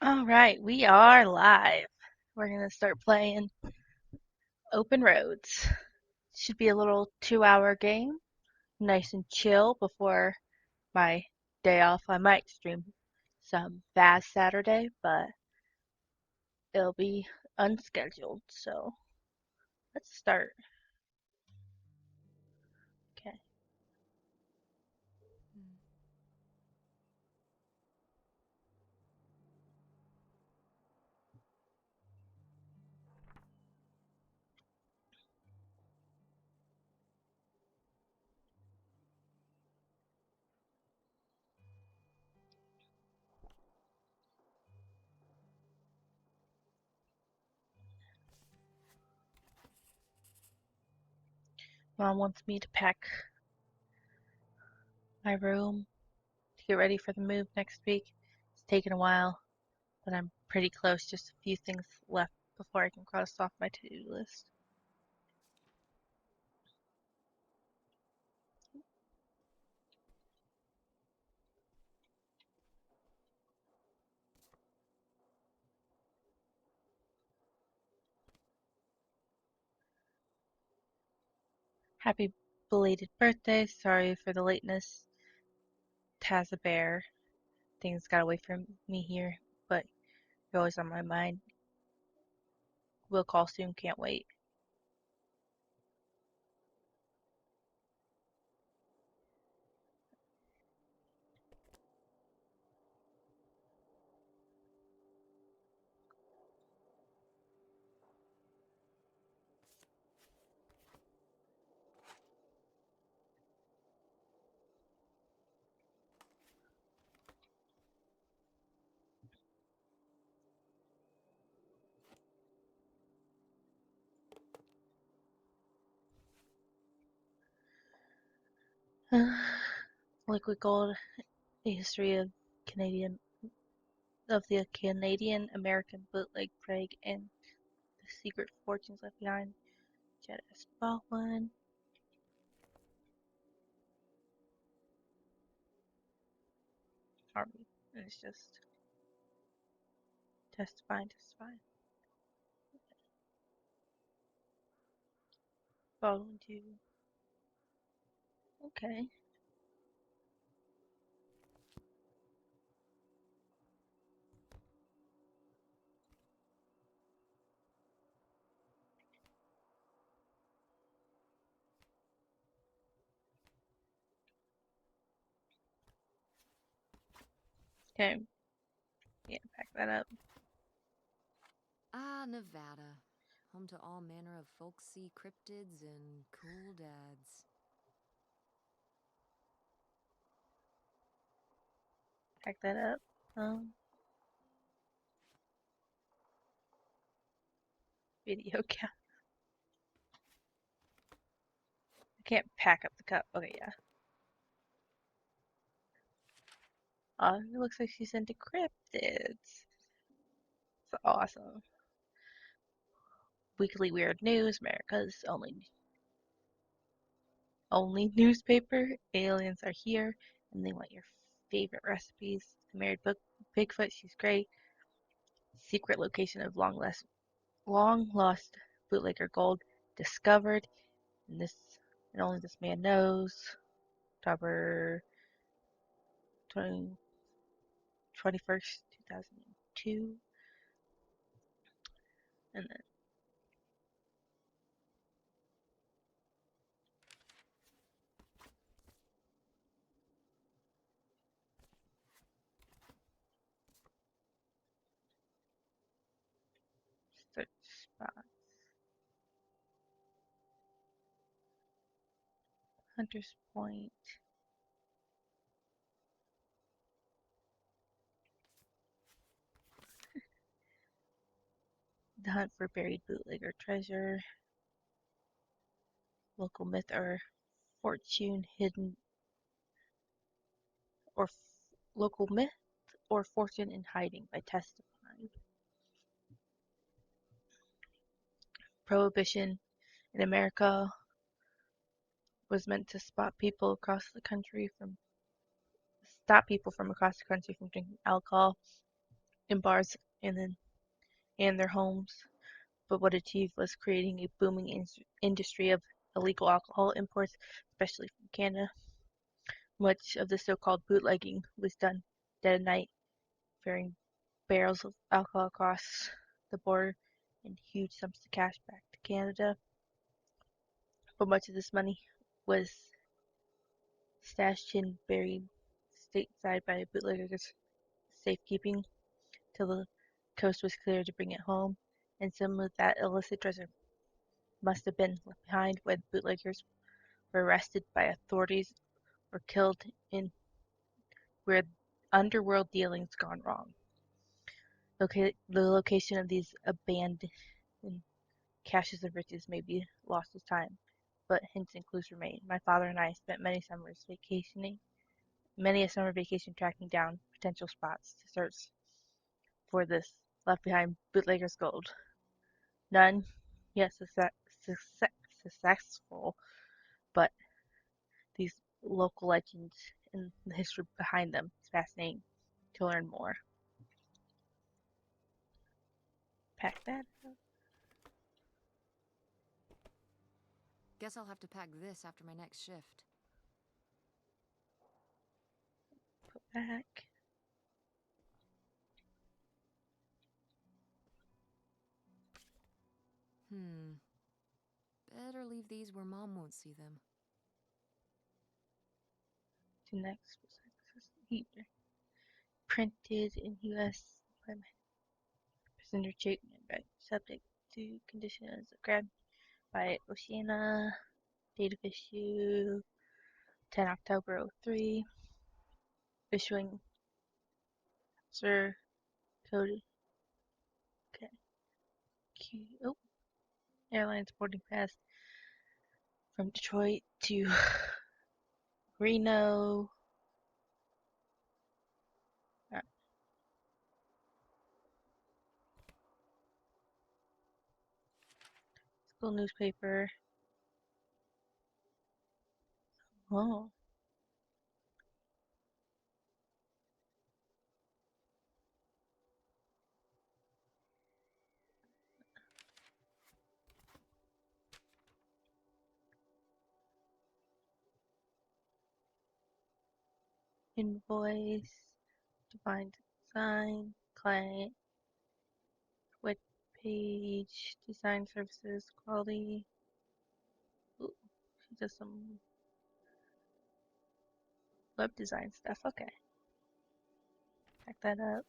All right, we are live. We're going to start playing Open Roads. Should be a little 2 hour game, nice and chill before my day off. I might stream some Fast Saturday, but it'll be unscheduled. So let's start. Okay. Mom wants me to pack my room to get ready for the move next week. It's taken a while, but I'm pretty close. Just a few things left before I can cross off my to-do list. Happy belated birthday. Sorry for the lateness. Taz a bear. Things got away from me here, but you're always on my mind. We'll call soon. Can't wait. Liquid Gold, the history of the Canadian American bootleg Prague and the secret fortunes left behind. Jed S. Baldwin. Army. And it's just testifying. Baldwin too. Okay. Okay. Yeah, pack that up. Nevada. Home to all manner of folksy cryptids and cool dads. Pack that up. Video cap. I can't pack up the cup. Okay, yeah. It looks like she's into cryptids. It's awesome. Weekly Weird News, America's only newspaper. Aliens are here, and they want your favorite recipes. I married Bigfoot. She's great. Secret location of long lost bootlegger gold discovered, and only this man knows. October 20, 21st, 2002, and then search spot. Hunter's Point. The hunt for buried bootlegger treasure. Local myth or fortune hidden or local myth or fortune in hiding by testifying. Prohibition in America was meant to stop people from across the country from drinking alcohol. in bars and their homes, but what it achieved was creating a booming industry of illegal alcohol imports, especially from Canada. Much of the so-called bootlegging was done dead of night, ferrying barrels of alcohol across the border and huge sums of cash back to Canada. But much of this money was stashed and buried stateside by bootleggers' safekeeping till the coast was clear to bring it home, and some of that illicit treasure must have been left behind when bootleggers were arrested by authorities or killed in where underworld dealings gone wrong. The location of these abandoned caches of riches may be lost as time, but hints and clues remain. My father and I spent many a summer vacation tracking down potential spots to search for this left behind bootlegger's gold. None yet successful, but these local legends and the history behind them is fascinating to learn more. Pack that up, Guess I'll have to pack this after my next shift. put back. Better leave these where Mom won't see them. To next, printed in U.S. Passenger treatment, but subject to conditions grabbed by Oceana, date of issue 10 October 03, issuing Sir code okay. Oh, airlines boarding pass from Detroit to Reno. School newspaper. Oh, invoice, defined design, client, web page, design services, quality. Ooh, she does some web design stuff. Okay, back that up.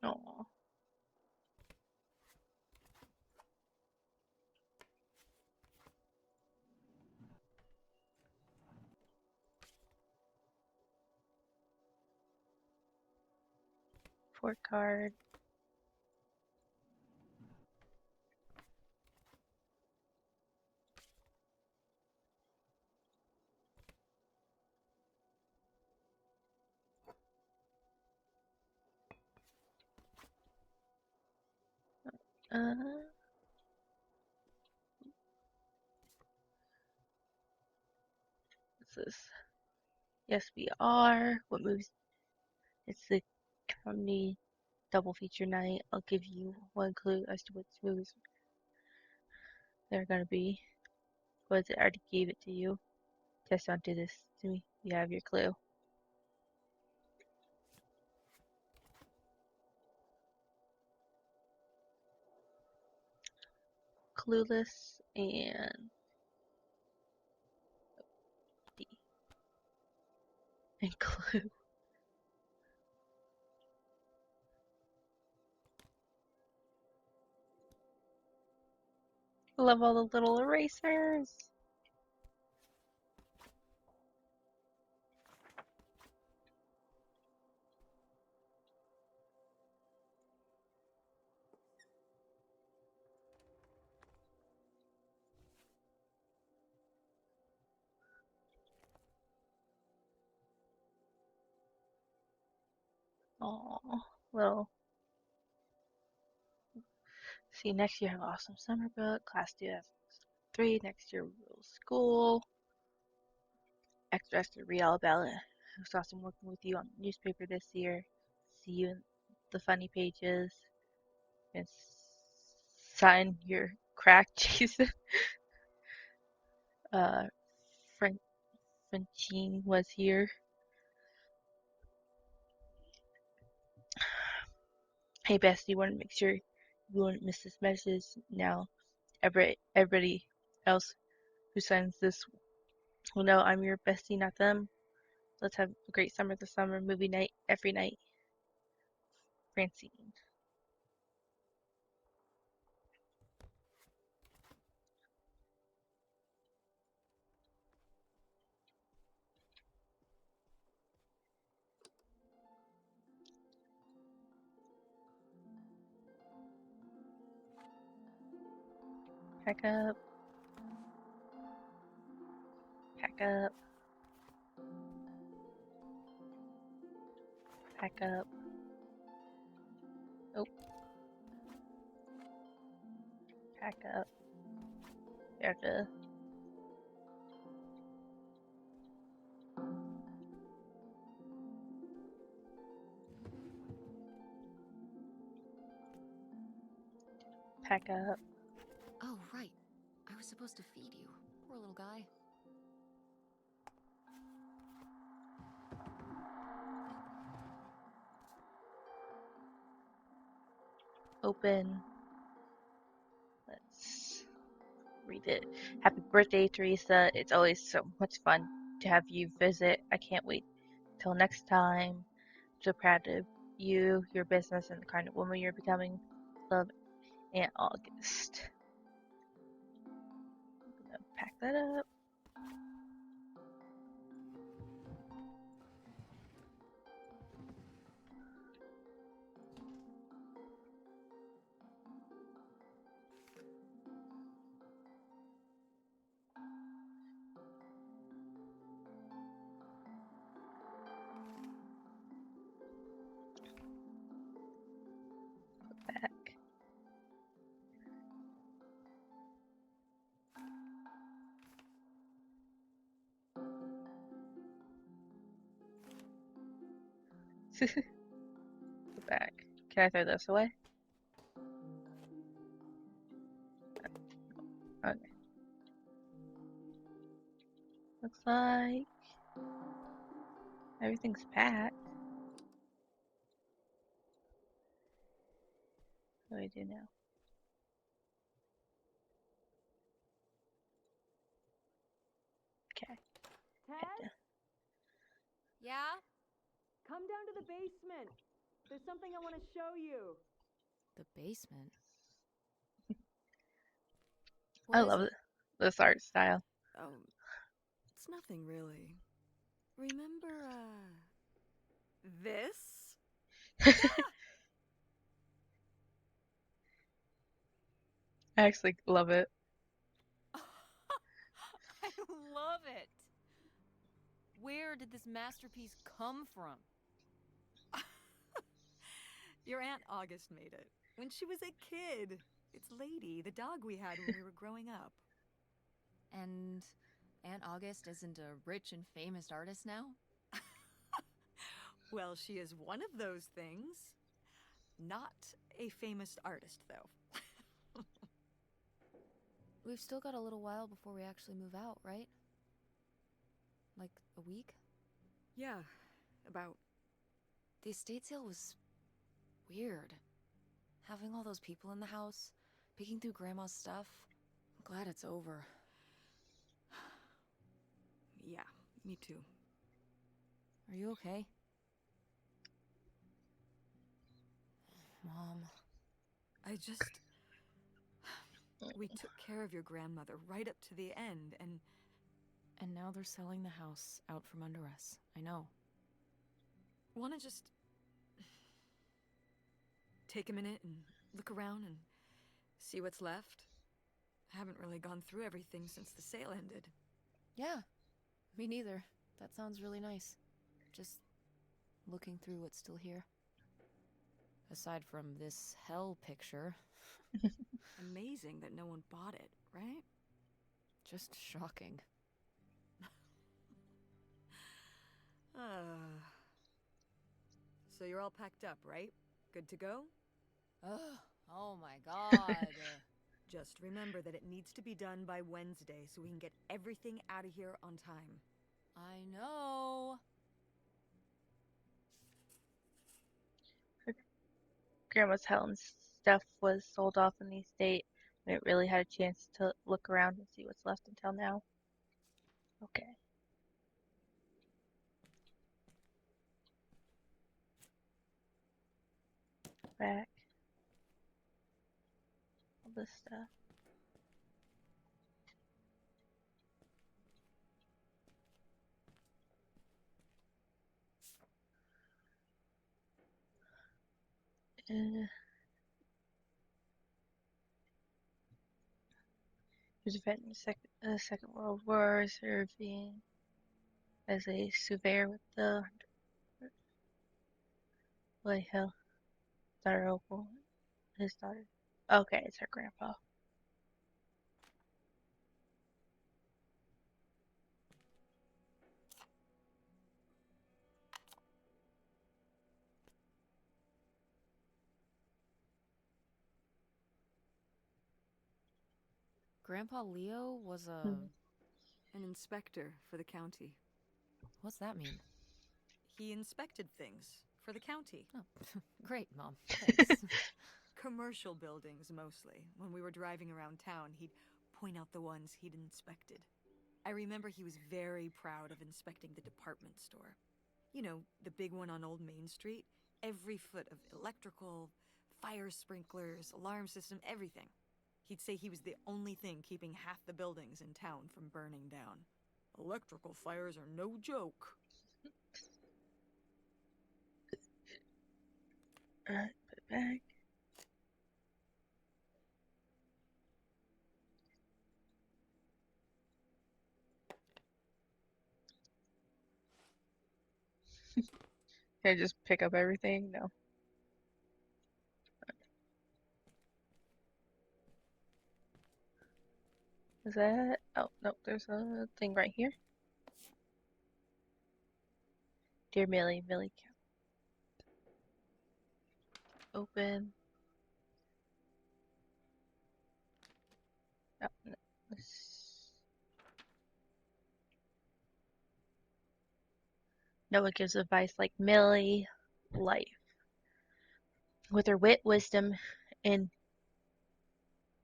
Oh, port card. Uh, what's this? Yes, we are. What movies? It's the comedy double feature night. I'll give you one clue as to which movies they're gonna be. Was it? I already gave it to you. Just don't do this to me. You have your clue. Clueless and D and Clue. I love all the little erasers. Oh, little. See, next year have awesome summer book. Class 2003. Next year, real school. Extra read all about it. It was awesome working with you on the newspaper this year. See you in the funny pages. And sign your crack, Jason. Uh, Frank Francine was here. Hey, Bestie, want to make sure you won't miss this message. Now, everybody else who signs this will know I'm your bestie, not them. Let's have a great summer this summer. Movie night every night. Francine. Pack up. Pack up. Pack up. Oh, pack up. You have to pack up. Oh, right. I was supposed to feed you. Poor little guy. Open. Let's read it. Happy birthday, Teresa. It's always so much fun to have you visit. I can't wait till next time. So proud of you, your business, and the kind of woman you're becoming. Love, Aunt August. I'm gonna pack that up. Back. Put back. Can I throw this away? Okay. Looks like everything's packed. What do I do now? Okay. Head Ted? down. Yeah? Come down to the basement. There's something I want to show you. The basement? I What is love it? this art style. Oh, it's nothing really. Remember, this? I actually love it. I love it! Where did this masterpiece come from? Your Aunt August made it when she was a kid. It's Lady, the dog we had when we were growing up. And Aunt August isn't a rich and famous artist now? Well, she is one of those things. Not a famous artist, though. We've still got a little while before we actually move out, right? Like a week? Yeah, about. The estate sale was weird. Having all those people in the house, picking through Grandma's stuff. I'm glad it's over. Yeah, me too. Are you okay? Mom. I just. We took care of your grandmother right up to the end, and. And now they're selling the house out from under us. I know. Want to just. Take a minute and look around and see what's left? Haven't really gone through everything since the sale ended. Yeah, me neither. That sounds really nice. Just looking through what's still here. Aside from this hell picture. Amazing that no one bought it, right? Just shocking. So you're all packed up, right? Good to go? Ugh, oh my god. Just remember that it needs to be done by Wednesday so we can get everything out of here on time. I know. Grandma's Helen's stuff was sold off in the estate. I didn't really had a chance to look around and see what's left until now. Okay. Back. All this stuff. Uh, he was a vet in the Second World War, serving as a surveyor with the Hill daughter Opal. His daughter. Okay, it's her grandpa. Grandpa Leo was a... Hmm. An inspector for the county. What's that mean? He inspected things for the county. Oh, great, Mom. Thanks. Commercial buildings, mostly. When we were driving around town, he'd point out the ones he'd inspected. I remember he was very proud of inspecting the department store. You know, the big one on Old Main Street. Every foot of electrical, fire sprinklers, alarm system, everything. He'd say he was the only thing keeping half the buildings in town from burning down. Electrical fires are no joke. Alright, put it back. Can I just pick up everything? No. Is that? Oh, no, there's a thing right here. Dear Millie, Millie count. Open. Oh, no. No one gives advice like Millie. Life. With her wit, wisdom, and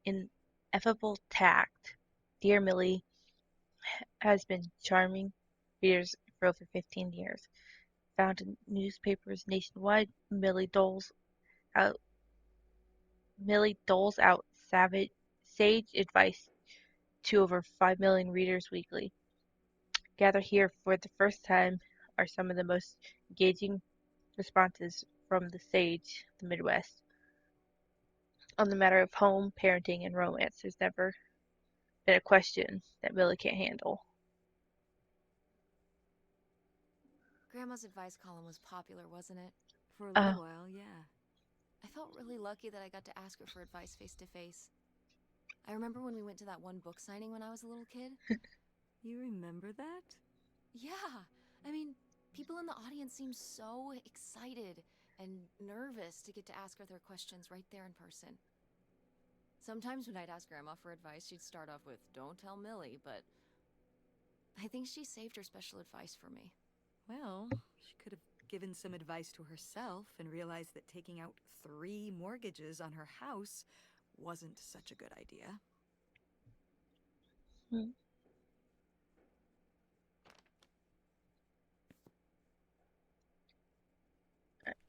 ineffable tact, dear Millie has been charming readers for over 15 years. Found in newspapers nationwide, out Millie doles out sage advice to over 5 million readers weekly. Gathered here for the first time are some of the most engaging responses from the sage, the Midwest. On the matter of home, parenting, and romance, there's never been a question that Millie can't handle. Grandma's advice column was popular, wasn't it? For a little Oh, while, yeah. I felt really lucky that I got to ask her for advice face to face. I remember when we went to that one book signing when I was a little kid. You remember that? Yeah, I mean, people in the audience seemed so excited and nervous to get to ask her their questions right there in person. Sometimes when I'd ask Grandma for advice, she'd start off with, "Don't tell Millie," but I think she saved her special advice for me. Well, she could have given some advice to herself and realized that taking out 3 mortgages on her house wasn't such a good idea. hmm.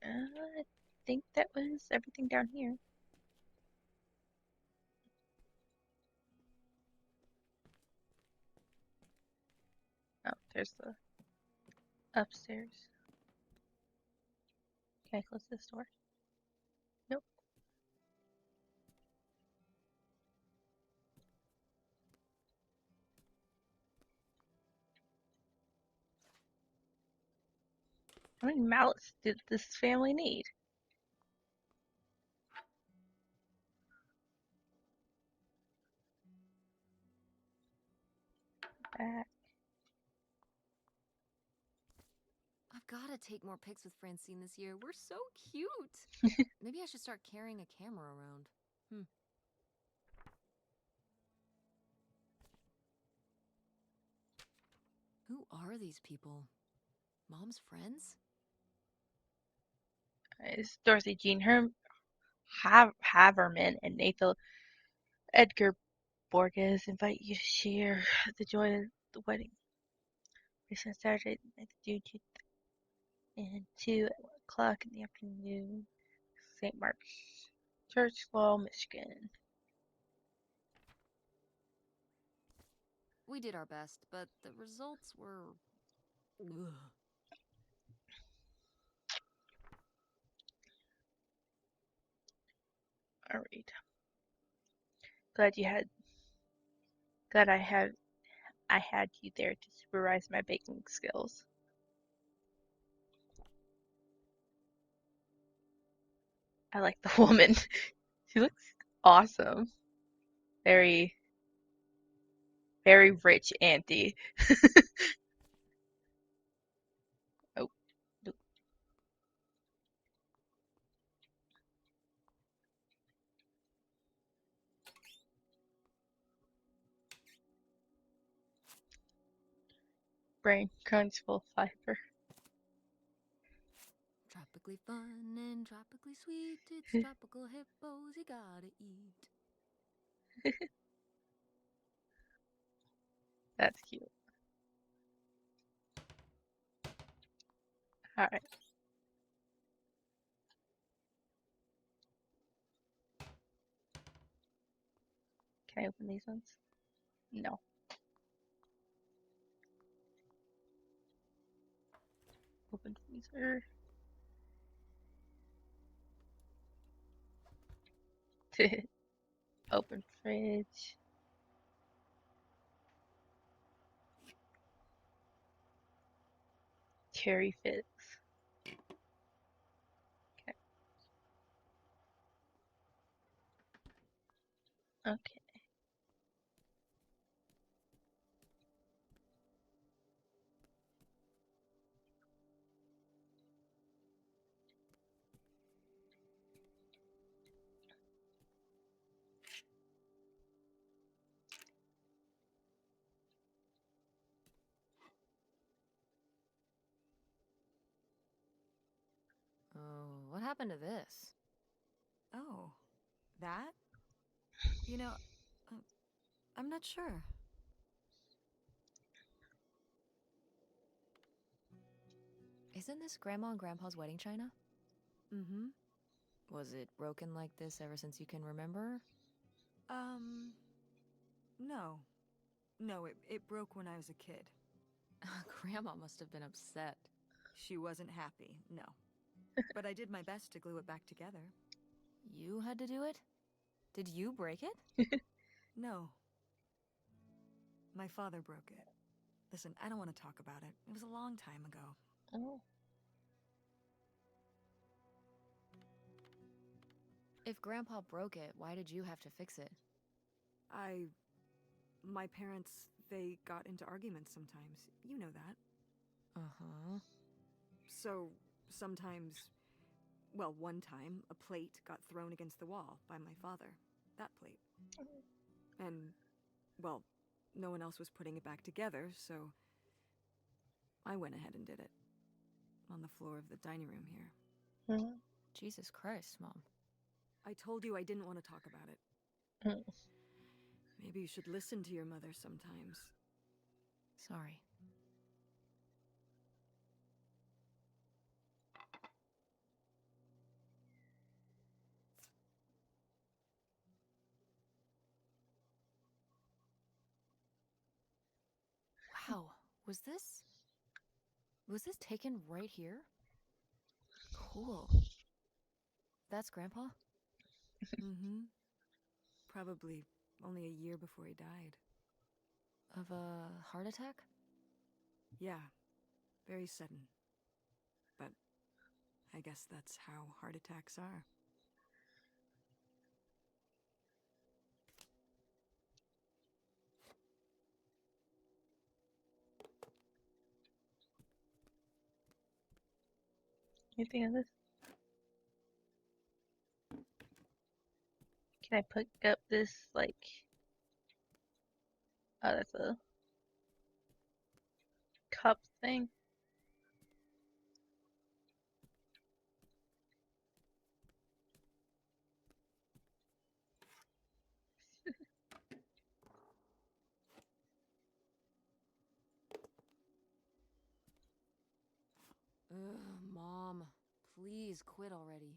I think that was everything down here. Oh, there's the upstairs. Can I close this door? Nope. How many mallets did this family need? back. I've got to take more pics with Francine this year. We're so cute. Maybe I should start carrying a camera around. Who are these people? Mom's friends? It's Dorothy Jean Haverman and Nathan Edgar Borges invite you to share the joy of the wedding. It's on Saturday, June 2nd and 2 o'clock in the afternoon. St. Mark's Church, Laurel, Michigan. We did our best, but the results were... Ugh. All right. Glad I had you there to supervise my baking skills. I like the woman. She looks awesome. Very, very rich auntie. Oh, no. Brain crunch full fiber. Tropically fun and tropically sweet. It's tropical hippos you gotta eat. That's cute. All right. Can I open these ones? No. Open freezer. Open fridge. Cherry fix. Okay. Okay. Oh, what happened to this? Oh, that? You know, uh, I'm not sure. Isn't this Grandma and Grandpa's wedding china? Mm-hmm. Was it broken like this ever since you can remember? No. No, it broke when I was a kid. Grandma must have been upset. She wasn't happy, no. But I did my best to glue it back together. You had to do it? Did you break it? No. My father broke it. Listen, I don't want to talk about it. It was a long time ago. Oh. If Grandpa broke it, why did you have to fix it? My parents, they got into arguments sometimes. You know that. Uh-huh. So, sometimes, well, one time, a plate got thrown against the wall by my father. That plate. And, well, no one else was putting it back together, so I went ahead and did it. On the floor of the dining room here. Mm. Jesus Christ, Mom. I told you I didn't want to talk about it. Mm. Maybe you should listen to your mother sometimes. Sorry. Wow, was this taken right here? Cool. That's Grandpa? Mm-hmm. Probably only a year before he died. Of a heart attack? Yeah, very sudden. But I guess that's how heart attacks are. Anything of this? Can I pick up this, like... Oh, that's a cup thing. Ugh, Mom, please quit already.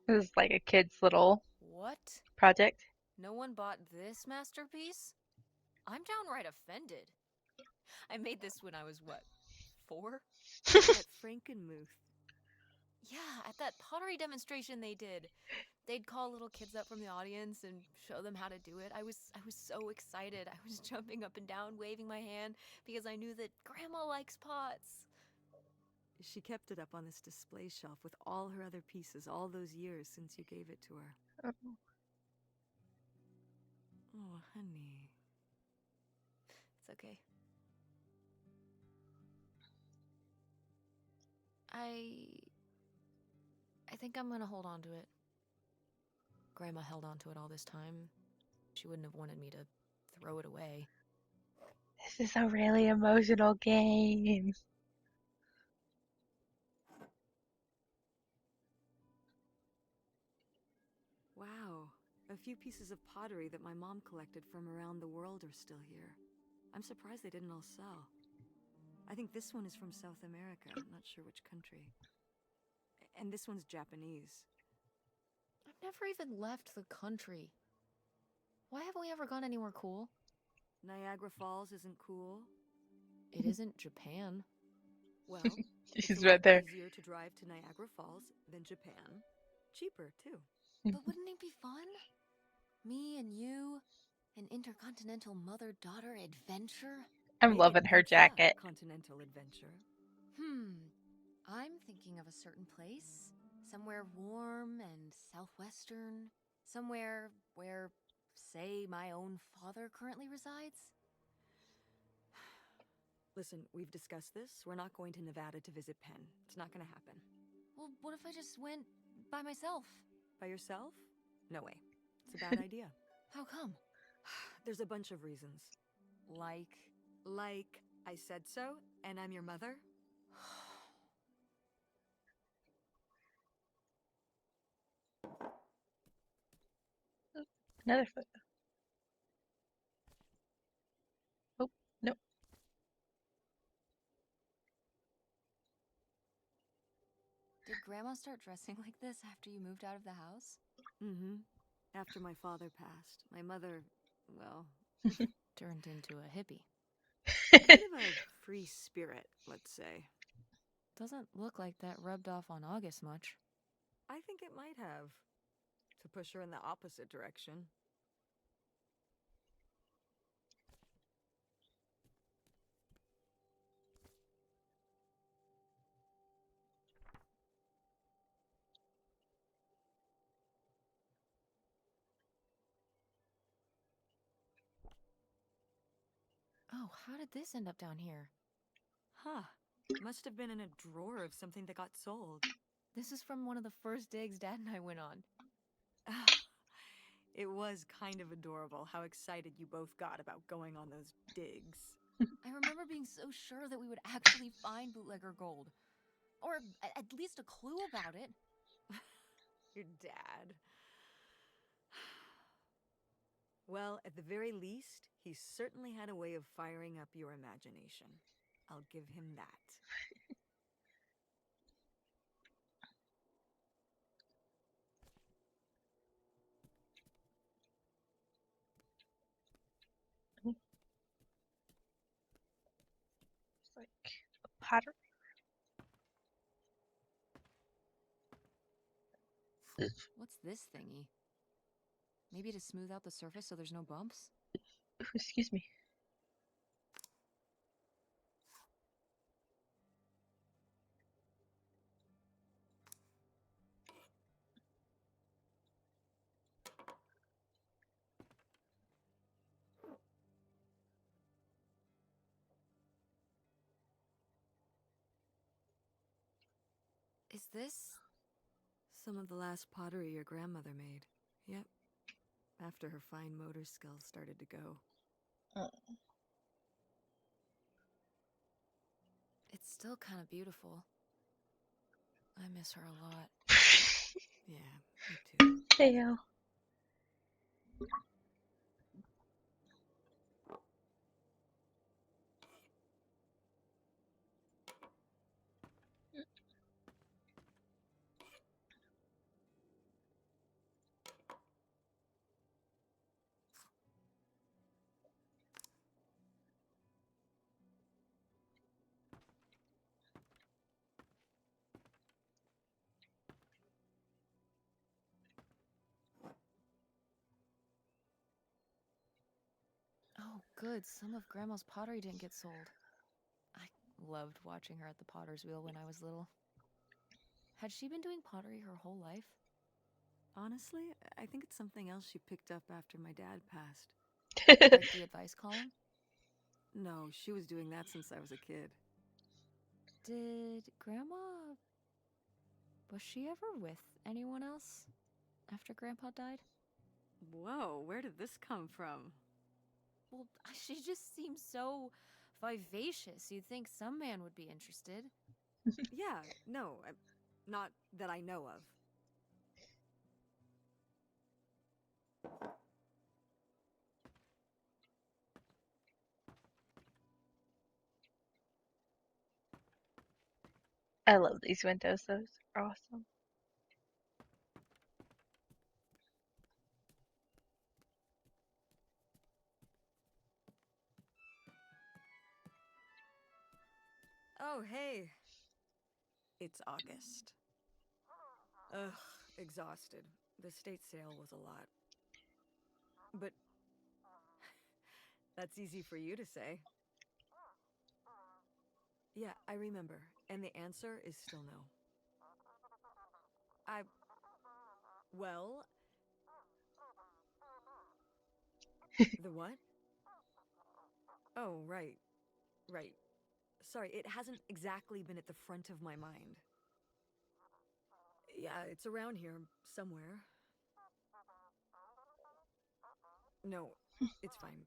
This is like a kid's little What? project. No one bought this masterpiece? I'm downright offended. I made this when I was, what, 4? At Frankenmuth. Yeah, at that pottery demonstration they did. They'd call little kids up from the audience and show them how to do it. I was so excited. I was jumping up and down, waving my hand, because I knew that Grandma likes pots. She kept it up on this display shelf with all her other pieces all those years since you gave it to her. Oh. Oh, honey. It's okay. I think I'm gonna hold on to it. Grandma held on to it all this time. She wouldn't have wanted me to throw it away. This is a really emotional game. Wow. A few pieces of pottery that my mom collected from around the world are still here. I'm surprised they didn't all sell. I think this one is from South America. I'm not sure which country. And this one's Japanese. I've never even left the country. Why haven't we ever gone anywhere cool? Niagara Falls isn't cool. It isn't Japan. Well, it's She's a right lot there. easier to drive to Niagara Falls than Japan. Cheaper, too. But wouldn't it be fun? Me and you, an intercontinental mother-daughter adventure? I'm Make it loving her jacket. continental adventure. I'm thinking of a certain place. Somewhere warm and southwestern. Somewhere where, say, my own father currently resides. Listen, we've discussed this. We're not going to Nevada to visit Penn. It's not going to happen. Well, what if I just went by myself? By yourself? No way. It's a bad idea. How come? There's a bunch of reasons. Like... Like, I said so, and I'm your mother? Another photo. Oh, no. Did Grandma start dressing like this after you moved out of the house? Mm-hmm. After my father passed, my mother, well... Turned into a hippie. a bit of a free spirit, let's say. Doesn't look like that rubbed off on August much. I think it might have. To push her in the opposite direction. Oh, how did this end up down here? Huh. Must have been in a drawer of something that got sold. This is from one of the first digs Dad and I went on. It was kind of adorable how excited you both got about going on those digs. I remember being so sure that we would actually find bootlegger gold. Or at least a clue about it. Your dad. Well, at the very least, he certainly had a way of firing up your imagination. I'll give him that. It's like a pattern. What's this thingy? Maybe to smooth out the surface so there's no bumps? Ooh, excuse me. this? Some of the last pottery your grandmother made. Yep. After her fine motor skills started to go. It's still kind of beautiful. I miss her a lot. Yeah, me too. Theo. Oh, good. Some of Grandma's pottery didn't get sold. I loved watching her at the potter's wheel when I was little. Had she been doing pottery her whole life? Honestly, I think it's something else she picked up after my dad passed. Like the advice column? No, she was doing that since I was a kid. Did Grandma... Was she ever with anyone else after Grandpa died? Whoa, where did this come from? Well, she just seems so vivacious. You'd think some man would be interested. Yeah, no, not that I know of. I love these windows. Those are awesome. Oh, hey. It's August. Ugh, exhausted. The state sale was a lot. But that's easy for you to say. Yeah, I remember. And the answer is still no. I... Well... The what? Oh, right. Right. Sorry, it hasn't exactly been at the front of my mind. Yeah, it's around here somewhere. No, it's fine.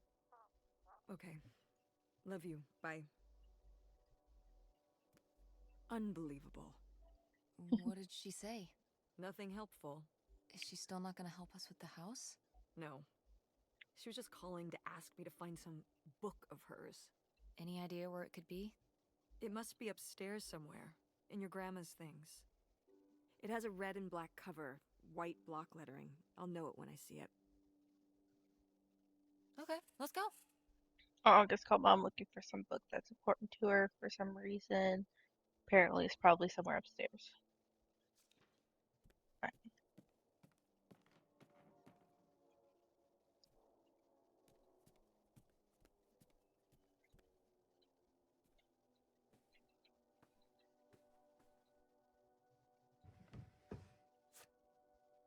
Okay. Love you. Bye. Unbelievable. What did she say? Nothing helpful. Is she still not gonna help us with the house? No. She was just calling to ask me to find some book of hers. Any idea where it could be? It must be upstairs somewhere, in your grandma's things. It has a red and black cover, white block lettering. I'll know it when I see it. Okay, let's go. August called mom looking for some book that's important to her for some reason. Apparently, it's probably somewhere upstairs. Right.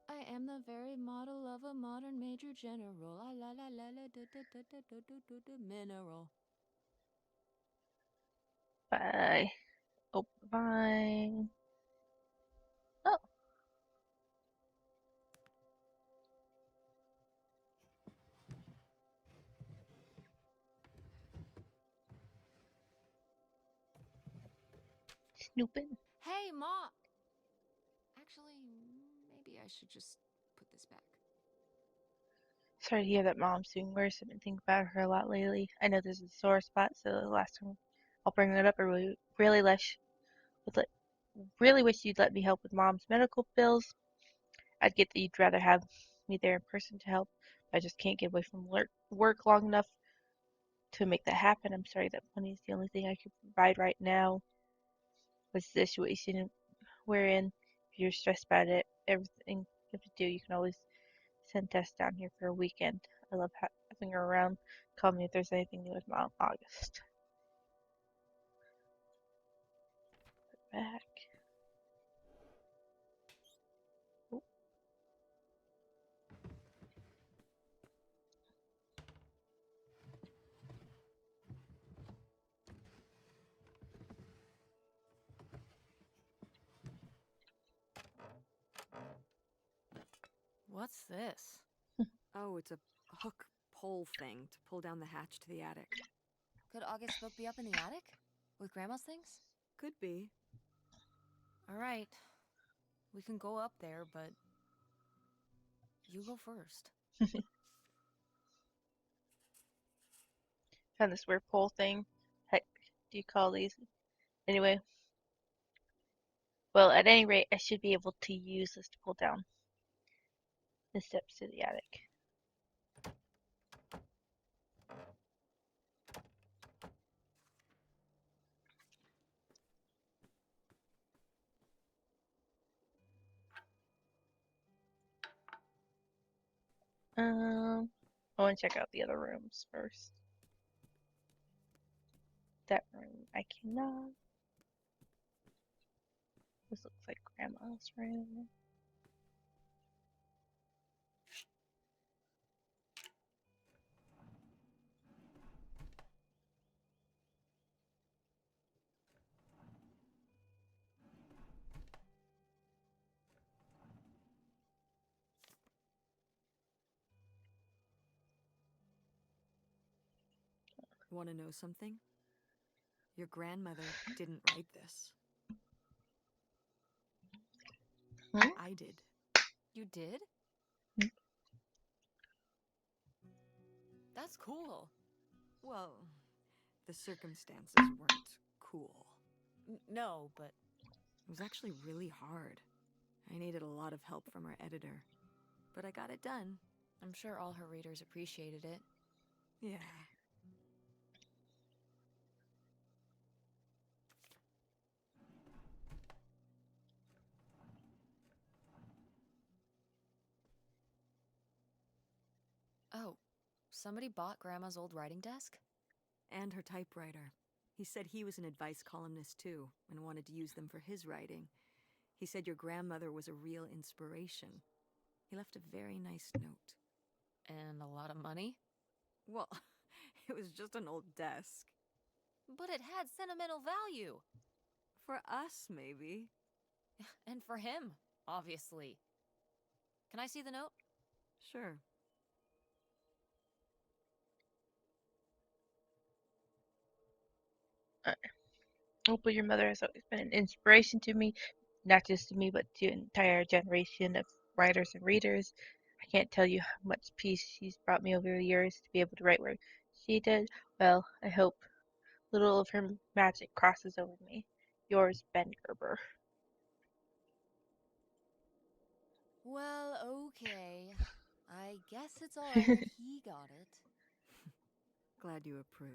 I am the very model of a modern major general. La la la la la da da da da da da da da mineral. Bye. Open vine. Oh, snooping. Hey, Ma! Actually, maybe I should just put this back. Sorry to hear that mom's doing worse. I've been thinking about her a lot lately. I know this is a sore spot, so the last time I'll bring it up, I would let, really wish you'd let me help with mom's medical bills. I'd get that you'd rather have me there in person to help. I just can't get away from work long enough to make that happen. I'm sorry that money is the only thing I can provide right now. With the situation we're in, if you're stressed about it, everything you have to do, you can always send Tess down here for a weekend. I love having her around. Call me if there's anything new with Mom. August. Back. Oop, What's this? Oh, it's a hook pole thing to pull down the hatch to the attic. Could August's book be up in the attic? With Grandma's things? Could be. Alright. We can go up there, but you go first. Found this weird pole thing. Heck, do you call these? Anyway, well, at any rate, I should be able to use this to pull down the steps to the attic. I want to check out the other rooms first. That room, I cannot. This looks like Grandma's room. Want to know something? Your grandmother didn't write this. Hmm? I did. You did? That's cool. Well, the circumstances weren't cool. No, but It was actually really hard. I needed a lot of help from our editor. But I got it done. I'm sure all her readers appreciated it. Yeah. Oh, somebody bought Grandma's old writing desk? And her typewriter. He said he was an advice columnist too, and wanted to use them for his writing. He said your grandmother was a real inspiration. He left a very nice note. And a lot of money? Well, it was just an old desk. But it had sentimental value. For us, maybe. And for him, obviously. Can I see the note? Sure. Hopefully, your mother has always been an inspiration to me, not just to me, but to an entire generation of writers and readers. I can't tell you how much peace she's brought me over the years to be able to write where she did. Well, I hope little of her magic crosses over me. Yours, Ben Gerber. Well, okay. I guess it's alright that he got it. Glad you approve.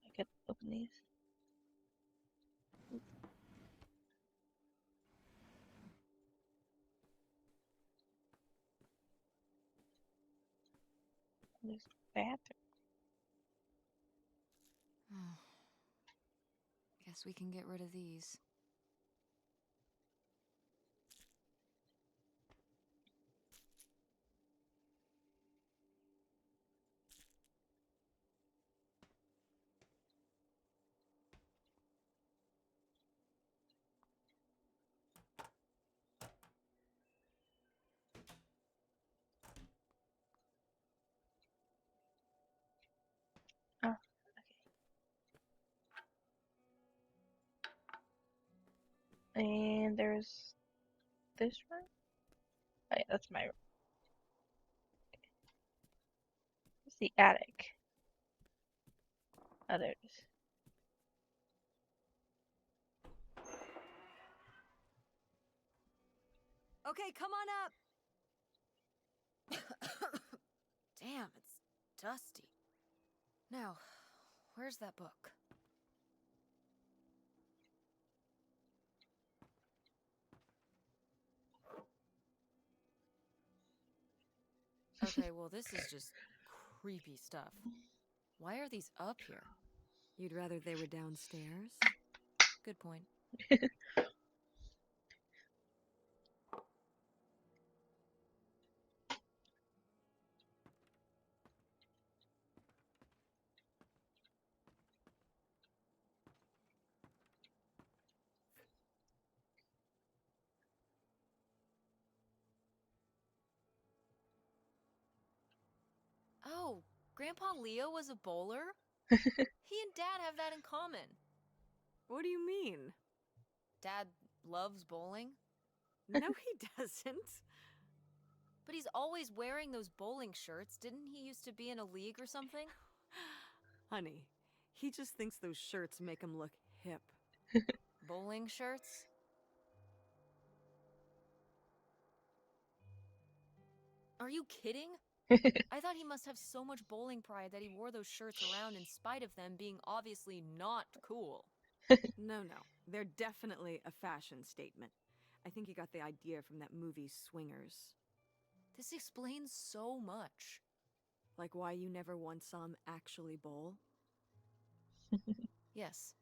I could open these. There's a bathroom. Guess we can get rid of these. Oh, okay. And there's this room. Oh, yeah, that's my room. What's the attic? Oh, there it is. Okay, come on up! Damn, it's dusty. Now, where's that book? Okay, well, this is just creepy stuff. Why are these up here? You'd rather they were downstairs? Good point. Grandpa Leo was a bowler? He and Dad have that in common. What do you mean? Dad loves bowling, No, he doesn't. but he's always wearing those bowling shirts. Didn't he used to be in a league or something? Honey, he just thinks those shirts make him look hip. Bowling shirts? Are you kidding? I thought he must have so much bowling pride that he wore those shirts around in spite of them being obviously not cool. No, they're definitely a fashion statement. I think he got the idea from that movie Swingers. This explains so much. Like why you never once saw him actually bowl? Yes.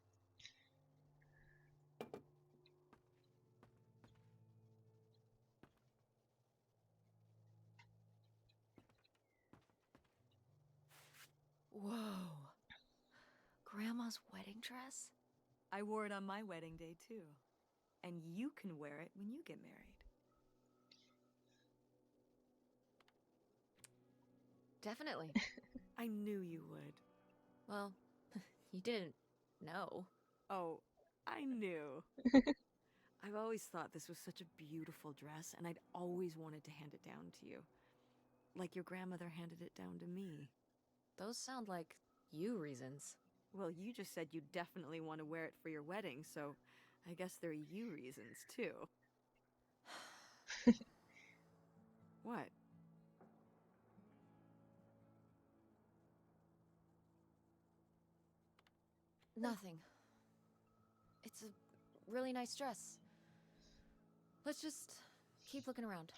Whoa. Grandma's wedding dress? I wore it on my wedding day, too. And you can wear it when you get married. Definitely. I knew you would. Well, you didn't know. Oh, I knew. I've always thought this was such a beautiful dress, and I'd always wanted to hand it down to you. Like your grandmother handed it down to me. Those sound like you reasons. Well, you just said you definitely want to wear it for your wedding, so I guess they're you reasons, too. What? Nothing. It's a really nice dress. Let's just keep looking around.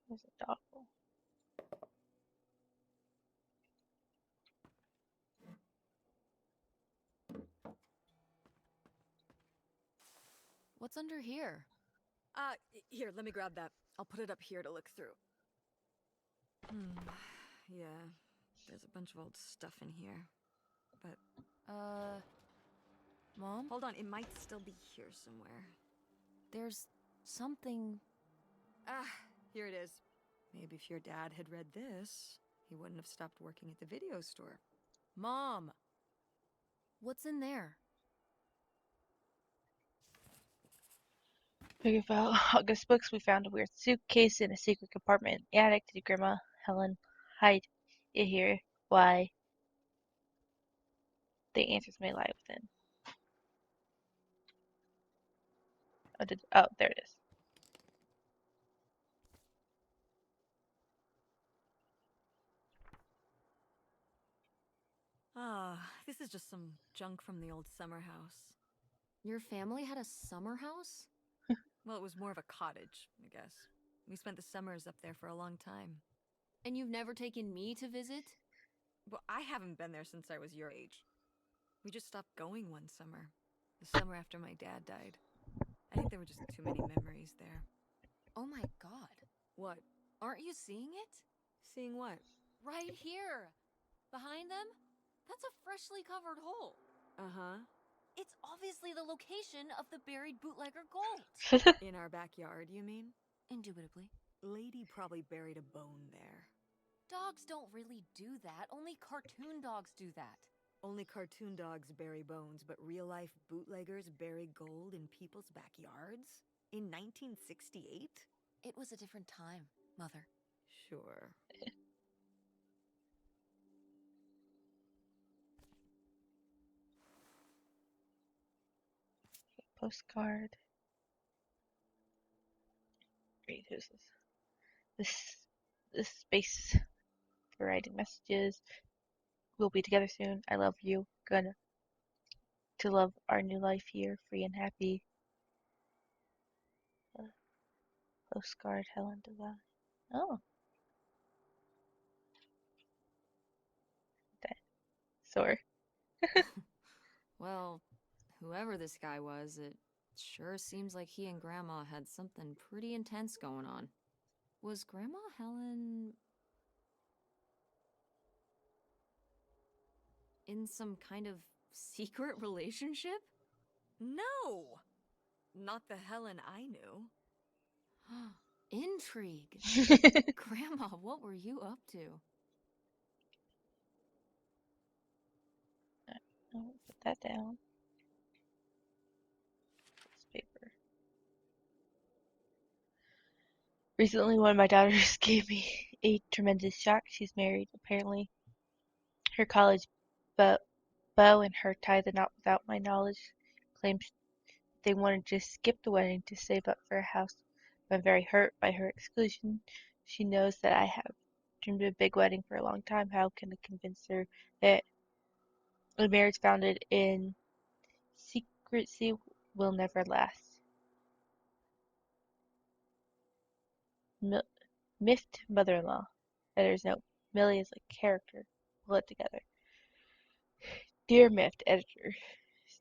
There's a doll. What's under here? Here, let me grab that. I'll put it up here to look through. Yeah, there's a bunch of old stuff in here. But, Mom? hold on, it might still be here somewhere. There's something... Here it is. Maybe if your dad had read this, he wouldn't have stopped working at the video store. Mom! What's in there? We found August books. We found a weird suitcase in a secret compartment in the attic. Did Grandma Helen hide it here? Why? The answers may lie within. Oh, there it is. This is just some junk from the old summer house. Your family had a summer house? Well, it was more of a cottage, I guess. We spent the summers up there for a long time. And you've never taken me to visit? Well, I haven't been there since I was your age. We just stopped going one summer. The summer after my dad died. I think there were just too many memories there. Oh my god. What? Aren't you seeing it? Seeing what? Right here! Behind them? That's a freshly covered hole. Uh-huh. It's obviously the location of the buried bootlegger gold. In our backyard, you mean? Indubitably. Lady probably buried a bone there. Dogs don't really do that. Only cartoon dogs do that. Only cartoon dogs bury bones, but real-life bootleggers bury gold in people's backyards? In 1968? It was a different time, Mother. Sure. Postcard. Wait, who's this? This space for writing messages. We'll be together soon. I love you. Gonna to love our new life here, free and happy. Postcard, Helen Devine. Oh, that sore. Well, whoever this guy was, it sure seems like he and Grandma had something pretty intense going on. Was Grandma Helen in some kind of secret relationship? No! Not the Helen I knew. Intrigue. Grandma, what were you up to? I'll put that down. This paper. Recently, one of my daughters gave me a tremendous shock. She's married. Apparently, her college beau and her tied the knot without my knowledge. Claims they wanted to just skip the wedding to save up for a house. I'm very hurt by her exclusion. She knows that I have dreamed of a big wedding for a long time. How can I convince her that a marriage founded in secrecy will never last? Miffed mother-in-law. Editor's note. Millie is a character. Pull it together. Dear Miffed editor.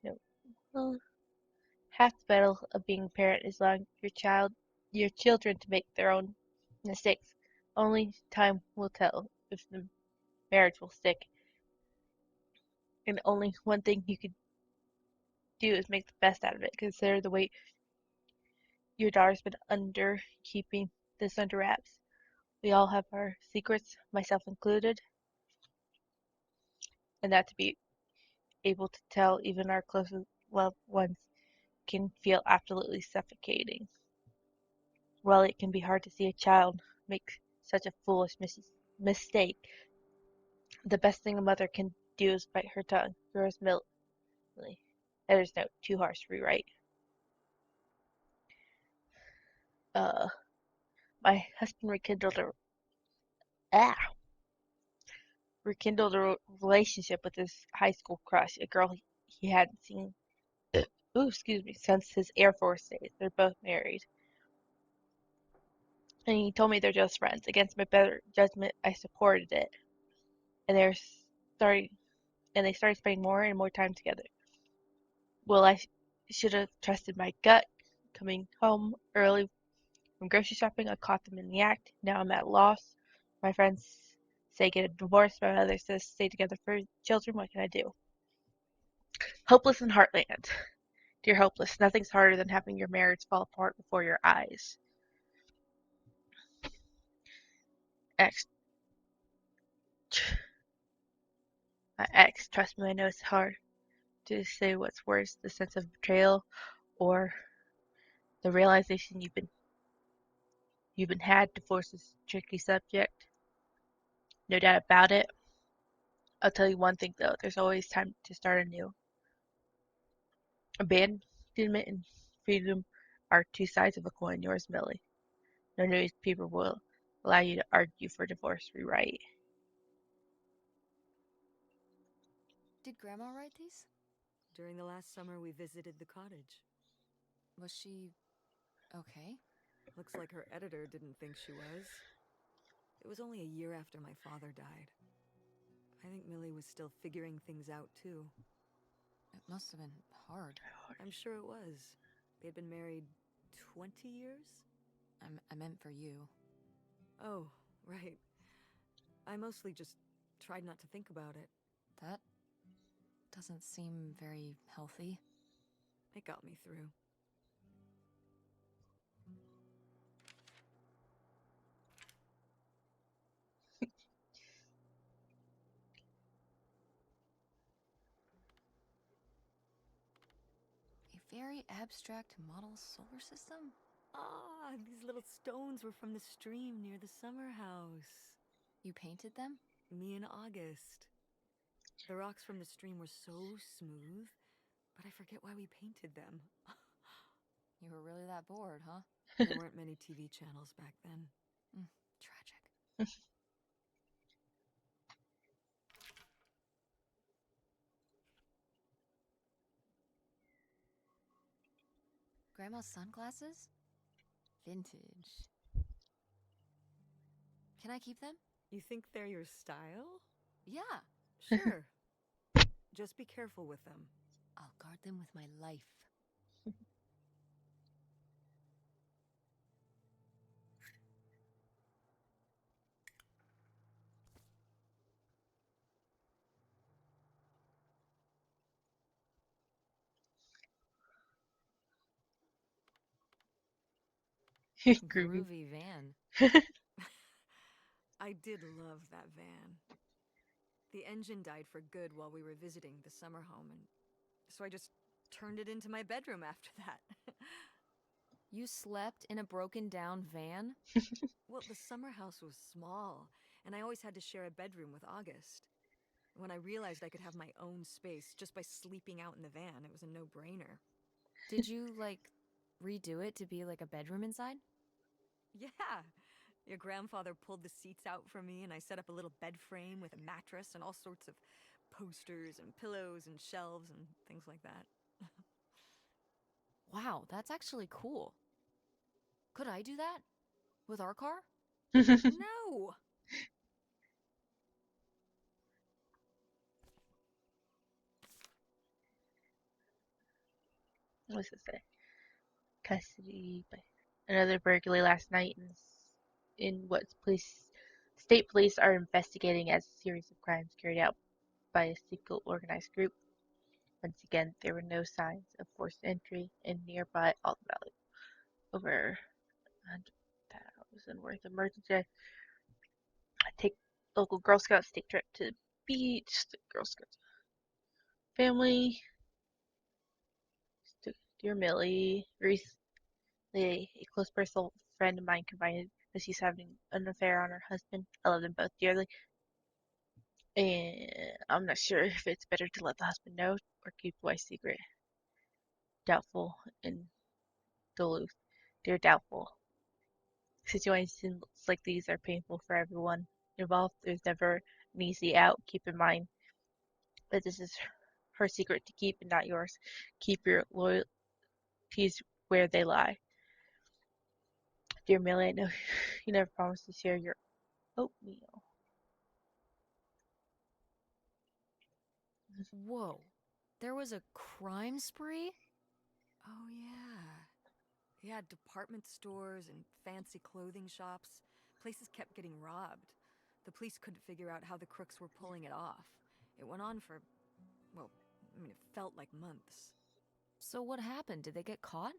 Note. Well, half the battle of being a parent is allowing your children to make their own mistakes. Only time will tell if the marriage will stick. And only one thing you can do is make the best out of it. Consider the weight your daughter's been under keeping this under wraps. We all have our secrets, myself included, and that to be able to tell even our closest loved ones can feel absolutely suffocating. While it can be hard to see a child make such a foolish mistake, the best thing a mother can do is bite her tongue. Yours, Millie. Editor's note, too harsh to rewrite. Uh, my husband ah, rekindled a relationship with his high school crush, a girl he hadn't seen, since his Air Force days. They're both married. And he told me they're just friends. Against my better judgment, I supported it. And starting, they started spending more and more time together. Well, I should have trusted my gut. Coming home early from grocery shopping, I caught them in the act. Now I'm at a loss. My friends say get a divorce. My mother says stay together for children. What can I do? Hopeless in Heartland. Dear Hopeless, nothing's harder than having your marriage fall apart before your eyes. Ex, my ex, trust me, I know it's hard to say what's worse, the sense of betrayal or the realization you've been had. Divorce is a tricky subject, no doubt about it. I'll tell you one thing though, there's always time to start anew. Abandonment and freedom are two sides of a coin. Yours, Millie. No newspaper will allow you to argue for divorce rewrite. Did Grandma write these? During the last summer, we visited the cottage. Was she okay? Looks like her editor didn't think she was. It was only a year after my father died. I think Millie was still figuring things out, too. It must have been hard. I'm sure it was. They'd been married 20 years? I meant for you. Oh, right. I mostly just tried not to think about it. That doesn't seem very healthy. It got me through. A very abstract model solar system? Ah, these little stones were from the stream near the summer house. You painted them? Me in August. The rocks from the stream were so smooth, but I forget why we painted them. You were really that bored, huh? There weren't many TV channels back then. Tragic. Grandma's sunglasses? Vintage. Can I keep them? You think they're your style? Yeah. Sure. Just be careful with them. I'll guard them with my life. Groovy. Groovy van. I did love that van. The engine died for good while we were visiting the summer home, and so I just turned it into my bedroom after that. You slept in a broken down van? Well, the summer house was small, and I always had to share a bedroom with August. When I realized I could have my own space just by sleeping out in the van, it was a no brainer. Did you, like, redo it to be like a bedroom inside? Yeah. Your grandfather pulled the seats out for me, and I set up a little bed frame with a mattress and all sorts of posters and pillows and shelves and things like that. Wow, that's actually cool. Could I do that? With our car? No! What's it say? Custody by another burglary last night in what police state police are investigating as a series of crimes carried out by a single organized group. Once again, there were no signs of forced entry in nearby Alton Valley. Over 100,000 worth of merchandise. I take local Girl Scouts take trip to the beach. The Girl Scouts family. Dear Millie, Reese, a close personal friend of mine, confided that she's having an affair on her husband. I love them both dearly, and I'm not sure if it's better to let the husband know or keep the wife secret. Doubtful in Duluth. Dear Doubtful. Situations like these are painful for everyone involved. There's never an easy out. Keep in mind that this is her secret to keep and not yours. Keep your loyalties where they lie. Dear Millie, I know you never promised to share your oatmeal. Whoa. There was a crime spree? Oh, yeah. Yeah, department stores and fancy clothing shops. Places kept getting robbed. The police couldn't figure out how the crooks were pulling it off. It went on for, well, I mean, it felt like months. So what happened? Did they get caught?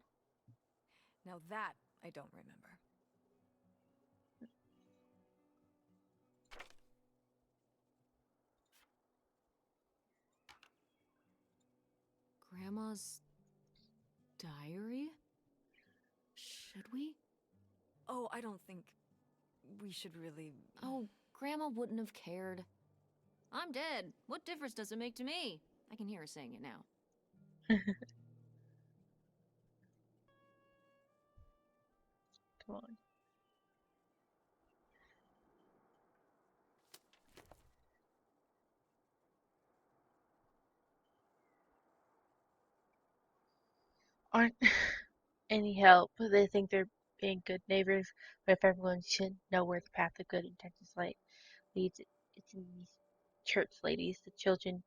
Now that I don't remember. Grandma's diary? Should we? Oh, I don't think we should really. Oh, Grandma wouldn't have cared. I'm dead. What difference does it make to me? I can hear her saying it now. Come on. Aren't any help. They think they're being good neighbors, but if everyone should know where the path of good intentions leads, it's in these church ladies. The children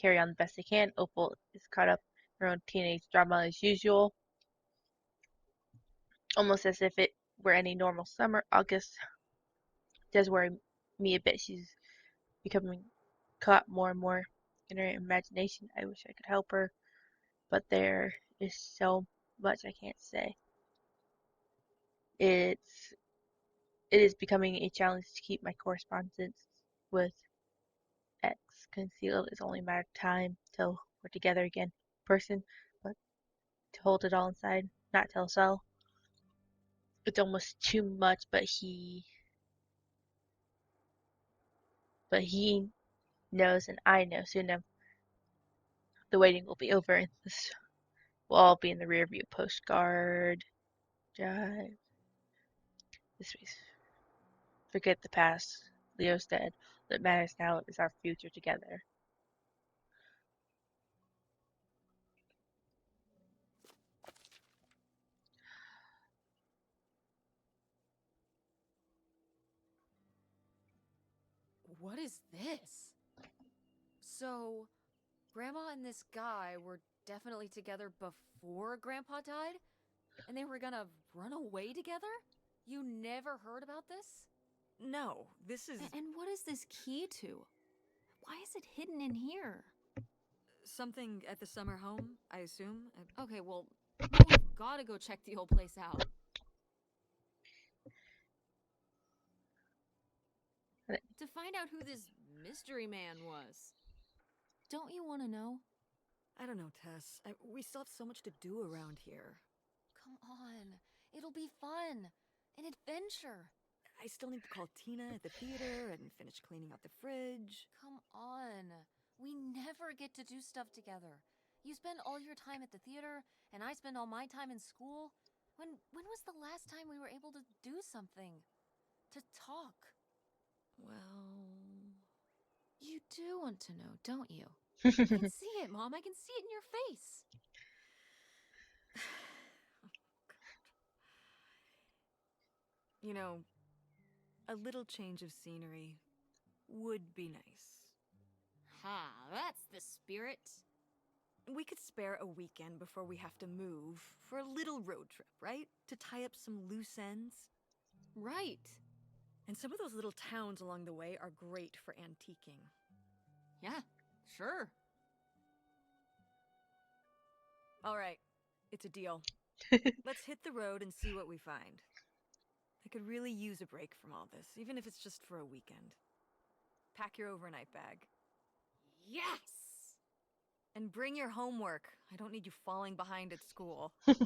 carry on the best they can. Opal is caught up in her own teenage drama as usual, almost as if it were any normal summer. August does worry me a bit. She's becoming caught more and more in her imagination. I wish I could help her, but there is so much I can't say. It's it is becoming a challenge to keep my correspondence with X concealed. It's only a matter of time till we're together again, in person, but to hold it all inside, not tell Sal. It's almost too much, but he knows and I know soon enough the waiting will be over and this will all be in the rear view. Postcard drive. This way. Forget the past. Leo's dead. What matters now is our future together. What is this? So, Grandma and this guy were definitely together before Grandpa died? And they were gonna run away together? You never heard about this? No, this is And what is this key to? Why is it hidden in here? something at the summer home, I assume. Okay, well, now we've gotta go check the old place out. to find out who this mystery man was. Don't you want to know? I don't know, Tess. We still have so much to do around here. Come on. It'll be fun. An adventure. I still need to call Tina at the theater and finish cleaning out the fridge. Come on. We never get to do stuff together. You spend all your time at the theater, and I spend all my time in school. When was the last time we were able to do something? To talk? Well... You do want to know, don't you? I can see it, Mom. I can see it in your face. You know, a little change of scenery would be nice. Ha, that's the spirit. We could spare a weekend before we have to move for a little road trip, right? To tie up some loose ends. Right. And some of those little towns along the way are great for antiquing. Yeah, sure. All right, it's a deal. Let's hit the road and see what we find. I could really use a break from all this, even if it's just for a weekend. Pack your overnight bag. Yes! And bring your homework. I don't need you falling behind at school. What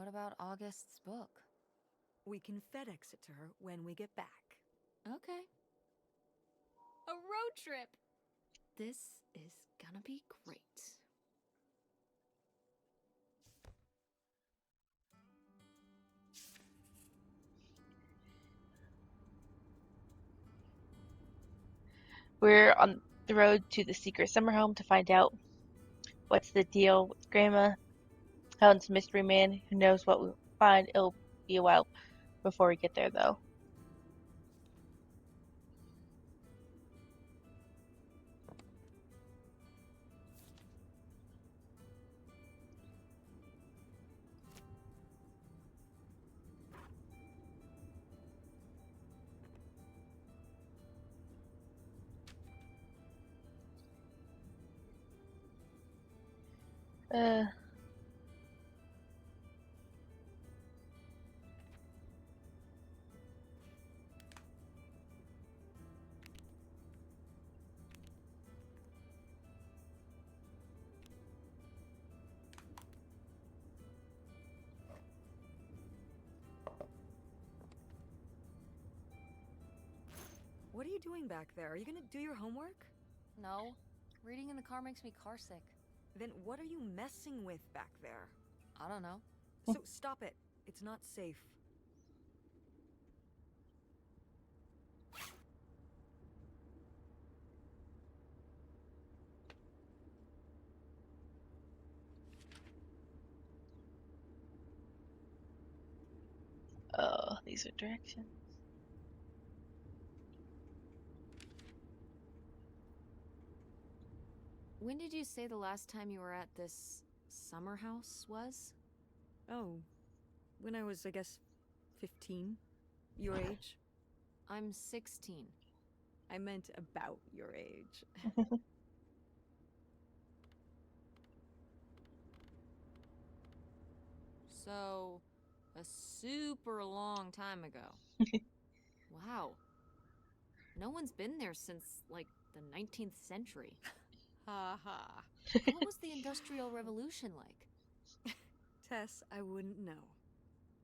about August's book? We can FedEx it to her when we get back. Okay. A road trip! This is gonna be great. We're on the road to the secret summer home to find out what's the deal with Grandma. Helen's mystery man. Who knows what we'll find? It'll be a while before we get there, though. Uh, What are you doing back there? Are you gonna do your homework? No, reading in the car makes me carsick. Then what are you messing with back there? I don't know. So stop it. It's not safe. oh, these are directions. When did you say the last time you were at this summer house was? Oh, when I was, I guess, 15? Your age? I'm 16. I meant about your age. So, a super long time ago. Wow. No one's been there since, like, the 19th century. Ha ha. What was the Industrial Revolution like? Tess, I wouldn't know.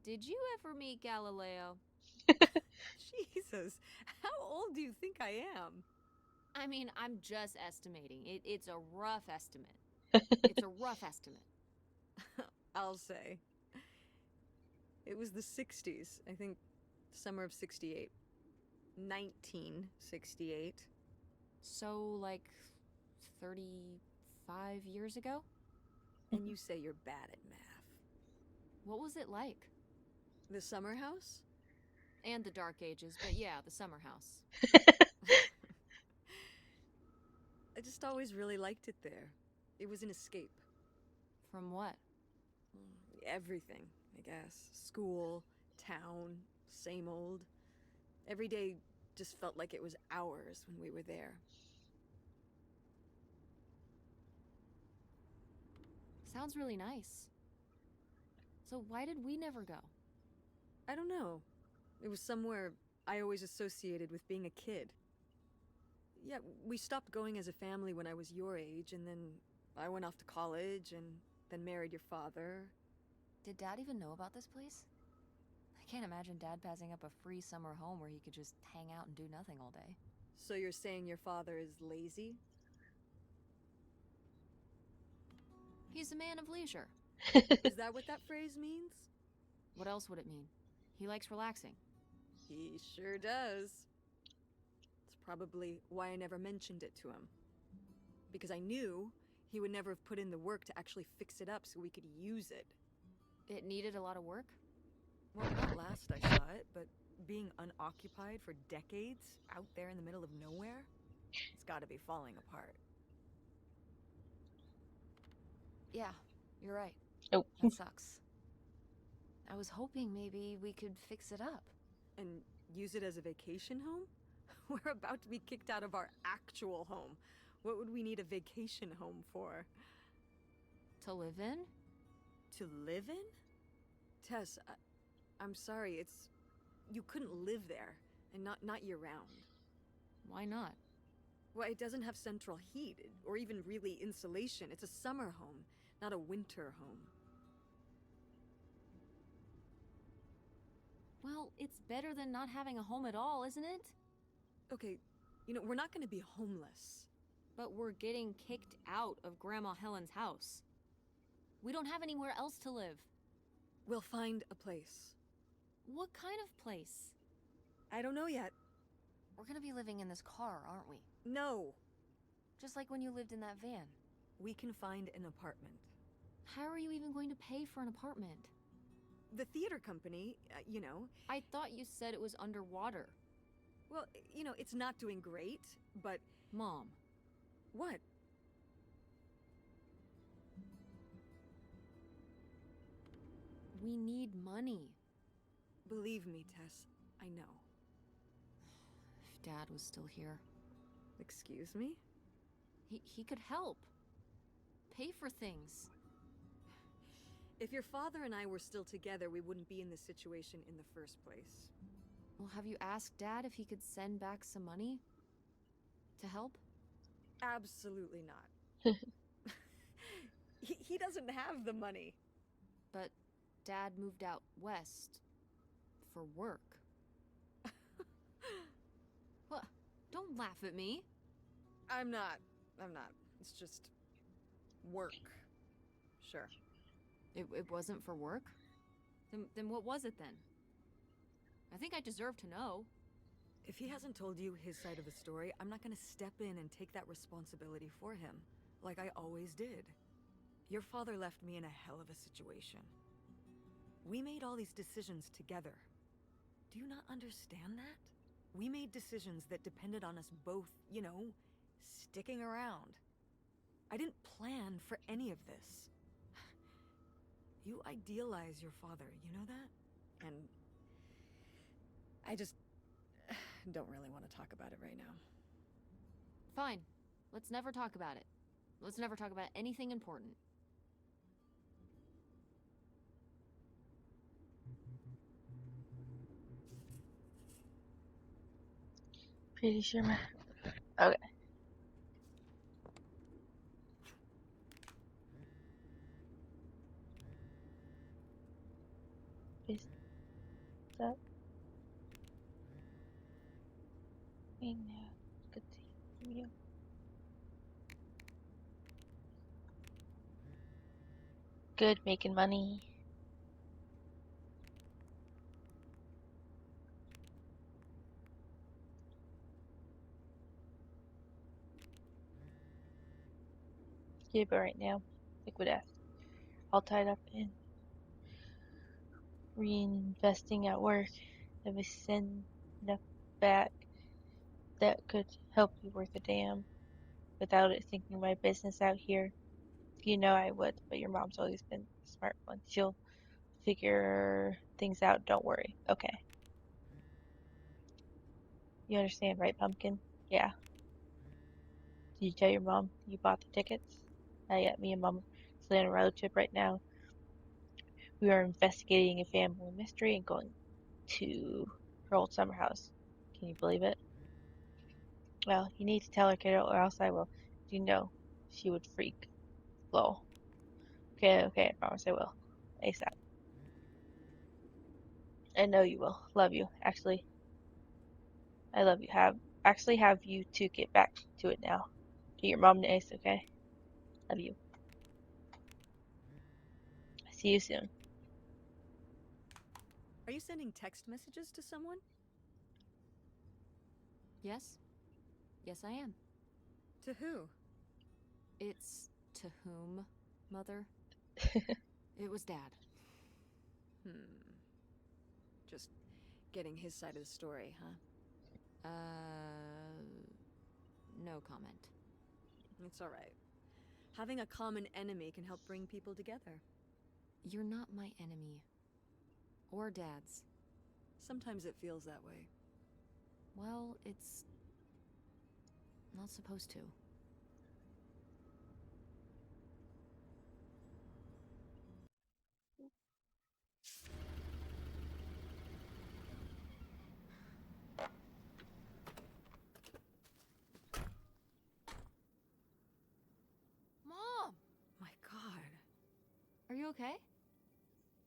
Did you ever meet Galileo? Jesus, how old do you think I am? I mean, I'm just estimating. It's a rough estimate. It's a rough estimate. I'll say. It was the 60s, I think summer of 68. 1968. So, like, 35 years ago? And you say you're bad at math. What was it like? The summer house? And the Dark Ages, but yeah, the summer house. I just always really liked it there. It was an escape. From what? Everything, I guess. School, town, same old. Every day just felt like it was hours when we were there. Sounds really nice. So why did we never go? I don't know. It was somewhere I always associated with being a kid. Yeah, we stopped going as a family when I was your age, and then I went off to college and then married your father. Did Dad even know about this place? I can't imagine Dad passing up a free summer home where he could just hang out and do nothing all day. So you're saying your father is lazy? He's a man of leisure. Is that what that phrase means? What else would it mean? He likes relaxing. He sure does. It's probably why I never mentioned it to him. Because I knew he would never have put in the work to actually fix it up so we could use it. It needed a lot of work? Well, not last I saw it, but being unoccupied for decades out there in the middle of nowhere, it's gotta be falling apart. Yeah, you're right. Oh. That sucks. I was hoping maybe we could fix it up. And use it as a vacation home? We're about to be kicked out of our actual home. What would we need a vacation home for? To live in? To live in? Tess, I'm sorry, it's... You couldn't live there, and not year-round. Why not? Well, it doesn't have central heat, or even really insulation. It's a summer home, not a winter home. Well, it's better than not having a home at all, isn't it? Okay, we're not gonna be homeless. But we're getting kicked out of Grandma Helen's house. We don't have anywhere else to live. We'll find a place. What kind of place? I don't know yet. We're gonna be living in this car, aren't we? No. Just like when you lived in that van. We can find an apartment. How are you even going to pay for an apartment? The theater company, I thought you said it was underwater. Well, it's not doing great, but... Mom. What? We need money. Believe me, Tess, I know. If Dad was still here. Excuse me? He could help. Pay for things. If your father and I were still together, we wouldn't be in this situation in the first place. Well, have you asked Dad if he could send back some money? To help? Absolutely not. He doesn't have the money. But Dad moved out west. For work. What? Don't laugh at me. I'm not. It's just... work. Sure. It wasn't for work? Then what was it then? I think I deserve to know. If he hasn't told you his side of the story, I'm not gonna step in and take that responsibility for him, like I always did. Your father left me in a hell of a situation. We made all these decisions together. Do you not understand that? We made decisions that depended on us both, sticking around. I didn't plan for any of this. You idealize your father, you know that? And I just don't really want to talk about it right now. Fine. Let's never talk about it. Let's never talk about anything important. Pretty sure my... Okay. Is that... I know. Good to hear you. Good, making money. Yeah, but right now, liquid ass. All tied up in reinvesting at work. If we send enough back, that could help you worth a damn. Without it sinking my business out here. You know I would, but your mom's always been the smart one. She'll figure things out, don't worry. Okay. You understand, right, Pumpkin? Yeah. Did you tell your mom you bought the tickets? Not yet. Me and Mom are on a road trip right now. We are investigating a family mystery and going to her old summer house. Can you believe it? Well, you need to tell her, kiddo, or else I will. You know, she would freak. Lol. Okay, okay, I promise I will. ASAP. I know you will. Love you. Actually, I love you. Have you two get back to it now. Do your mom nice, okay? Love you. See you soon. Are you sending text messages to someone? Yes? Yes, I am. To who? It's to whom, Mother? It was Dad. Hmm. Just getting his side of the story, huh? No comment. It's alright. Having a common enemy can help bring people together. You're not my enemy. Or Dad's. Sometimes it feels that way. Well, it's not supposed to. Mom! My God. Are you okay?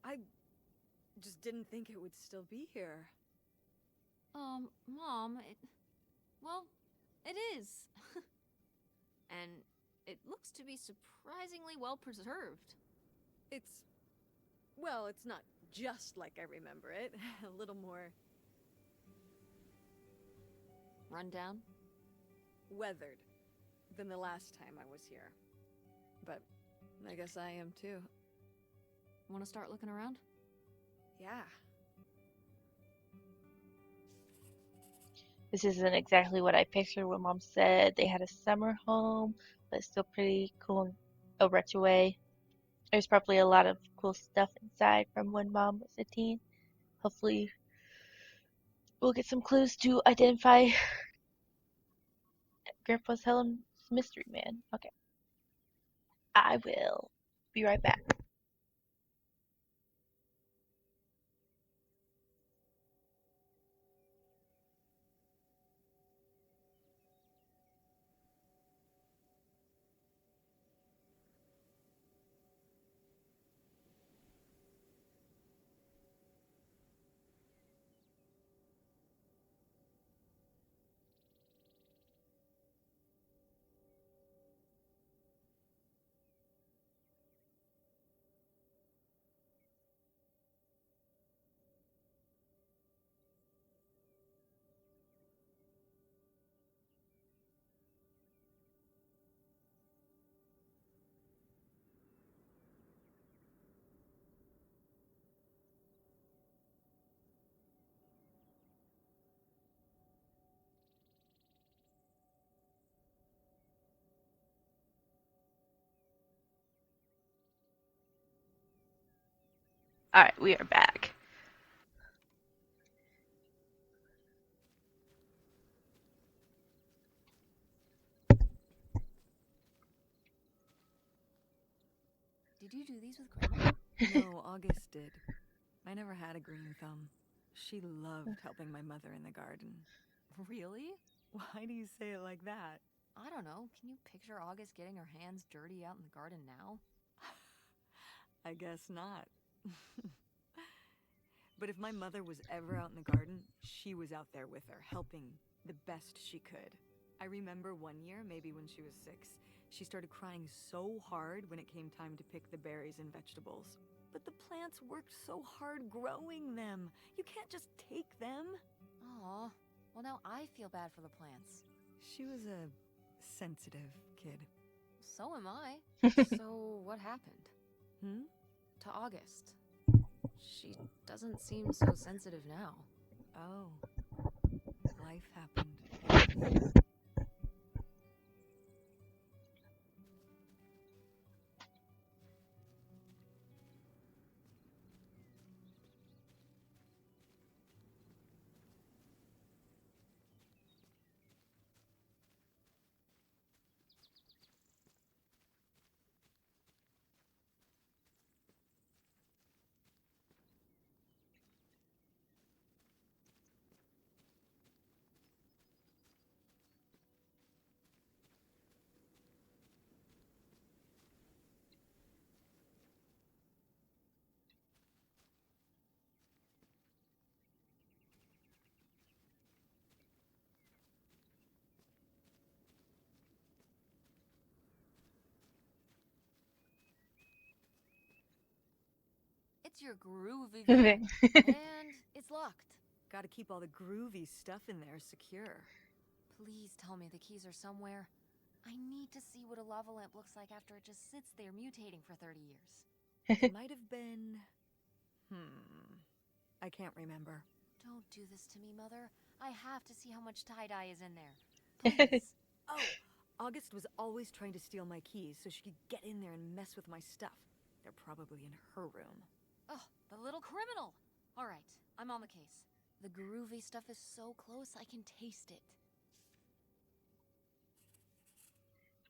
I just didn't think it would still be here. Mom, well, it is. And it looks to be surprisingly well preserved. Well, it's not just like I remember it. A little more Run down? weathered than the last time I was here. But I guess I am too. Want to start looking around? Yeah. This isn't exactly what I pictured when Mom said they had a summer home, but still pretty cool in a retro way. There's probably a lot of cool stuff inside from when Mom was a teen. Hopefully, we'll get some clues to identify Grandpa's Helen's mystery man. Okay, I will be right back. Alright, we are back. Did you do these with Grandma? No, August did. I never had a green thumb. She loved helping my mother in the garden. Really? Why do you say it like that? I don't know. Can you picture August getting her hands dirty out in the garden now? I guess not. But if my mother was ever out in the garden, she was out there with her, helping the best she could. I remember one year, maybe when she was 6, she started crying so hard when it came time to pick the berries and vegetables. But the plants worked so hard growing them. You can't just take them. Aw. Well, now I feel bad for the plants. She was a sensitive kid. So am I. So, what happened? Hmm? To August. She doesn't seem so sensitive now. Oh. Life happened, I guess. to your groovy Okay. van. And it's locked. Gotta keep all the groovy stuff in there secure. Please tell me the keys are somewhere. I need to see what a lava lamp looks like after it just sits there mutating for 30 years. They might have been... I can't remember. Don't do this to me, Mother. I have to see how much tie-dye is in there. Please. Oh, August was always trying to steal my keys so she could get in there and mess with my stuff. They're probably in her room. Oh, the little criminal. All right, I'm on the case. The groovy stuff is so close I can taste it.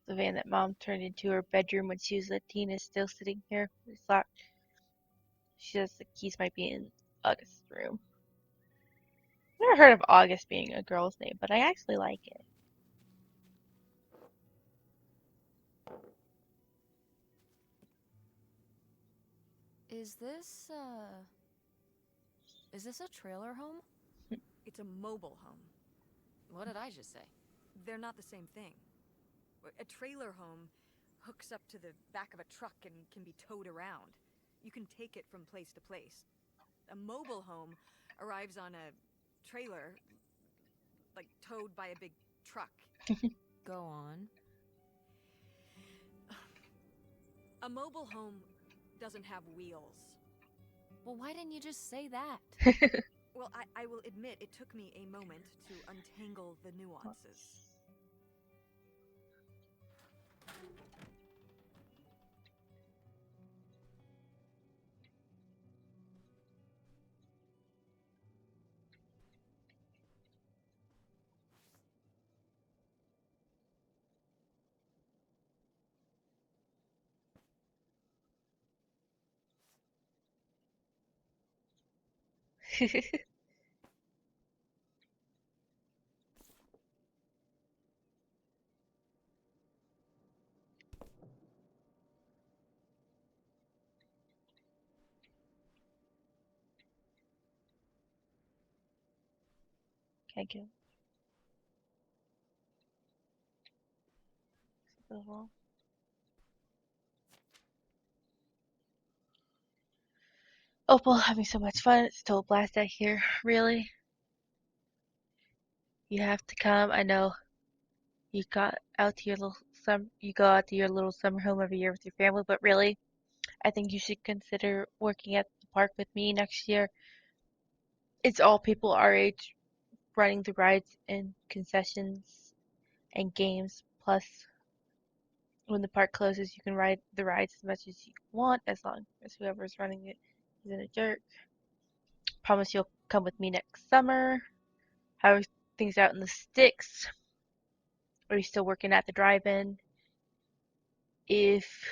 The van that Mom turned into her bedroom when she was a teen is still sitting here. It's locked. She says the keys might be in August's room. Never heard of August being a girl's name, but I actually like it. Is this a trailer home? It's a mobile home. What did I just say? They're not the same thing. A trailer home hooks up to the back of a truck and can be towed around. You can take it from place to place. A mobile home arrives on a trailer, like towed by a big truck. Go on. A mobile home doesn't have wheels. Well, why didn't you just say that? Well, I will admit it took me a moment to untangle the nuances. Can't get the wall. Opal, having so much fun. It's a total blast out here. Really? You have to come. I know you got out to your little you go out to your little summer home every year with your family, but really, I think you should consider working at the park with me next year. It's all people our age running the rides and concessions and games. Plus, when the park closes, you can ride the rides as much as you want, as long as whoever's running it isn't a jerk. Promise you'll come with me next summer. How are things out in the sticks? Are you still working at the drive-in? If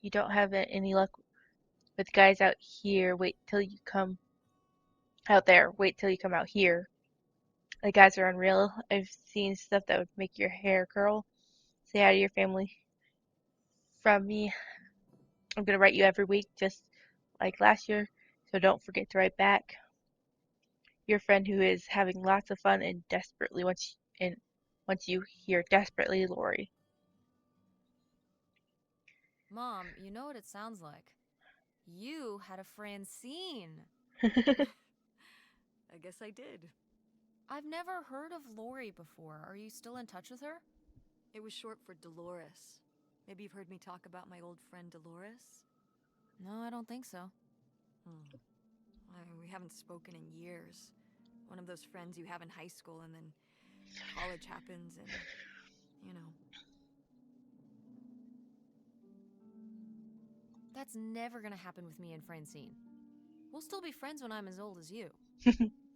you don't have any luck with guys out here, wait till you come out there. Wait till you come out here. The guys are unreal. I've seen stuff that would make your hair curl. Say hi to your family from me. I'm gonna write you every week, just like last year, so don't forget to write back. Your friend who is having lots of fun and desperately once you hear desperately, Lori. Mom, you know what it sounds like. You had a Francine. I guess I did. I've never heard of Lori before. Are you still in touch with her? It was short for Dolores. Maybe you've heard me talk about my old friend Dolores? No, I don't think so. We haven't spoken in years. One of those friends you have in high school and then college happens and, you know. That's never gonna happen with me and Francine. We'll still be friends when I'm as old as you.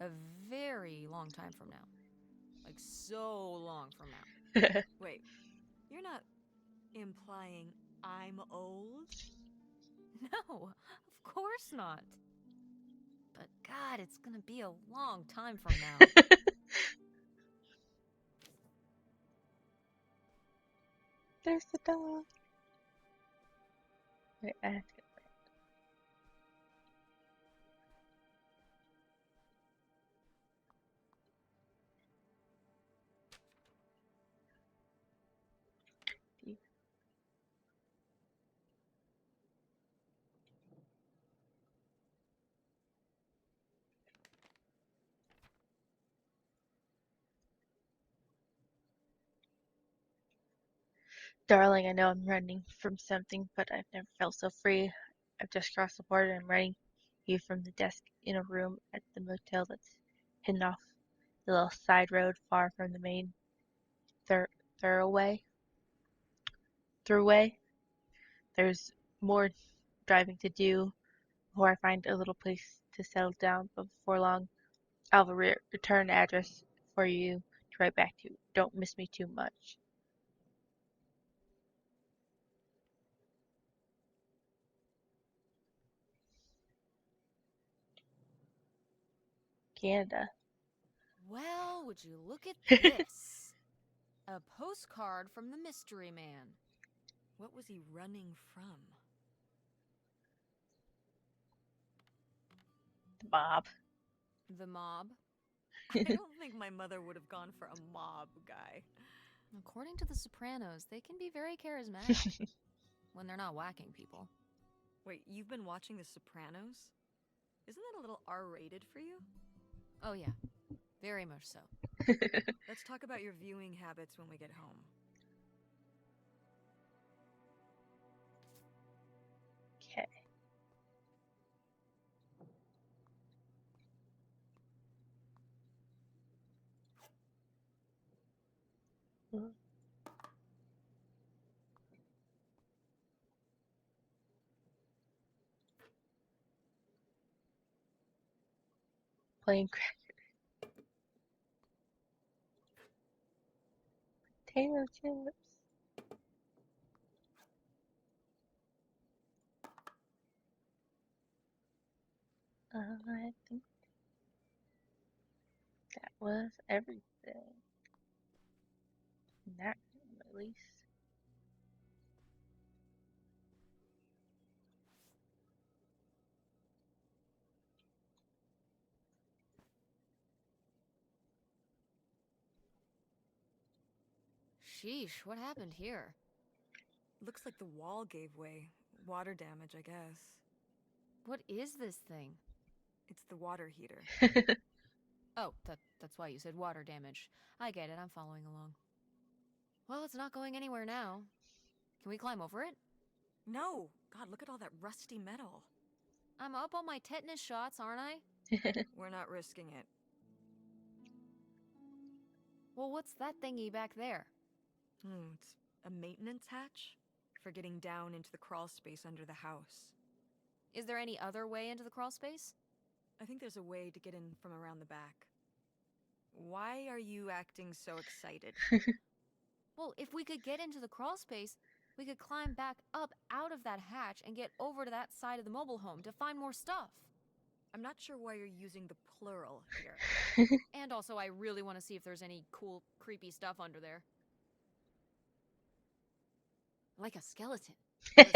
A very long time from now. Like, so long from now. Wait, you're not implying I'm old? No, of course not. But God, it's gonna be a long time from now. There's the dog. Wait, I have to get the Darling, I know I'm running from something, but I've never felt so free. I've just crossed the border and I'm running you from the desk in a room at the motel that's hidden off the little side road far from the main thur- thoroughway. Throughway. There's more driving to do before I find a little place to settle down, but before long I'll have a return address for you to write back to. Don't miss me too much. Canada. Well, would you look at this? A postcard from the mystery man. What was he running from? Bob. The mob. I don't think my mother would have gone for a mob guy. According to The Sopranos, they can be very charismatic when they're not whacking people. Wait, you've been watching The Sopranos? Isn't that a little R-rated for you? Oh, yeah. Very much so. Let's talk about your viewing habits when we get home. Okay. Plain potato chips. I think that was everything. In that room, at least. Sheesh, what happened here? Looks like the wall gave way. Water damage, I guess. What is this thing? It's the water heater. Oh, that's why you said water damage. I get it, I'm following along. Well, it's not going anywhere now. Can we climb over it? No! God, look at all that rusty metal. I'm up on my tetanus shots, aren't I? We're not risking it. Well, what's that thingy back there? It's a maintenance hatch for getting down into the crawl space under the house. Is there any other way into the crawl space? I think there's a way to get in from around the back. Why are you acting so excited? Well, if we could get into the crawl space, we could climb back up out of that hatch and get over to that side of the mobile home to find more stuff. I'm not sure why you're using the plural here. And also, I really want to see if there's any cool, creepy stuff under there. Like a skeleton. Listen,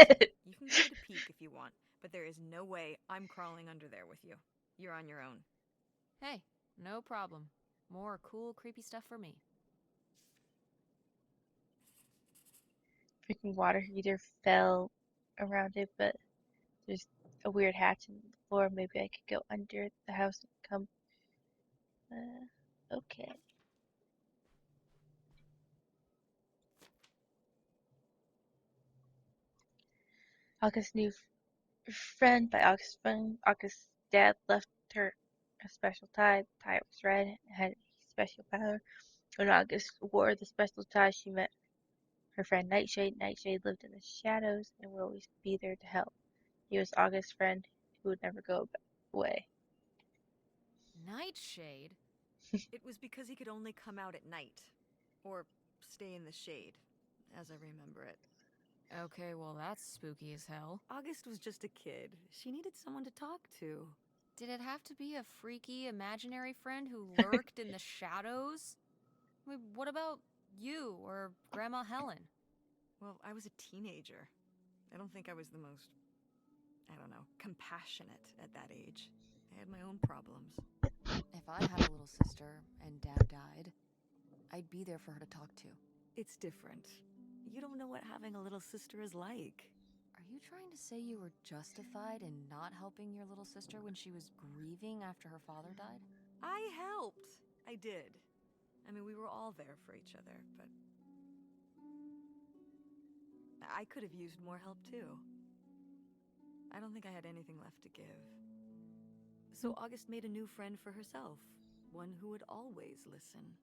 you can give it a peek if you want, but there is no way I'm crawling under there with you. You're on your own. Hey, no problem. More cool, creepy stuff for me. Freaking water heater fell around it, but there's a weird hatch in the floor. Maybe I could go under the house and come. Okay. August's new friend by August's friend. August's dad left her a special tie. The tie was red and had a special power. When August wore the special tie, she met her friend Nightshade. Nightshade lived in the shadows and would always be there to help. He was August's friend who would never go away. Nightshade? It was because he could only come out at night. Or stay in the shade, as I remember it. Okay, well, that's spooky as hell. August was just a kid. She needed someone to talk to. Did it have to be a freaky, imaginary friend who lurked in the shadows? I mean, what about you or Grandma Helen? Well, I was a teenager. I don't think I was the most, compassionate at that age. I had my own problems. If I had a little sister and Dad died, I'd be there for her to talk to. It's different. You don't know what having a little sister is like. Are you trying to say you were justified in not helping your little sister when she was grieving after her father died? I helped. I did. I mean, we were all there for each other, but I could have used more help too. I don't think I had anything left to give. So August made a new friend for herself, one who would always listen.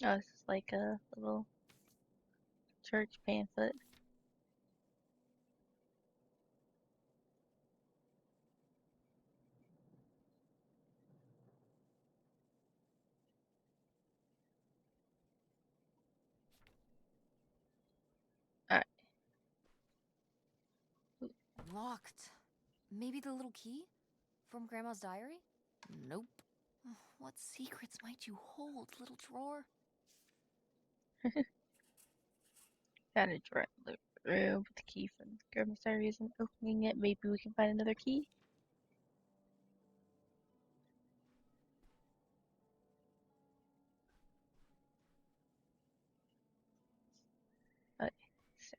Oh, this is like a little church pamphlet. Alright. Locked. Maybe the little key? From Grandma's diary? Nope. What secrets might you hold, little drawer? Found a drawer in the room with the key from Grandma's diary isn't opening it. Maybe we can find another key. Okay, so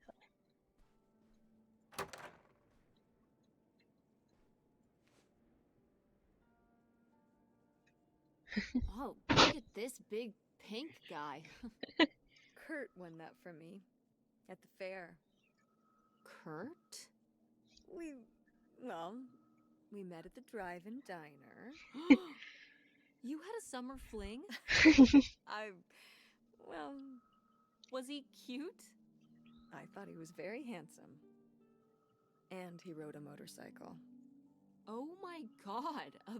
Oh, look at this big pink guy. Kurt won that from me at the fair. Kurt? Well, we met at the drive-in diner. You had a summer fling? Well, Was he cute? I thought he was very handsome. And he rode a motorcycle. Oh my god, a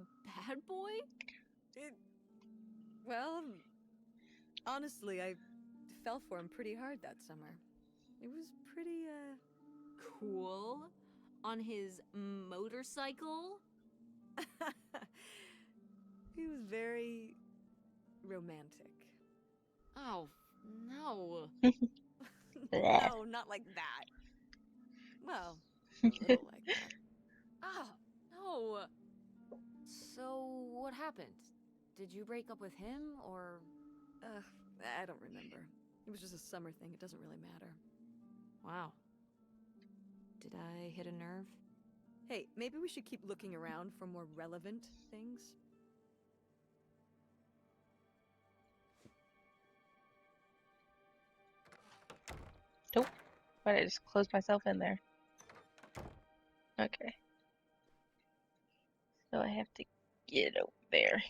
bad boy? Well, honestly, I fell for him pretty hard that summer. It was pretty, Cool. On his motorcycle? He was very romantic. Oh, no. No, not like that. Well, a little like that. Ah, no. So, what happened? Did you break up with him, or... I don't remember. It was just a summer thing. It doesn't really matter. Wow. Did I hit a nerve? Hey, maybe we should keep looking around for more relevant things. Nope. Why did I just close myself in there? Okay. So I have to get over there.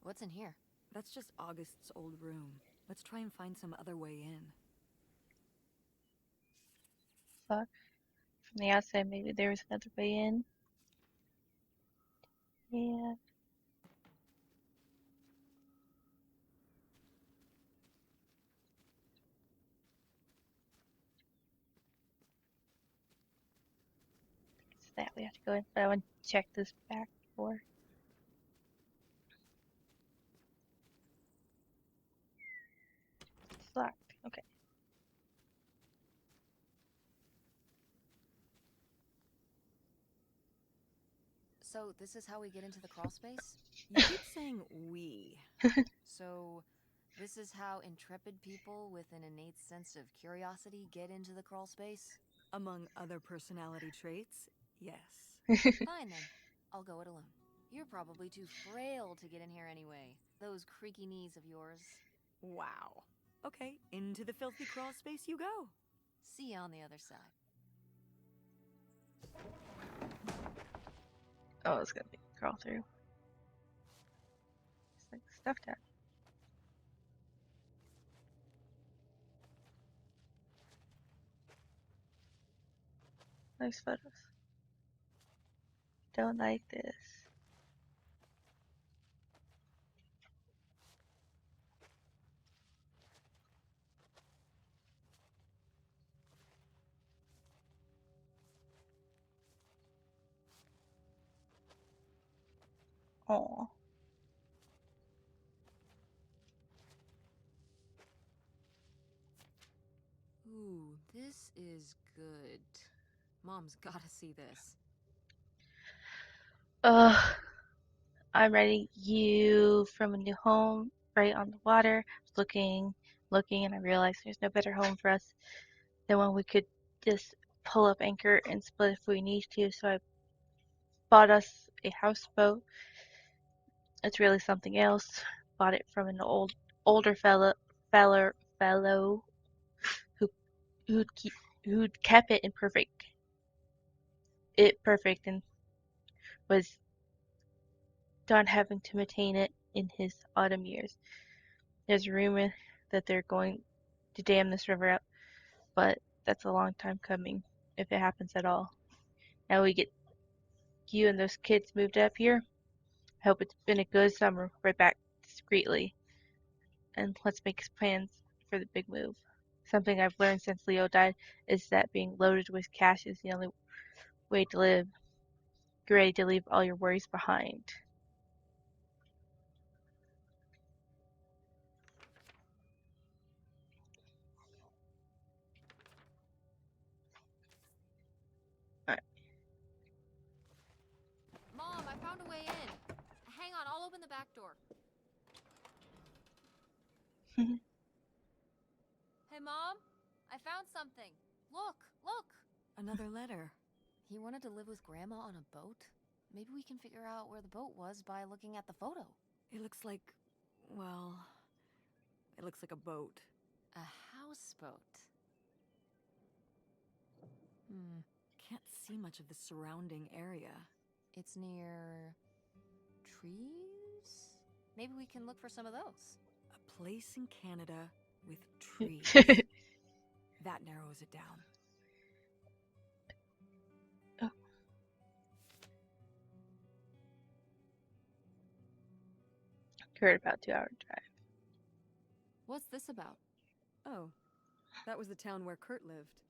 What's in here? That's just August's old room. Let's try and find some other way in. Fuck. From the outside, maybe there was another way in. Yeah. It's that we have to go in. But I want to check this back door. It's locked. Okay. So, this is how we get into the crawl space? You keep saying we. So, this is how intrepid people with an innate sense of curiosity get into the crawl space? Among other personality traits, yes. Fine then. I'll go it alone. You're probably too frail to get in here anyway. Those creaky knees of yours. Wow. Okay, into the filthy crawl space you go. See you on the other side. Oh, it's gonna be a crawl through. It's like stuff down. Nice photos. Don't like this. Oh. Ooh, this is good. Mom's gotta see this. Ugh, I'm ready. You from a new home, right on the water. Looking, and I realized there's no better home for us than one we could just pull up anchor and split if we need to. So I bought us a houseboat. It's really something else. Bought it from an older fellow who who'd keep, who'd kept it in perfect and was done having to maintain it in his autumn years. There's a rumor that they're going to dam this river up, but that's a long time coming, if it happens at all. Now we get you and those kids moved up here. I hope it's been a good summer. Right back discreetly, and let's make plans for the big move. Something I've learned since Leo died is that being loaded with cash is the only way to live. Get ready to leave all your worries behind. Alright. Mom, I found a way in. Hang on, I'll open the back door. Hey, Mom, I found something. Look, look. Another letter. He wanted to live with Grandma on a boat. Maybe we can figure out where the boat was by looking at the photo. It looks like, well, it looks like a boat. A houseboat. Can't see much of the surrounding area. It's near trees? Maybe we can look for some of those. A place in Canada with trees. That narrows it down. Heard about 2 hour drive. What's this about? Oh, that was the town where Kurt lived.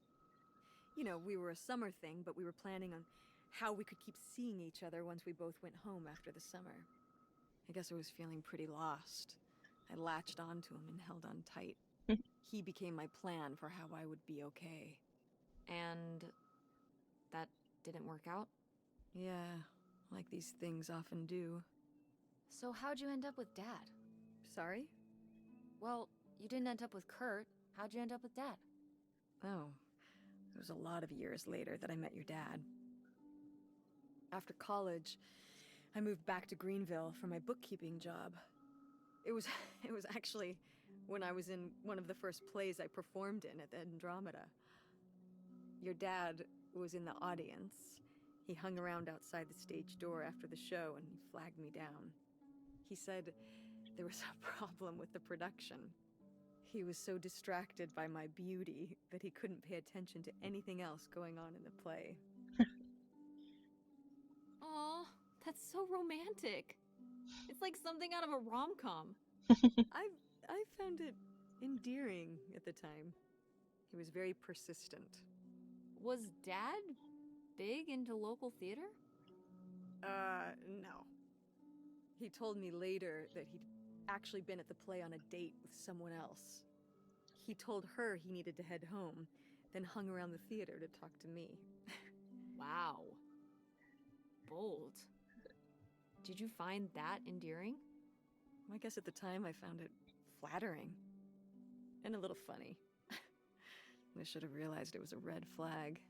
You know, we were a summer thing, but we were planning on how we could keep seeing each other once we both went home after the summer. I guess I was feeling pretty lost. I latched onto him and held on tight. He became my plan for how I would be okay. And that didn't work out? Yeah, like these things often do. So how'd you end up with Dad? Sorry? Well, you didn't end up with Kurt. How'd you end up with Dad? Oh, it was a lot of years later that I met your dad. After college, I moved back to Greenville for my bookkeeping job. It was actually when I was in one of the first plays I performed in at the Andromeda. Your dad was in the audience. He hung around outside the stage door after the show and he flagged me down. He said there was a problem with the production. He was so distracted by my beauty that he couldn't pay attention to anything else going on in the play. Aw, that's so romantic. It's like something out of a rom-com. I found it endearing at the time. He was very persistent. Was Dad big into local theater? No. He told me later that he'd actually been at the play on a date with someone else. He told her he needed to head home, then hung around the theater to talk to me. Wow. Bold. Did you find that endearing? I guess at the time I found it flattering. And a little funny. I should have realized it was a red flag.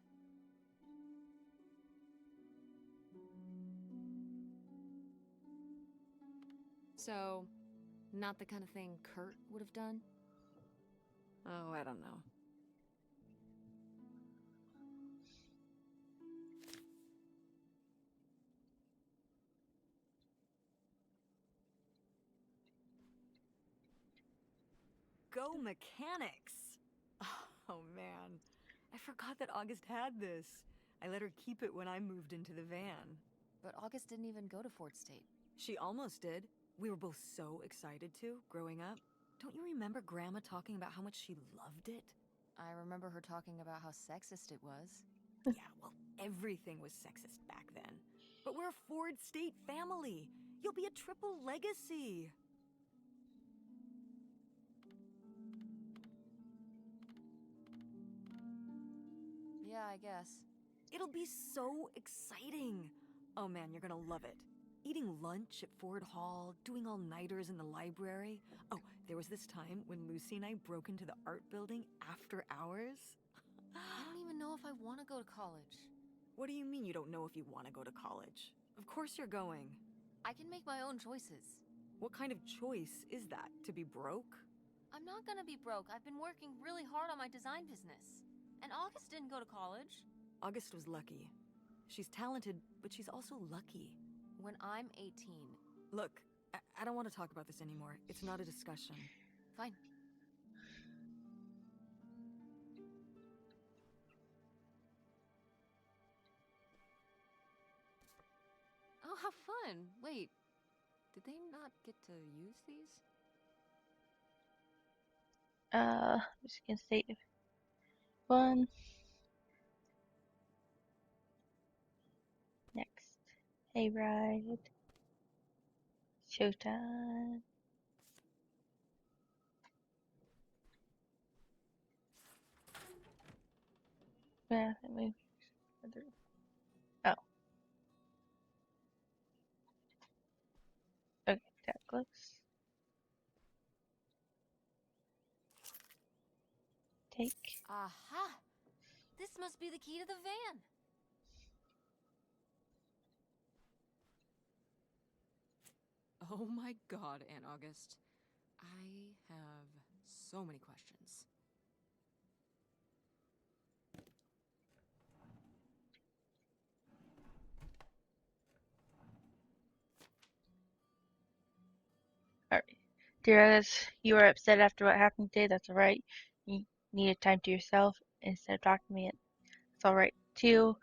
So, not the kind of thing Kurt would have done? Oh, I don't know. Go mechanics! Oh man, I forgot that August had this. I let her keep it when I moved into the van. But August didn't even go to Fort State. She almost did. We were both so excited to, growing up. Don't you remember Grandma talking about how much she loved it? I remember her talking about how sexist it was. Yeah, well, everything was sexist back then. But we're a Ford State family. You'll be a triple legacy. Yeah, I guess. It'll be so exciting. Oh man, you're gonna love it. Eating lunch at Ford Hall, doing all-nighters in the library. Oh, there was this time when Lucy and I broke into the art building after hours. I don't even know if I want to go to college. What do you mean you don't know if you want to go to college? Of course you're going. I can make my own choices. What kind of choice is that? To be broke? I'm not gonna be broke. I've been working really hard on my design business. And August didn't go to college. August was lucky. She's talented, but she's also lucky. When I'm 18. Look, I don't want to talk about this anymore. It's not a discussion. Fine. Oh, how fun. Wait, did they not get to use these? I'm just gonna state one. Next. Hayride. Showtime. Yeah, I mean, oh, okay, that close. Take. Aha! This must be the key to the van. Oh my god, Aunt August. I have so many questions. Alright. Dear Alice, you are upset after what happened today. That's alright. You needed time to yourself instead of talking to me. It's alright too.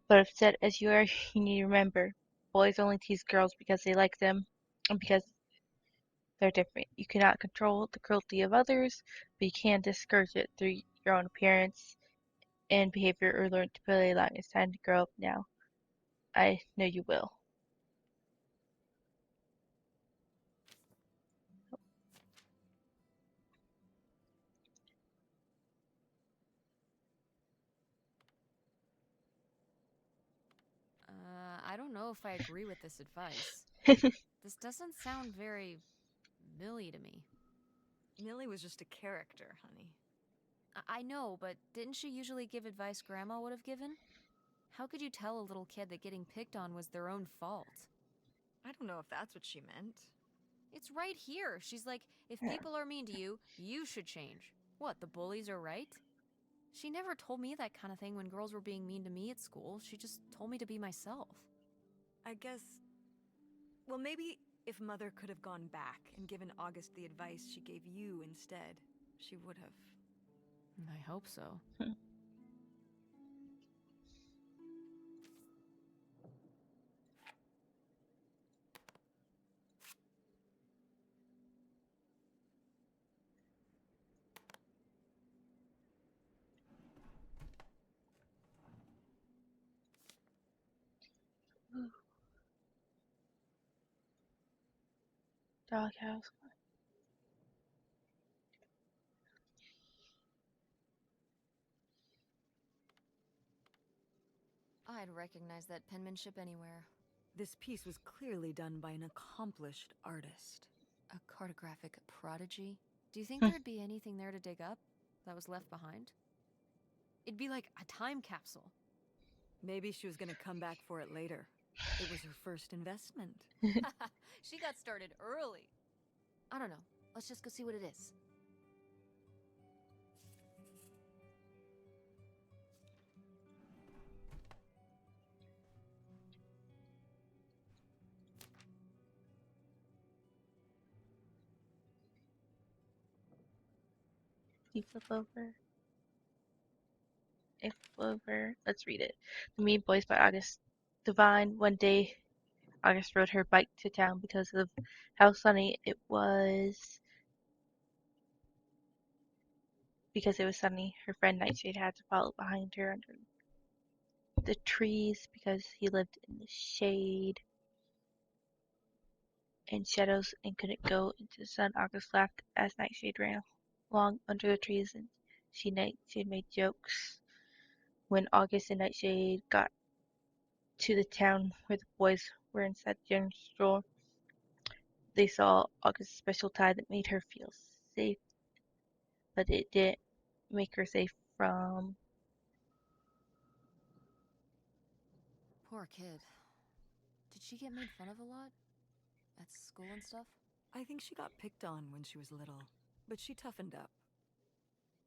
But upset as you are, you need to remember boys only tease girls because they like them and because they're different. You cannot control the cruelty of others, but you can discourage it through your own appearance and behavior or learn to play along. It's time to grow up now. I know you will. I don't know if I agree with this advice. This doesn't sound very Millie to me. Millie was just a character, honey. I know, but didn't she usually give advice Grandma would have given? How could you tell a little kid that getting picked on was their own fault? I don't know if that's what she meant. It's right here. She's like, if Yeah. people are mean to you, you should change. What, the bullies are right? She never told me that kind of thing when girls were being mean to me at school. She just told me to be myself. I guess... Well, maybe if Mother could have gone back and given August the advice she gave you instead, she would have. I hope so. Doghouse. I'd recognize that penmanship anywhere. This piece was clearly done by an accomplished artist. A cartographic prodigy? Do you think there'd be anything there to dig up that was left behind? It'd be like a time capsule. Maybe she was gonna come back for it later. It was her first investment. She got started early. I don't know. Let's just go see what it is. You flip over. I flip over. Let's read it. The Mean Boys by August Divine. One day, August rode her bike to town because of how sunny it was. Because it was sunny, her friend Nightshade had to follow behind her under the trees because he lived in the shade and shadows and couldn't go into the sun. August laughed as Nightshade ran along under the trees, and Nightshade made jokes. When August and Nightshade got to the town where the boys were inside the general store. They saw August's special tie that made her feel safe, but it didn't make her safe from. Poor kid. Did she get made fun of a lot? At school and stuff? I think she got picked on when she was little, but she toughened up.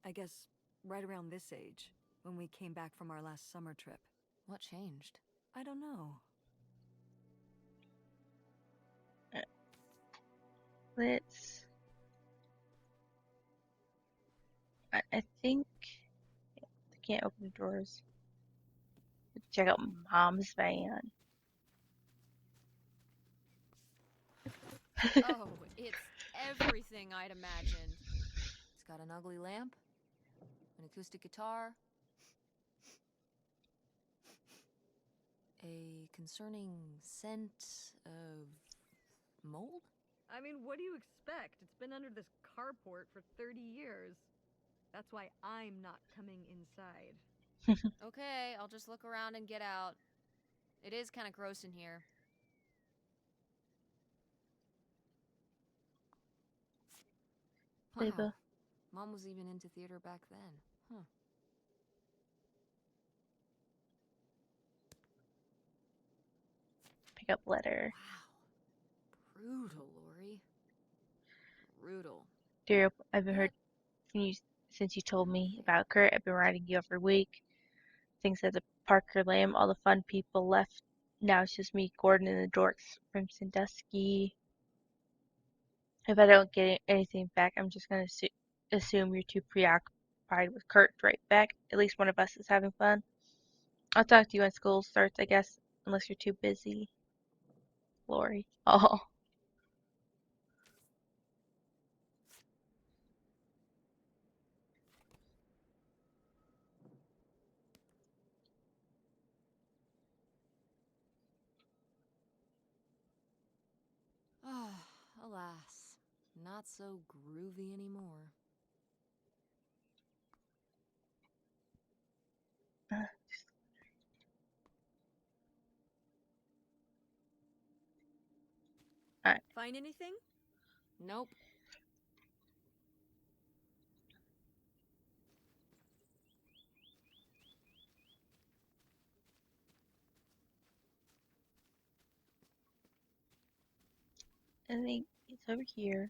I guess right around this age, when we came back from our last summer trip. What changed? I don't know. Let's. I think I can't open the drawers. Check out Mom's van. Oh, it's everything I'd imagined. It's got an ugly lamp, an acoustic guitar, a concerning scent of mold? I mean, what do you expect? It's been under this carport for 30 years. That's why I'm not coming inside. Okay, I'll just look around and get out. It is kind of gross in here. Wow. Label. Mom was even into theater back then. Huh. Pick up letter. Wow. Brutal, Lori. Brutal. Dear, I've heard from you since you told me about Kurt. I've been writing you every week. Things at the Parker Lamb, all the fun people left. Now it's just me, Gordon, and the dorks from Sandusky. If I don't get anything back, I'm just gonna assume you're too preoccupied with Kurt to write back. At least one of us is having fun. I'll talk to you when school starts, I guess, unless you're too busy. Lori. Oh. Ah, alas. Not so groovy anymore. Alright. Find anything? Nope. I think it's over here.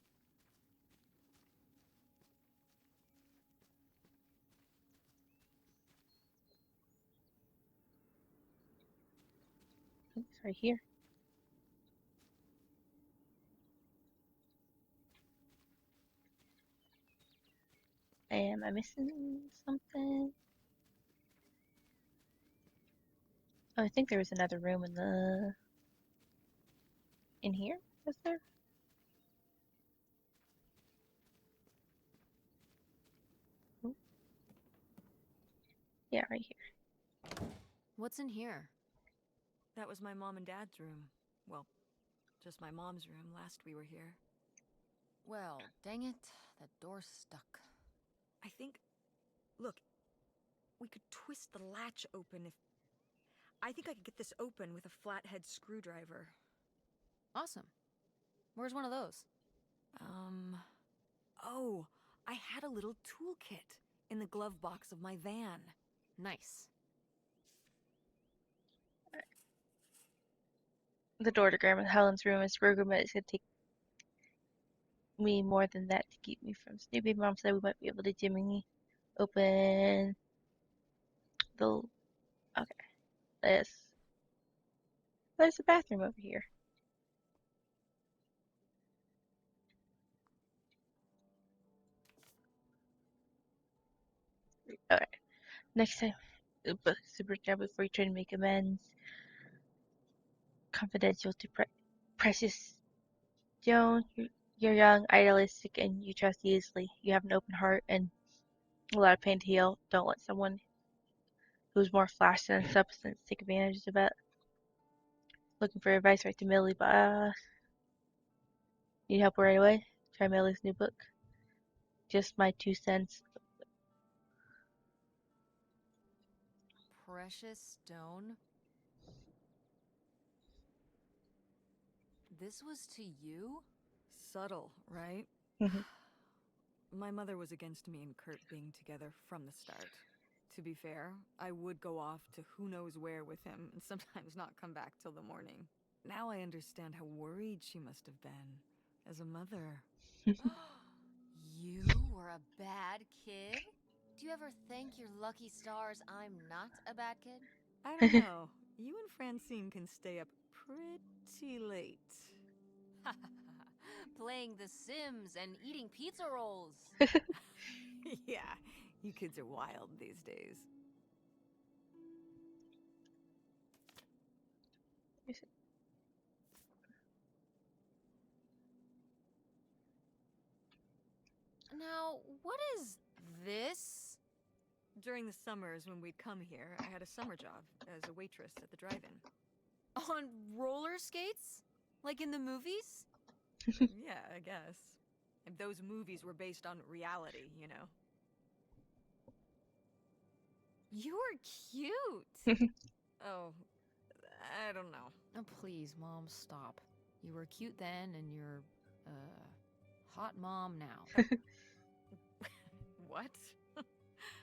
I think it's right here. Am I missing something? Oh, I think there was another room in here. Was there? Oh, yeah, right here. What's in here? That was my mom and dad's room. Well, just my mom's room last we were here. Well, dang it. That door's stuck. I think... Look, we could twist the latch open if... I think I could get this open with a flathead screwdriver. Awesome. Where's one of those? Oh, I had a little toolkit in the glove box of my van. Nice. The door to Grandma Helen's room is broken, but it's gonna take me more than that to keep me from Snoopy. Mom said we might be able to Jimmy open the. Okay, this. There's a bathroom over here. Okay, next time, super job before you try to make amends. Confidential to Precious Joan. You're young, idealistic, and you trust easily. You have an open heart and a lot of pain to heal. Don't let someone who's more flash than substance take advantage of it. Looking for advice, right to Millie, but need help right away? Try Millie's new book. Just my 2 cents. Precious stone? this was to you? Subtle, right? Mhm. My mother was against me and Kurt being together from the start. To be fair, I would go off to who knows where with him and sometimes not come back till the morning. Now I understand how worried she must have been as a mother. You were a bad kid? Do you ever thank your lucky stars I'm not a bad kid? I don't know. You and Francine can stay up pretty late. Playing The Sims and eating pizza rolls. Yeah, you kids are wild these days. Now, what is this? During the summers when we'd come here, I had a summer job as a waitress at the drive-in. On roller skates? Like in the movies? Yeah, I guess. And those movies were based on reality, you know. You were cute. Oh, I don't know. Oh, please, Mom, stop. You were cute then, and you're, hot mom now. What?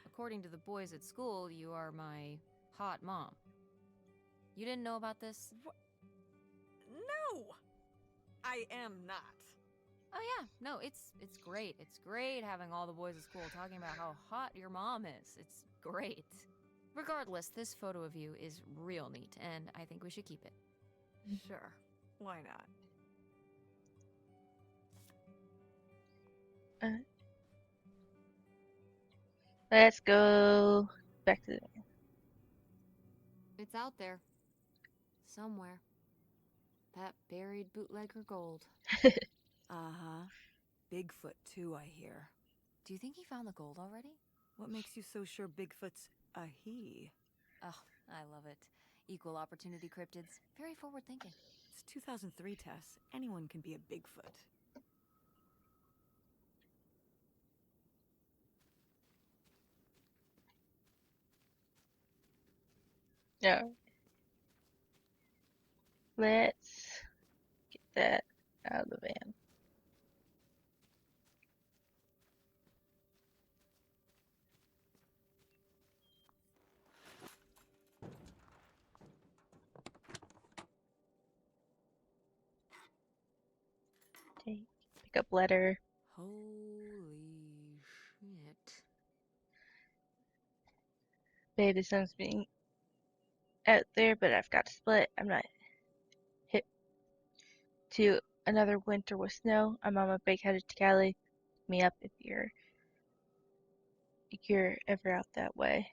According to the boys at school, you are my hot mom. You didn't know about this? No! I am not. Oh yeah, no, it's great. It's great having all the boys at school talking about how hot your mom is. It's great. Regardless, this photo of you is real neat, and I think we should keep it. Sure. Why not? Let's go back to the It's out there. Somewhere. That buried bootlegger gold. Uh-huh. Bigfoot, too, I hear. Do you think he found the gold already? What makes you so sure Bigfoot's a he? Oh, I love it. Equal opportunity cryptids. Very forward thinking. It's 2003, Tess. Anyone can be a Bigfoot. No. Let's get that out of the van. Okay. Pick up letter. Holy shit. Babe, the sun's being out there, but I've got to split. I'm not hit to another winter with snow. I'm on my bike headed to Cali. Me up if you're ever out that way.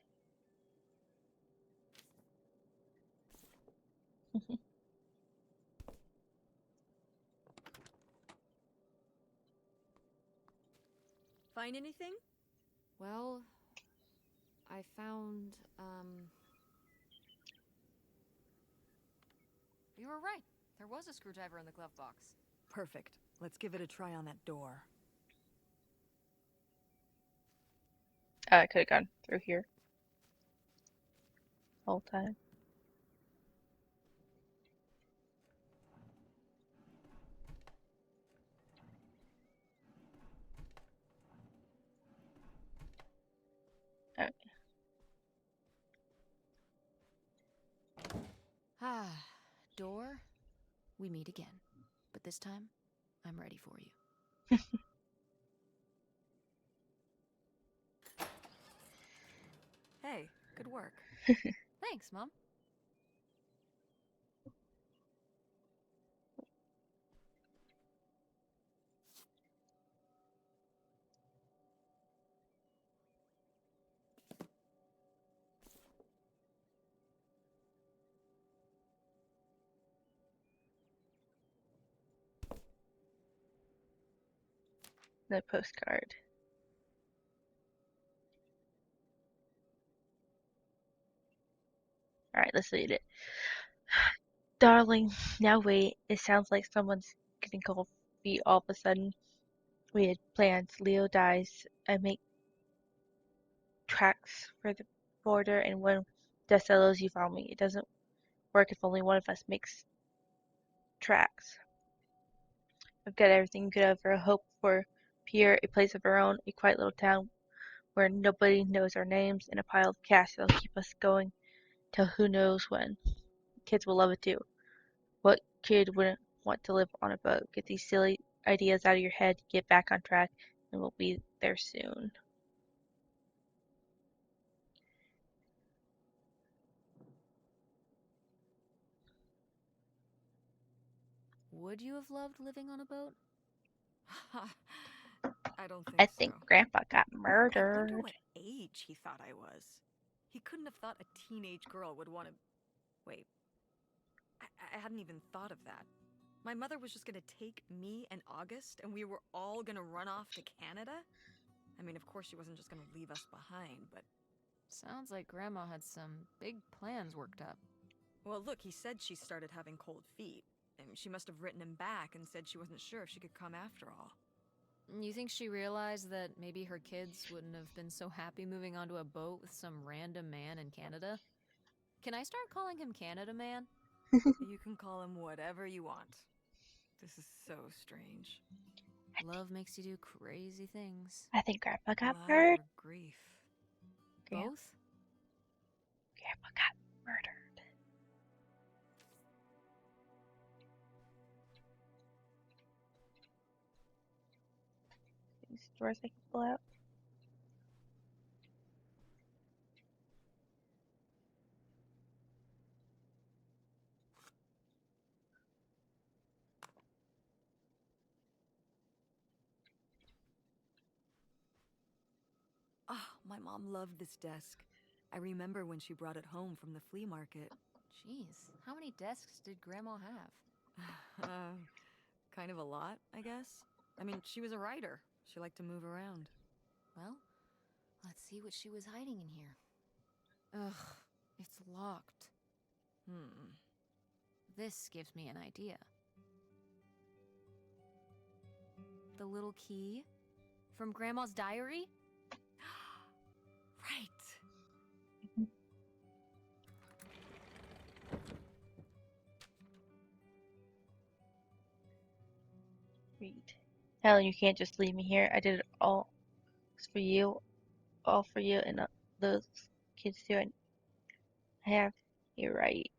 Find anything? Well, I found, You were right. There was a screwdriver in the glove box. Perfect. Let's give it a try on that door. I could have gone through here the whole time. Ah, door, we meet again. But this time, I'm ready for you. Hey, good work. Thanks, Mom. The postcard. Alright, let's read it. Darling, now wait. It sounds like someone's getting cold feet all of a sudden. We had plans. Leo dies. I make tracks for the border, and when death settles, you found me. It doesn't work if only one of us makes tracks. I've got everything you could ever hope for. Pierre, a place of our own, a quiet little town where nobody knows our names, and a pile of cash that'll keep us going till who knows when. Kids will love it too. What kid wouldn't want to live on a boat? Get these silly ideas out of your head, get back on track, and we'll be there soon. Would you have loved living on a boat? I don't I think so. think Grandpa got I wonder murdered. what age he thought I was. He couldn't have thought a teenage girl would want to. Wait. I hadn't even thought of that. My mother was just gonna take me and August, and we were all gonna run off to Canada? I mean, of course, she wasn't just gonna leave us behind, but. Sounds like Grandma had some big plans worked up. Well, look, he said she started having cold feet. And she must have written him back and said she wasn't sure if she could come after all. You think she realized that maybe her kids wouldn't have been so happy moving onto a boat with some random man in Canada? Can I start calling him Canada Man? You can call him whatever you want. This is so strange. Love makes you do crazy things. I think Grandpa got Love murdered. or grief? Both? Grandpa got murdered. These doors I can pull out. Oh, my mom loved this desk. I remember when she brought it home from the flea market. Jeez, how many desks did Grandma have? Kind of a lot, I guess. I mean, she was a writer. She liked to move around. Well, let's see what she was hiding in here. Ugh, it's locked. This gives me an idea. The little key from Grandma's diary? Right. Read. Helen, you can't just leave me here. I did it all for you. All for you and those kids too. I have you right.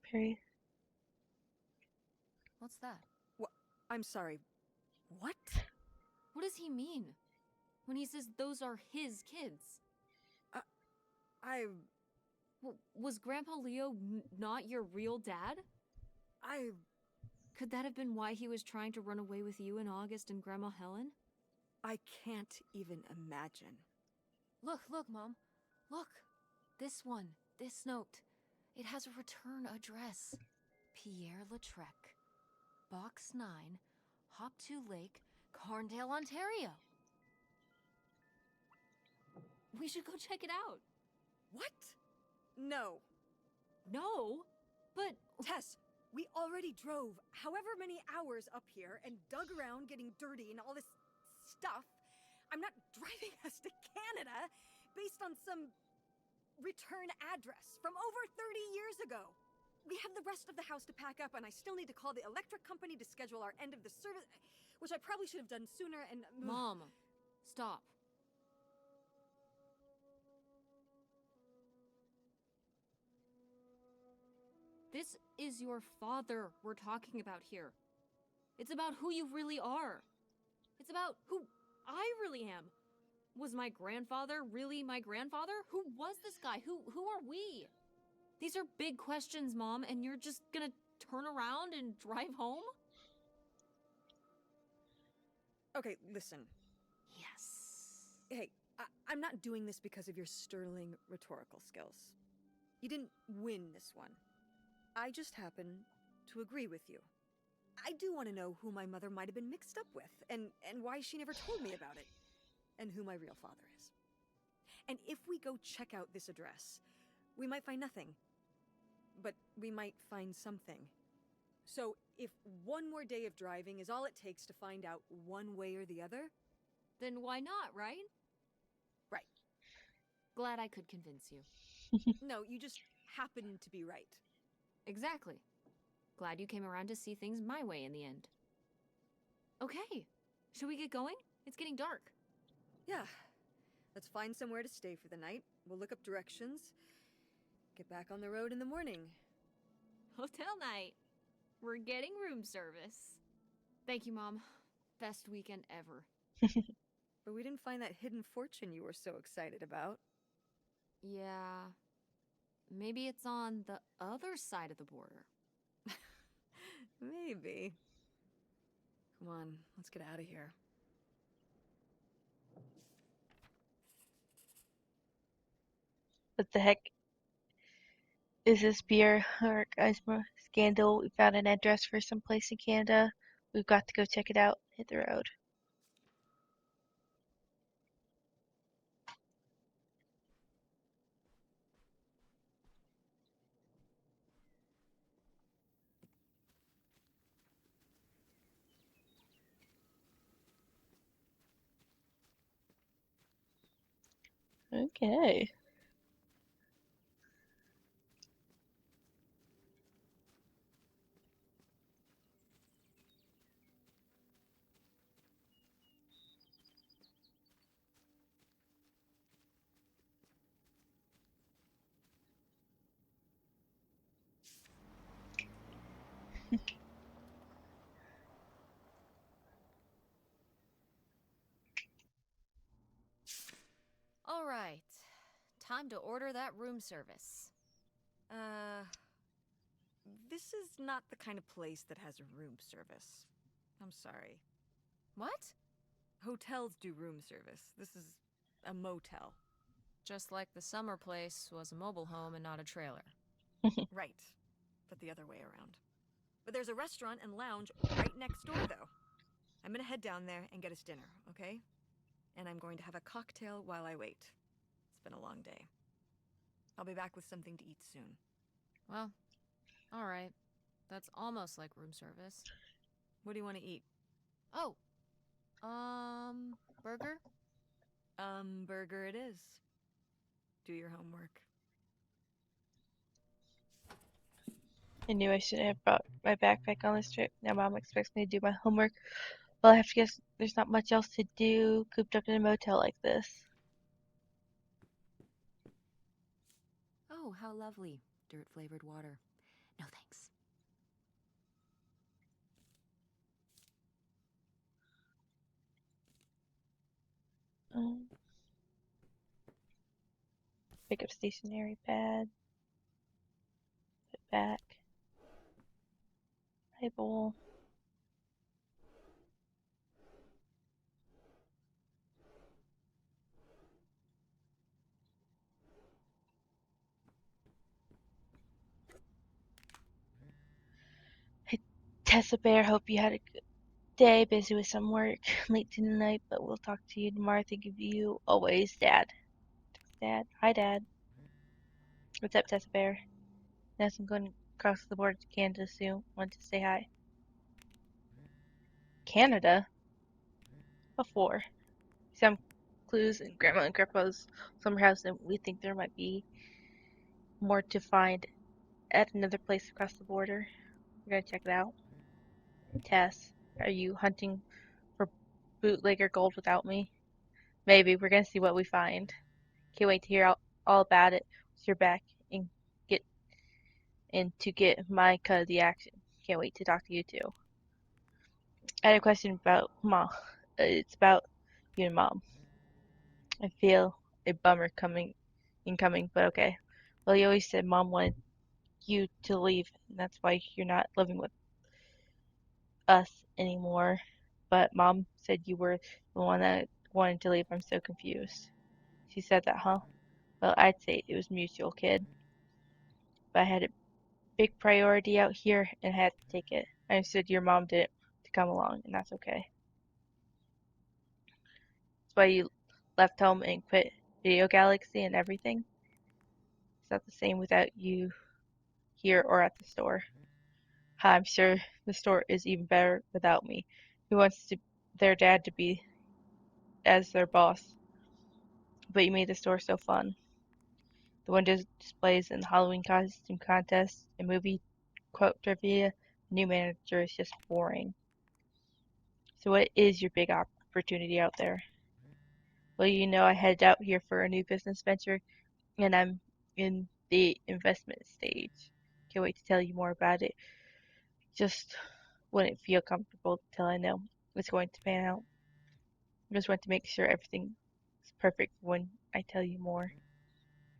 Perry. What's that? I'm sorry. What? What does he mean? When he says those are his kids? I... Was Grandpa Leo not your real dad? Could that have been why he was trying to run away with you and August and Grandma Helen? I can't even imagine. Look, Mom. Look. This one. This note. It has a return address. Pierre Lautrec. Box 9, Hop-to Lake, Carndale, Ontario. We should go check it out. What? No. No? But... Tess, we already drove however many hours up here and dug around getting dirty and all this stuff. I'm not driving us to Canada based on some return address from over 30 years ago. We have the rest of the house to pack up, and I still need to call the electric company to schedule our end of the service, which I probably should have done sooner, and... Mom, stop. This is your father we're talking about here. It's about who you really are. It's about who I really am. Was my grandfather really my grandfather? Who was this guy? Who are we? These are big questions, Mom, and you're just gonna turn around and drive home? Okay, listen. Yes. Hey, I'm not doing this because of your sterling rhetorical skills. You didn't win this one. I just happen to agree with you. I do want to know who my mother might have been mixed up with, and why she never told me about it, and who my real father is. And if we go check out this address, we might find nothing. But we might find something. So if one more day of driving is all it takes to find out one way or the other... Then why not, right? Right. Glad I could convince you. No, you just happen to be right. Exactly. Glad you came around to see things my way in the end. Okay, should we get going? It's getting dark. Yeah. Let's find somewhere to stay for the night. We'll look up directions. Get back on the road in the morning. Hotel night. We're getting room service. Thank you, Mom. Best weekend ever. But we didn't find that hidden fortune you were so excited about. Yeah. Maybe it's on the other side of the border. Maybe. Come on, let's get out of here. What the heck is this beer orgasmo scandal? We found an address for some place in Canada. We've got to go check it out. Hit the road. Okay. All right. Time to order that room service. This is not the kind of place that has room service. I'm sorry. What? Hotels do room service. This is a motel. Just like the summer place was a mobile home and not a trailer. Right. But the other way around. But there's a restaurant and lounge right next door, though. I'm gonna head down there and get us dinner, okay? And I'm going to have a cocktail while I wait. It's been a long day. I'll be back with something to eat soon. Well, all right. That's almost like room service. What do you want to eat? Oh, burger? Burger it is. Do your homework. I knew I shouldn't have brought my backpack on this trip. Now Mom expects me to do my homework. Well, I have to guess there's not much else to do cooped up in a motel like this. Oh, how lovely. Dirt-flavored water. No thanks. Um, Pick up stationery pad. Put back. Bible. Hey, Tessa Bear, hope you had a good day. Busy with some work. Late tonight, but we'll talk to you tomorrow. Think of you always, Dad. Dad. Hi, Dad. What's up, Tessa Bear? Yes, I'm going across the border to Canada soon. Want to say hi. Canada? Before. Some clues in Grandma and Grandpa's summer house, and we think there might be more to find at another place across the border. We're gonna check it out. Tess, are you hunting for bootlegger gold without me? Maybe. We're gonna see what we find. Can't wait to hear all about it once you're back and get to get my cut of the action. Can't wait to talk to you too. I had a question about Mom. It's about you and Mom. I feel a bummer incoming, but okay. Well, you always said Mom wanted you to leave, and that's why you're not living with us anymore. But Mom said you were the one that wanted to leave. I'm so confused. She said that, huh? Well, I'd say it was mutual, kid. But I had a big priority out here and I had to take it. I understood your mom didn't to come along, and that's okay. That's why you left home and quit Video Galaxy and everything. It's not the same without you here or at the store. I'm sure the store is even better without me. Who wants their dad to be as their boss? But you made the store so fun. The one displays in Halloween costume contests and movie quote trivia. The new manager is just boring. So what is your big opportunity out there? Well, I headed out here for a new business venture, and I'm in the investment stage. Can't wait to tell you more about it. Just wouldn't feel comfortable till I know it's going to pan out. I just want to make sure everything's perfect when I tell you more.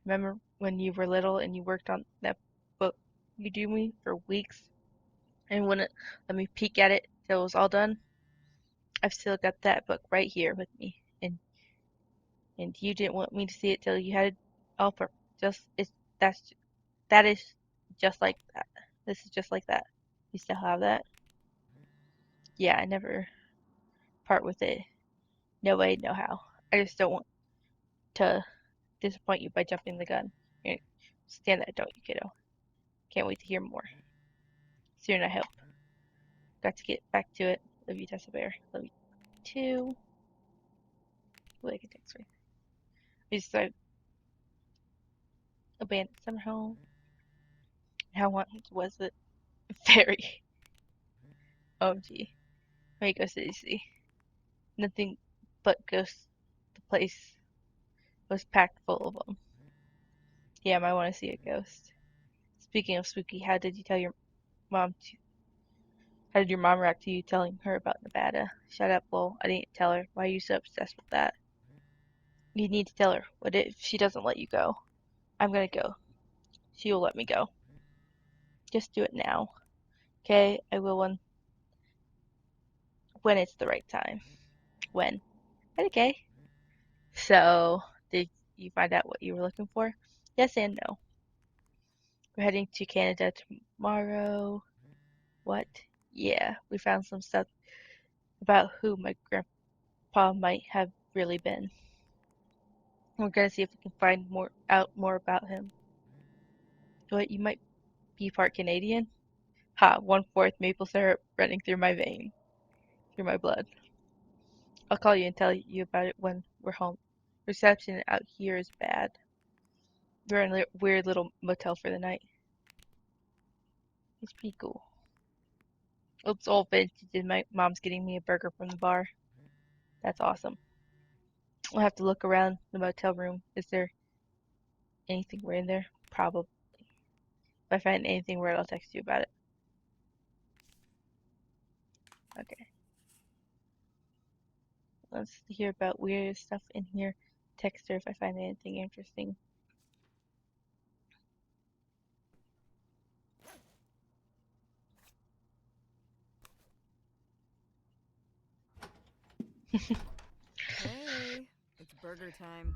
Remember when you were little and you worked on that book you drew me for weeks and wouldn't let me peek at it till it was all done? I've still got that book right here with me, and you didn't want me to see it till you had it all perfect. That's that is just like that. This is just like that. You still have that? Yeah, I never part with it. No way, no how. I just don't want to disappoint you by jumping the gun. You stand that, don't you, kiddo? Can't wait to hear more. Soon, I hope. Got to get back to it. Love you, Tessa Bear. Love you too. Ooh, I can text her. We just abandoned summer home. How once was it? Very. OMG. May go City. Nothing but ghosts. The place was packed full of them. Yeah, I might want to see a ghost. Speaking of spooky, mom to, how did your mom react to you telling her about Nevada? Shut up, Lowell. I didn't tell her. Why are you so obsessed with that? You need to tell her. What if she doesn't let you go? I'm gonna go. She will let me go. Just do it now. Okay? I will when it's the right time. When? Okay. So, did you find out what you were looking for? Yes and no. We're heading to Canada tomorrow. What? Yeah, we found some stuff about who my grandpa might have really been. We're gonna see if we can find more about him. What? You might be part Canadian? Ha! 1/4 maple syrup running through my blood. I'll call you and tell you about it when we're home. Reception out here is bad. We're in a weird little motel for the night. It's pretty cool. It's all vintage and my mom's getting me a burger from the bar. That's awesome. We'll have to look around the motel room. Is there anything weird in there? Probably. If I find anything weird, I'll text you about it. Okay. Let's hear about weird stuff in here. Text her if I find anything interesting. Hey, it's burger time.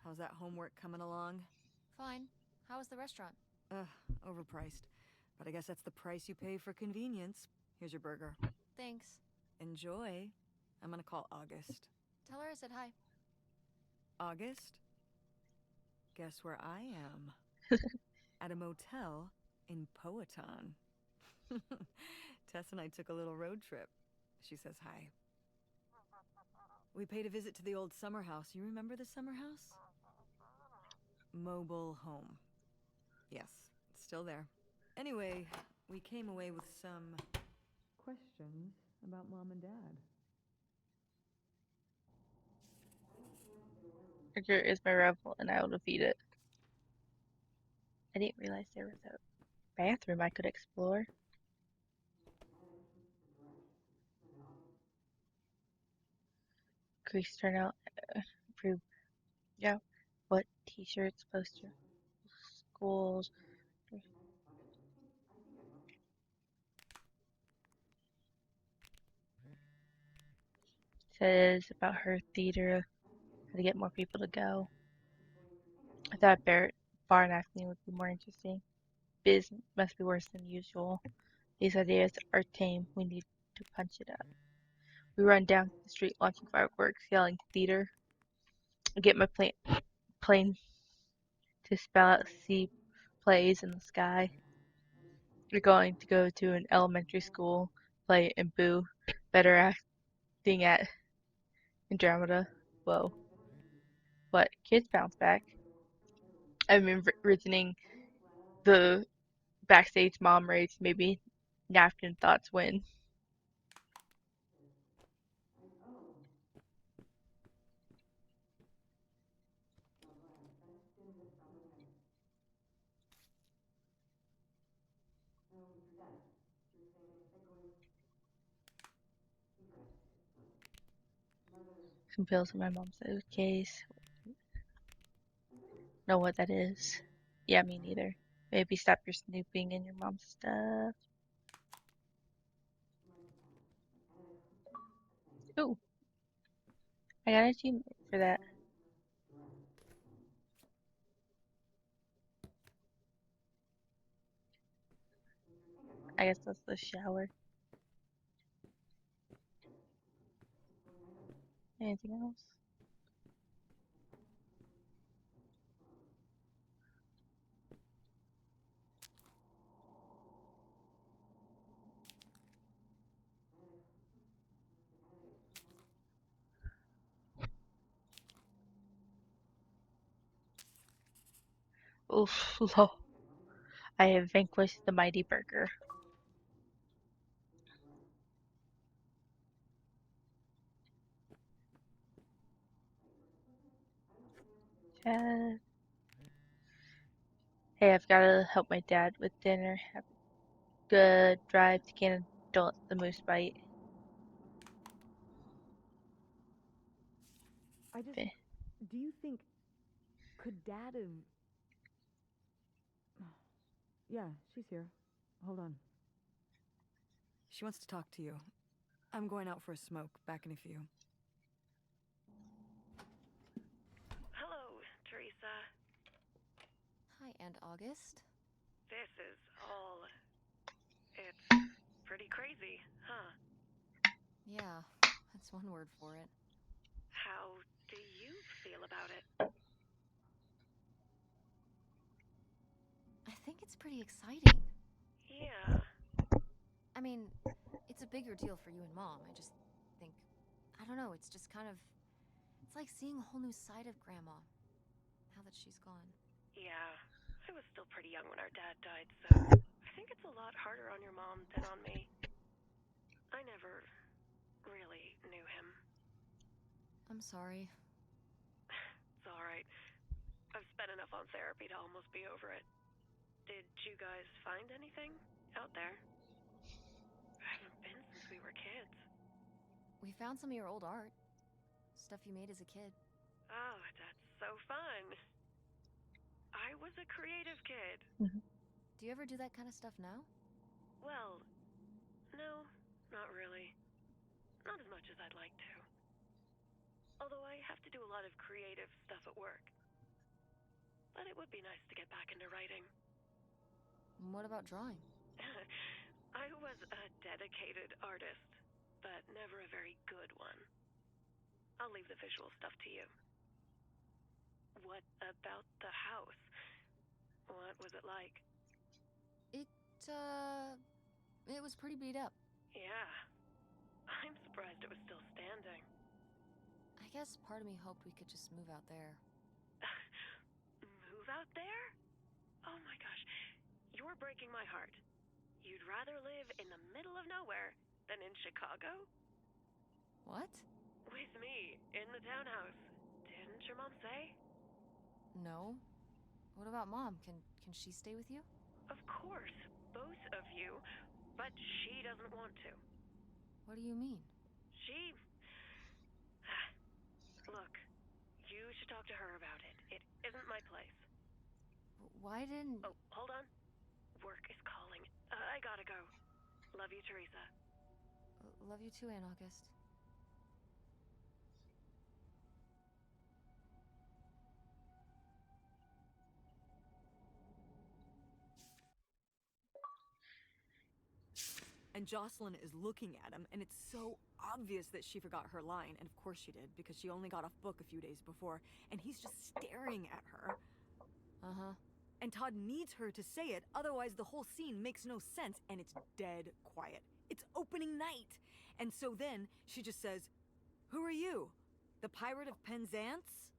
How's that homework coming along? Fine. How was the restaurant? Ugh, overpriced. But I guess that's the price you pay for convenience. Here's your burger. Thanks. Enjoy. I'm gonna call August. Tell her I said hi. August? Guess where I am? At a motel in Powhatan. Tess and I took a little road trip. She says hi. We paid a visit to the old summer house. You remember the summer house? Mobile home. Yes, it's still there. Anyway, we came away with some questions about Mom and Dad. Burger is my rival and I will defeat it. I didn't realize there was a bathroom I could explore. Crease turnout improved. Yeah. What t-shirts, posters, schools. Says about her theater, how to get more people to go. I thought barn acting would be more interesting. Biz must be worse than usual. These ideas are tame. We need to punch it up. We run down the street launching fireworks, yelling theater. I get my plane to spell out sea plays in the sky. We're going to go to an elementary school play and boo. Better acting at Andromeda. Whoa. What? Kids bounce back. I'm envisioning the backstage mom race. Maybe napkin thoughts win. Some pills in my mom's case. Know what that is? Yeah, me neither. Maybe stop your snooping in your mom's stuff. Ooh, I got an achievement for that. I guess that's the shower. Anything else? Oof, low. I have vanquished the mighty burger. Chad. Hey, I've got to help my dad with dinner. Have a good drive to Canada. Don't let the moose bite. Okay. Do you think... Could Dad have... Yeah, she's here. Hold on. She wants to talk to you. I'm going out for a smoke. Back in a few. Hello, Teresa. Hi, Aunt August. This is all... It's pretty crazy, huh? Yeah, that's one word for it. How do you feel about it? I think it's pretty exciting. Yeah. I mean, it's a bigger deal for you and Mom. I just think, I don't know, it's just kind of, it's like seeing a whole new side of Grandma, now that she's gone. Yeah. I was still pretty young when our dad died, so I think it's a lot harder on your mom than on me. I never really knew him. I'm sorry. It's alright. I've spent enough on therapy to almost be over it. Did you guys find anything out there? I haven't been since we were kids. We found some of your old art. Stuff you made as a kid. Oh, that's so fun. I was a creative kid. Do you ever do that kind of stuff now? Well, no, not really. Not as much as I'd like to. Although I have to do a lot of creative stuff at work. But it would be nice to get back into writing. What about drawing? I was a dedicated artist, but never a very good one. I'll leave the visual stuff to you. What about the house? What was it like? It was pretty beat up. Yeah. I'm surprised it was still standing. I guess part of me hoped we could just move out there. Move out there? Oh my gosh. You're breaking my heart. You'd rather live in the middle of nowhere than in Chicago? What? With me, in the townhouse. Didn't your mom say? No. What about Mom? Can she stay with you? Of course, both of you. But she doesn't want to. What do you mean? She... Look, you should talk to her about it. It isn't my place. Why didn't... Oh, hold on. Work is calling. I gotta go. Love you, Teresa. Love you too, Aunt August. And Jocelyn is looking at him, and it's so obvious that she forgot her line. And of course she did, because she only got off book a few days before. And he's just staring at her. Uh-huh. And Todd needs her to say it, otherwise the whole scene makes no sense, and it's dead quiet. It's opening night. And so then she just says, "Who are you? The Pirate of Penzance?"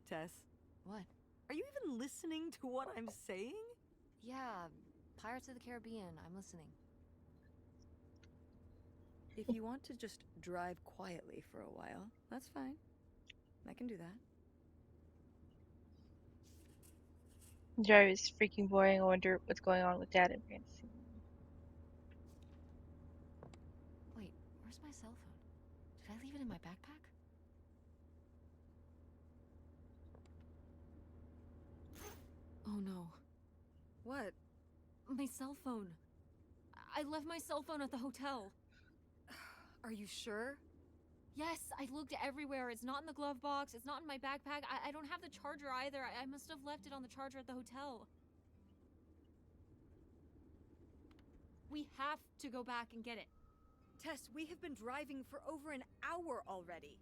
Tess, What? are you even listening to what I'm saying? Yeah, Pirates of the Caribbean. I'm listening. If you want to just drive quietly for a while, that's fine. I can do that. Drive is freaking boring. I wonder what's going on with Dad and Francine. Wait, where's my cell phone? Did I leave it in my backpack? Oh no. What? My cell phone. I left my cell phone at the hotel. Are you sure? Yes, I looked everywhere. It's not in the glove box. It's not in my backpack. I don't have the charger either. I must have left it on the charger at the hotel. We have to go back and get it. Tess, we have been driving for over an hour already.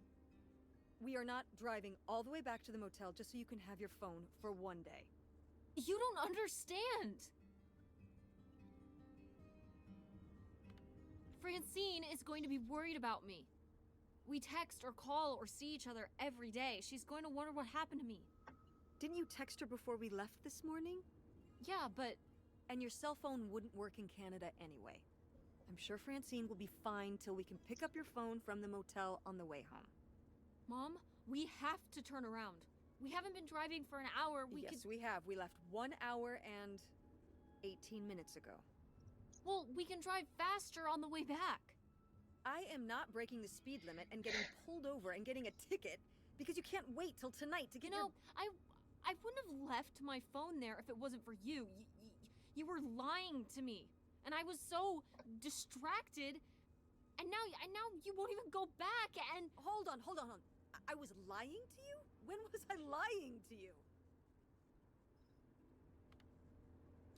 We are not driving all the way back to the motel just so you can have your phone for one day. You don't understand. Francine is going to be worried about me. We text or call or see each other every day. She's going to wonder what happened to me. Didn't you text her before we left this morning? Yeah, but... And your cell phone wouldn't work in Canada anyway. I'm sure Francine will be fine till we can pick up your phone from the motel on the way home. Mom, we have to turn around. We haven't been driving for an hour. Yes, we have. We left 1 hour and 18 minutes ago. Well, we can drive faster on the way back. I am not breaking the speed limit and getting pulled over and getting a ticket because you can't wait till tonight to get I wouldn't have left my phone there if it wasn't for you. You were lying to me, and I was so distracted. And now you won't even go back. And Hold on. I was lying to you? When was I lying to you?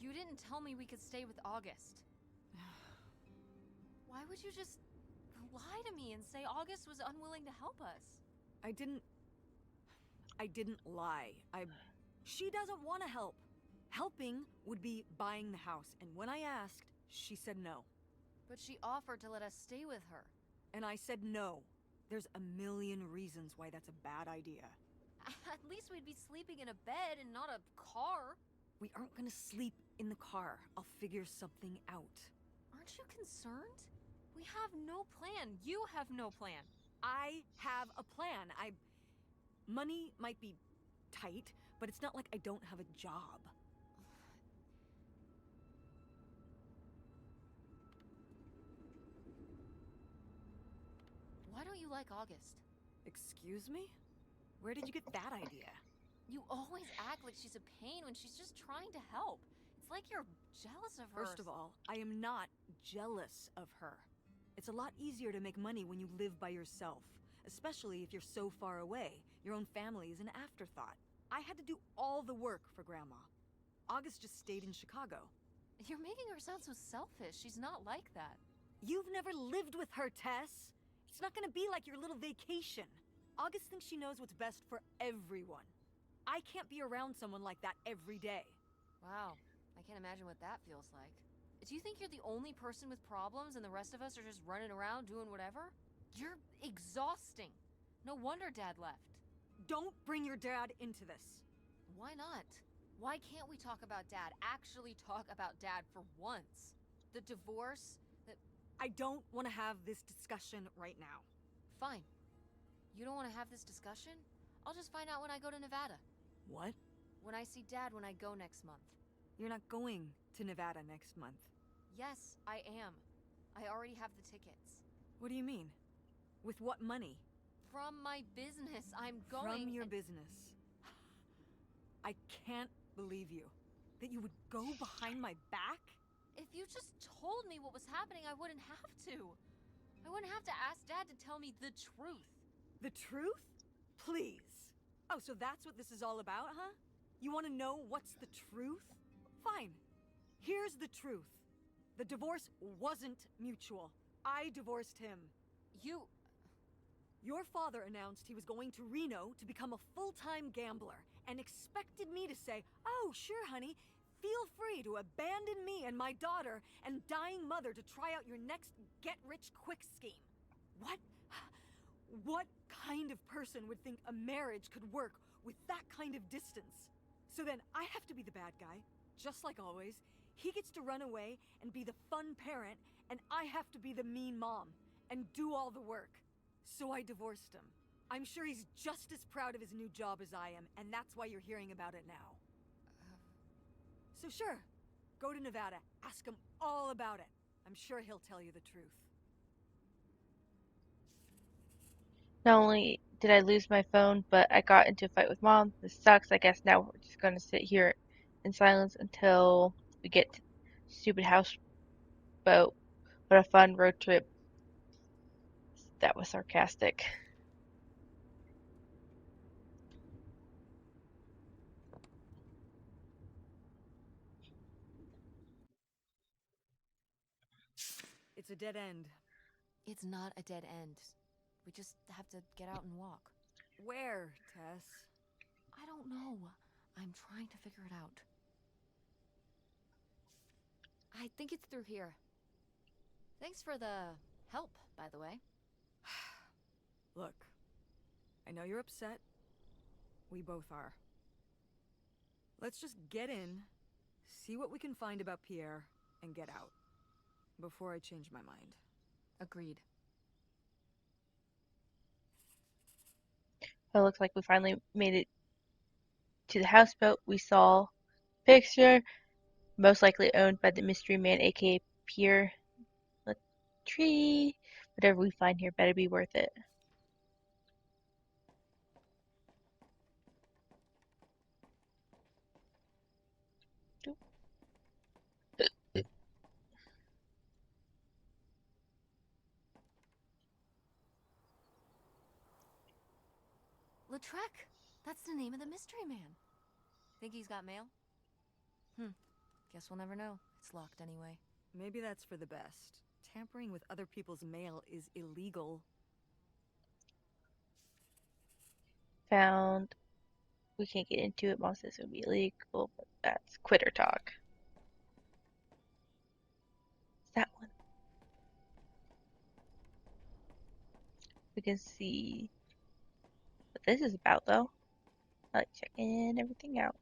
you didn't tell me we could stay with August. Why would you just lie to me and say August was unwilling to help us? I didn't lie. She doesn't want to help. Helping would be buying the house, and when I asked, she said no. But she offered to let us stay with her. And I said no. There's a million reasons why that's a bad idea. At least we'd be sleeping in a bed and not a car. We aren't gonna sleep in the car. I'll figure something out. Aren't you concerned? We have no plan. You have no plan. I have a plan. Money might be tight, but it's not like I don't have a job. Why don't you like August? Excuse me? Where did you get that idea? You always act like she's a pain when she's just trying to help. It's like you're jealous of her. First of all, I am not jealous of her. It's a lot easier to make money when you live by yourself, especially if you're so far away. Your own family is an afterthought. I had to do all the work for Grandma. August just stayed in Chicago. You're making her sound so selfish. She's not like that. You've never lived with her, Tess. It's not gonna be like your little vacation. August thinks she knows what's best for everyone. I can't be around someone like that every day. Wow, I can't imagine what that feels like. Do you think you're the only person with problems and the rest of us are just running around doing whatever? You're exhausting. No wonder Dad left. Don't bring your dad into this. Why not? Why can't we talk about Dad? Actually talk about Dad for once? The divorce? I don't want to have this discussion right now. Fine. You don't want to have this discussion? I'll just find out when I go to Nevada. What? When I see Dad when I go next month. You're not going to Nevada next month. Yes, I am. I already have the tickets. What do you mean? With what money? From my business. I'm going. From your business. I can't believe you. That you would go behind my back? If you just told me what was happening, I wouldn't have to. I wouldn't have to ask Dad to tell me the truth. The truth? Please. Oh, so that's what this is all about, huh? You want to know what's the truth? Fine. Here's the truth. The divorce wasn't mutual. I divorced him. Your father announced he was going to Reno to become a full-time gambler and expected me to say, "Oh, sure, honey. Feel free to abandon me and my daughter and dying mother to try out your next get-rich-quick scheme." What? What kind of person would think a marriage could work with that kind of distance? So then I have to be the bad guy, just like always. He gets to run away and be the fun parent, and I have to be the mean mom and do all the work. So I divorced him. I'm sure he's just as proud of his new job as I am, and that's why you're hearing about it now. So sure, go to Nevada, ask him all about it. I'm sure he'll tell you the truth. Not only did I lose my phone, but I got into a fight with Mom. This sucks. I guess now we're just gonna sit here in silence until we get to the stupid houseboat. What a fun road trip. That was sarcastic. It's a dead end. It's not a dead end. We just have to get out and walk. Where, Tess? I don't know. I'm trying to figure it out. I think it's through here. Thanks for the help, by the way. Look, I know you're upset. We both are. Let's just get in, see what we can find about Pierre, and get out. Before I change my mind. Agreed. It looks like we finally made it to the houseboat. We saw a picture, most likely owned by the mystery man, aka Pierre Tree. Whatever we find here better be worth it. Lautrec! That's the name of the mystery man. Think he's got mail? Guess we'll never know. It's locked anyway. Maybe that's for the best. Tampering with other people's mail is illegal. Found. We can't get into it. Mom says it would be illegal, but that's quitter talk. It's that one. We can see what this is about, though. I like checking everything out.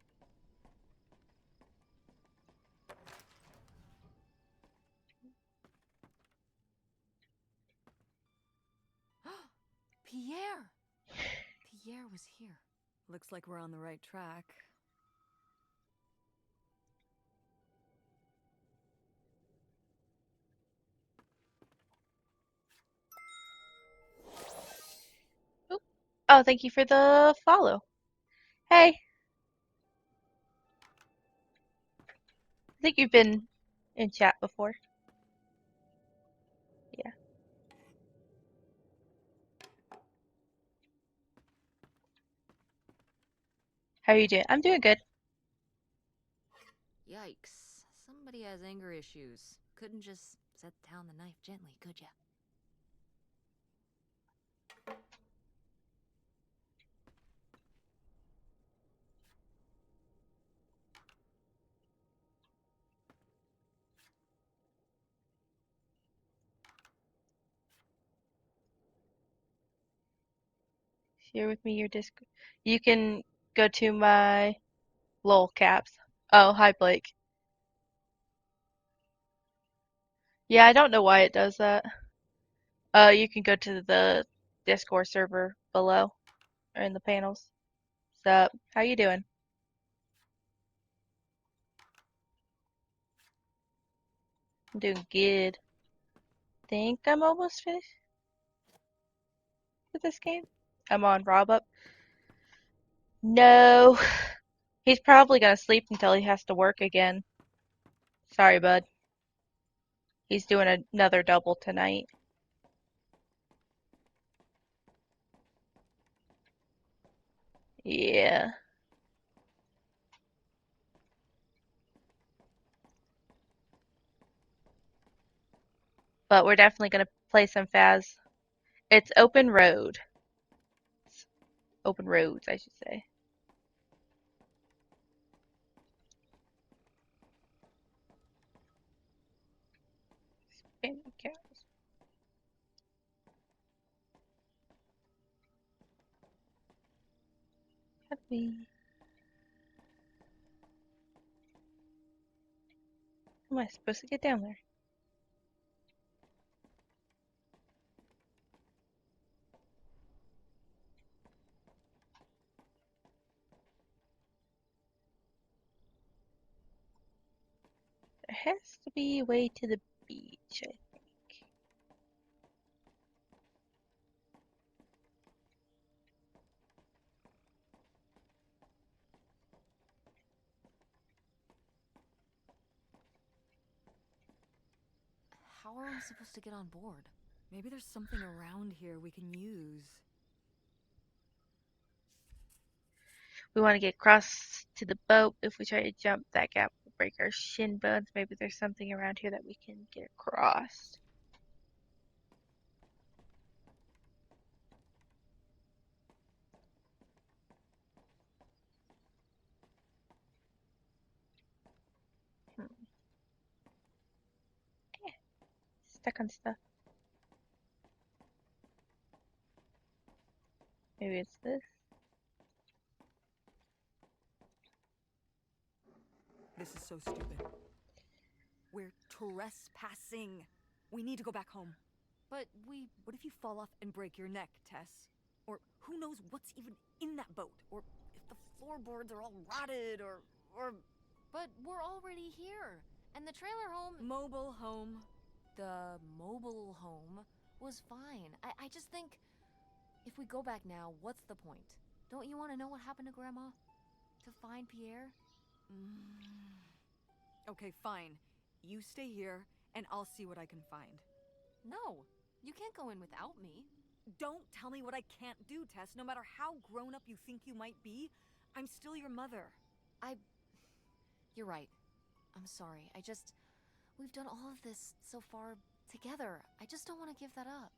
Pierre! Pierre was here. Looks like we're on the right track. Oop. Oh, thank you for the follow. Hey, I think you've been in chat before. Yeah. How are you doing? I'm doing good. Yikes. Somebody has anger issues. Couldn't just set down the knife gently, could ya? Share with me your Discord. You can go to my lol caps. Oh, hi Blake. Yeah, I don't know why it does that. You can go to the Discord server below or in the panels. Sup? How you doing? I'm doing good. Think I'm almost finished with this game. I'm on Rob Up. No, he's probably gonna sleep until he has to work again. Sorry, bud. He's doing another double tonight. Yeah. But we're definitely gonna play some Faz. It's open road. Open roads, I should say. How do we... How am I supposed to get down there? There has to be a way to the beach, I think. How are we supposed to get on board? Maybe there's something around here we can use. We want to get across to the boat. If we try to jump that gap, we'll break our shin bones. Maybe there's something around here that we can get across. Hmm. Stuck on stuff. Maybe it's this. This is so stupid. We're trespassing. We need to go back home. But we... What if you fall off and break your neck, Tess? Or who knows what's even in that boat? Or if the floorboards are all rotted, or... But we're already here. And the trailer home... Mobile home. The mobile home was fine. I just think... If we go back now, what's the point? Don't you want to know what happened to Grandma? To find Pierre? Okay, fine. You stay here, and I'll see what I can find. No, you can't go in without me. Don't tell me what I can't do, Tess. No matter how grown up you think you might be, I'm still your mother. You're right. I'm sorry. We've done all of this so far together. I just don't want to give that up.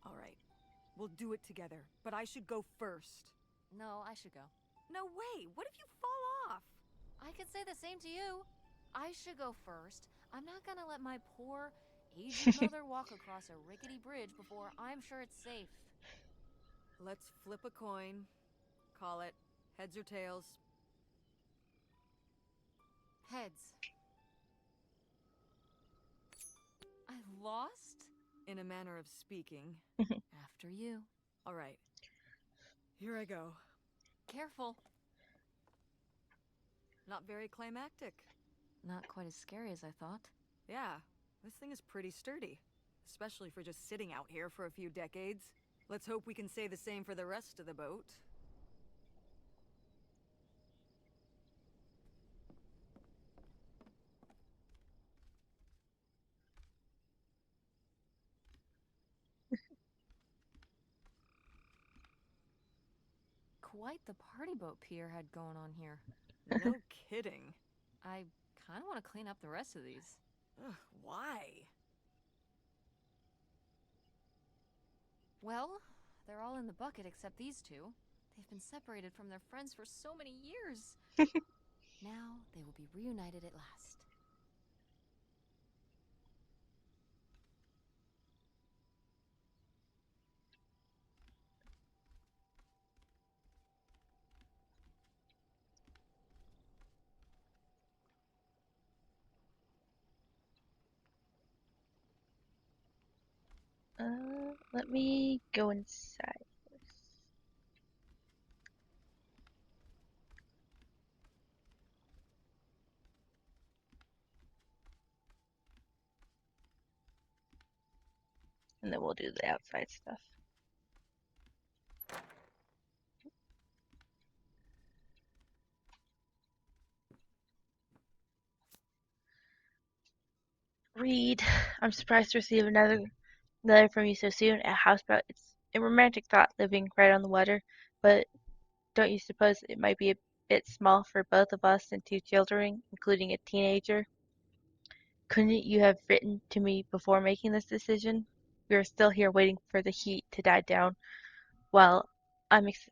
All right. We'll do it together, but I should go first. No, I should go. No way! What if you fall off? I could say the same to you. I should go first. I'm not gonna let my poor, aged mother walk across a rickety bridge before I'm sure it's safe. Let's flip a coin. Call it heads or tails. Heads. I lost? In a manner of speaking. After you. All right. Here I go. Careful. Not very climactic. Not quite as scary as I thought. Yeah, this thing is pretty sturdy. Especially for just sitting out here for a few decades. Let's hope we can say the same for the rest of the boat. Quite the party boat Pierre had going on here. No kidding. I kind of want to clean up the rest of these. Ugh, why? Well, they're all in the bucket except these two. They've been separated from their friends for so many years. Now they will be reunited at last. Let me go inside this. And then we'll do the outside stuff. Reed, I'm surprised to receive another letter from you so soon. A houseboat. It's a romantic thought living right on the water, but don't you suppose it might be a bit small for both of us and two children, including a teenager? Couldn't you have written to me before making this decision? We are still here waiting for the heat to die down. Well, I'm ex-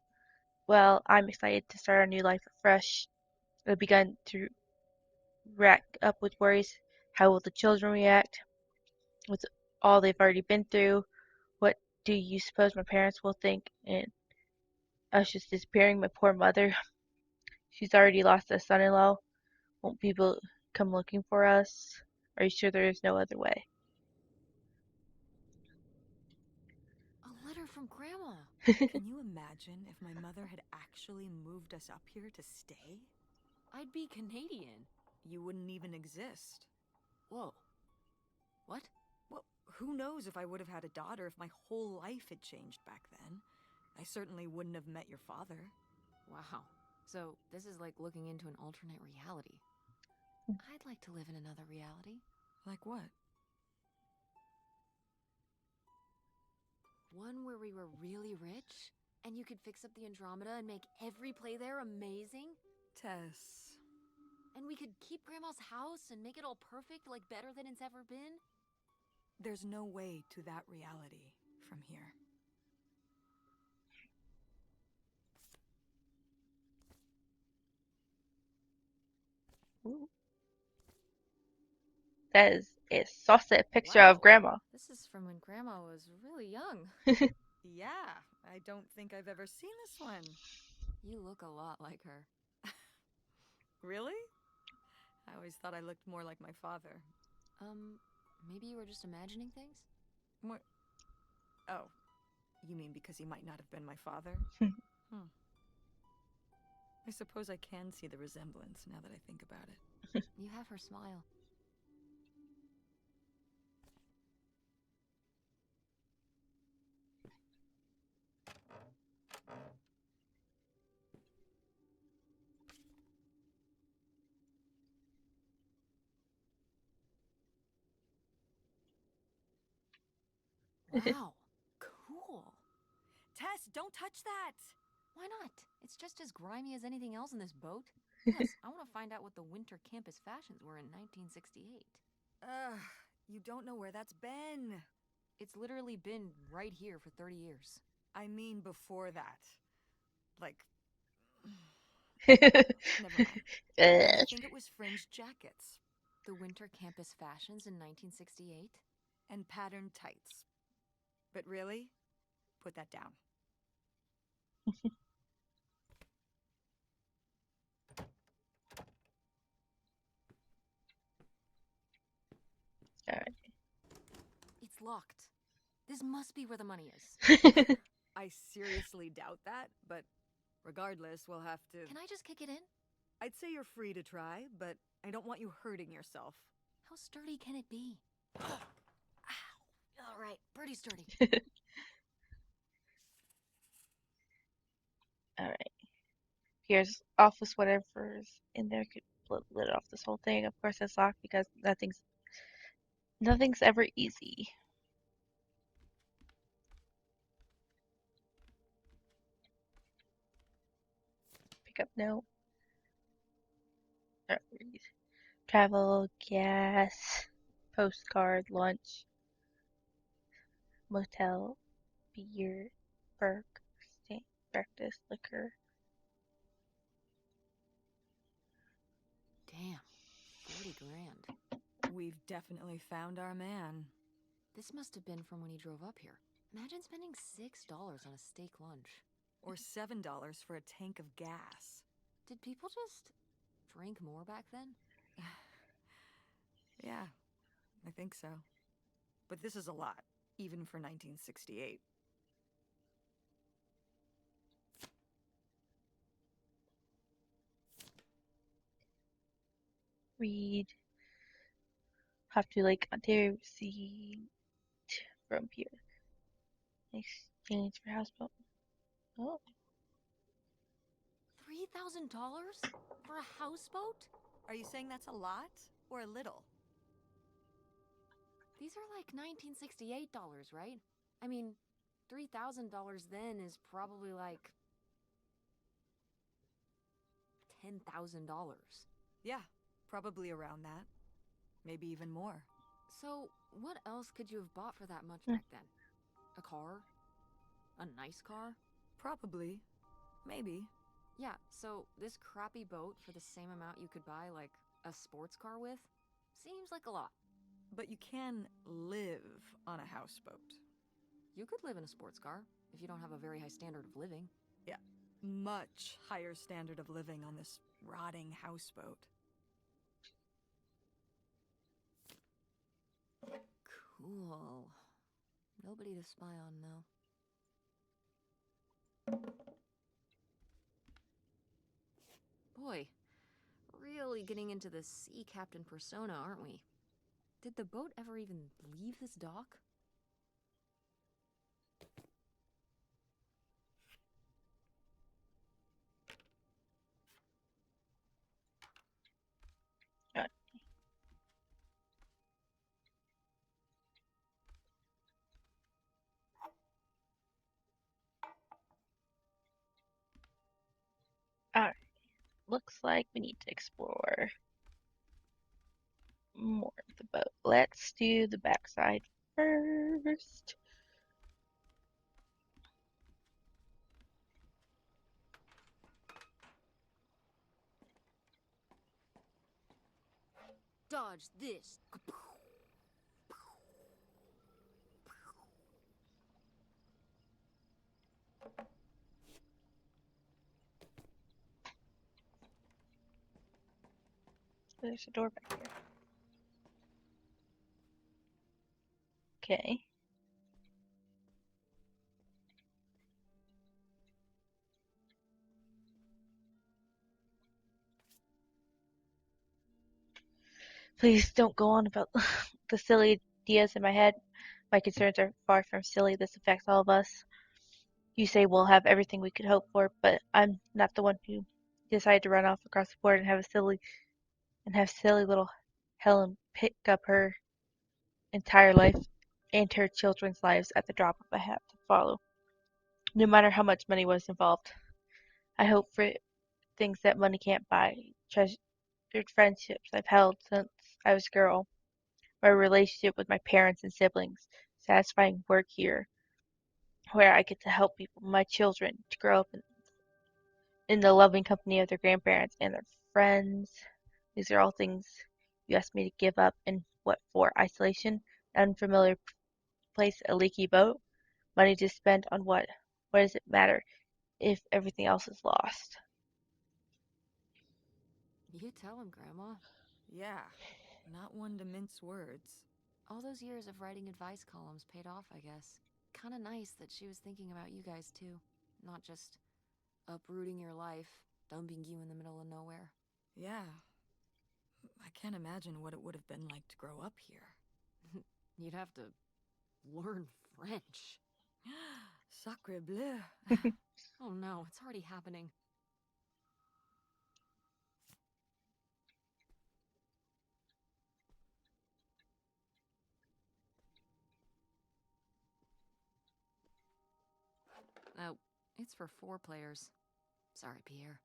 I'm excited to start our new life afresh. I've begun to rack up with worries. How will the children react with all they've already been through? What do you suppose my parents will think? And Us just disappearing. My poor mother. She's already lost a son-in-law. Won't people come looking for us? Are you sure there is no other way? A letter from Grandma. Can you imagine if my mother had actually moved us up here to stay? I'd be Canadian. You wouldn't even exist. Whoa. What? Well, who knows if I would have had a daughter if my whole life had changed back then. I certainly wouldn't have met your father. Wow. So, this is like looking into an alternate reality. I'd like to live in another reality. Like what? One where we were really rich, and you could fix up the Andromeda and make every play there amazing. Tess. And we could keep Grandma's house and make it all perfect, like better than it's ever been. There's no way to that reality from here. Ooh. That is a saucy picture Wow. of Grandma. This is from when Grandma was really young. Yeah, I don't think I've ever seen this one. You look a lot like her. Really? I always thought I looked more like my father. Maybe you were just imagining things? More... Oh, you mean because he might not have been my father? I suppose I can see the resemblance now that I think about it. You have her smile. Wow. Cool. Tess, don't touch that! Why not? It's just as grimy as anything else in this boat. Plus, I want to find out what the winter campus fashions were in 1968. Ugh, you don't know where that's been. It's literally been right here for 30 years. I mean before that. Like... Never Never mind. I think it was fringed jackets. The winter campus fashions in 1968? And patterned tights. But really? Put that down. Alright. It's locked. This must be where the money is. I seriously doubt that, but regardless, we'll have to... Can I just kick it in? I'd say you're free to try, but I don't want you hurting yourself. How sturdy can it be? Ow. All right, pretty sturdy. Alright. Here's office, whatever's in there could lid off this whole thing. Of course it's locked because nothing's ever easy. Pick up note. Read. Travel, gas, postcard, lunch, motel, beer, burg, breakfast, liquor. Damn, 40 grand. We've definitely found our man. This must have been from when he drove up here. Imagine spending $6 on a steak lunch. Or $7 for a tank of gas. Did people just drink more back then? Yeah, I think so. But this is a lot, even for 1968. Read. Have to like Ontario receipt from here. Exchange for houseboat. Oh. $3,000 for a houseboat? Are you saying that's a lot or a little? These are like $1968, right? I mean, $3,000 then is probably like $10,000. Yeah, probably around that. Maybe even more. So, what else could you have bought for that much back then? A car? A nice car? Probably. Maybe. Yeah, so this crappy boat for the same amount you could buy, like, a sports car with? Seems like a lot. But you can live on a houseboat. You could live in a sports car if you don't have a very high standard of living. Yeah, much higher standard of living on this rotting houseboat. Cool. Nobody to spy on, though. Boy, really getting into the sea captain persona, aren't we? Did the boat ever even leave this dock? Uh, Alright, looks like we need to explore more of the boat. Let's do the backside first. Dodge this. There's a door back here. Okay. Please don't go on about the silly ideas in my head. My concerns are far from silly. This affects all of us. You say we'll have everything we could hope for, but I'm not the one who decided to run off across the board and have silly little Helen pick up her entire life and her children's lives at the drop of a hat to follow, no matter how much money was involved. I hope for things that money can't buy. Treasured friendships I've held since I was a girl. My relationship with my parents and siblings. Satisfying work here where I get to help people, my children, to grow up in the loving company of their grandparents and their friends. These are all things you asked me to give up, and what for? Isolation, an unfamiliar place, a leaky boat, money to spend on what? What does it matter if everything else is lost? You tell him, Grandma. Yeah, not one to mince words. All those years of writing advice columns paid off, I guess. Kinda nice that she was thinking about you guys, too. Not just uprooting your life, dumping you in the middle of nowhere. Yeah. I can't imagine what it would have been like to grow up here. You'd have to learn French. Sacre bleu. Oh no, it's already happening. Oh, it's for 4 players. Sorry, Pierre.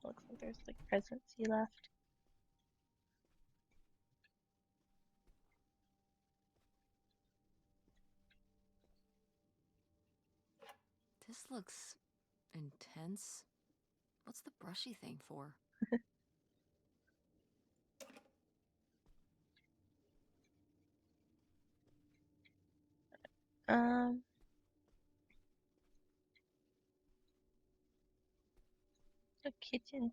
Looks like there's like presents he left. This looks intense. What's the brushy thing for? Um, the kitchen.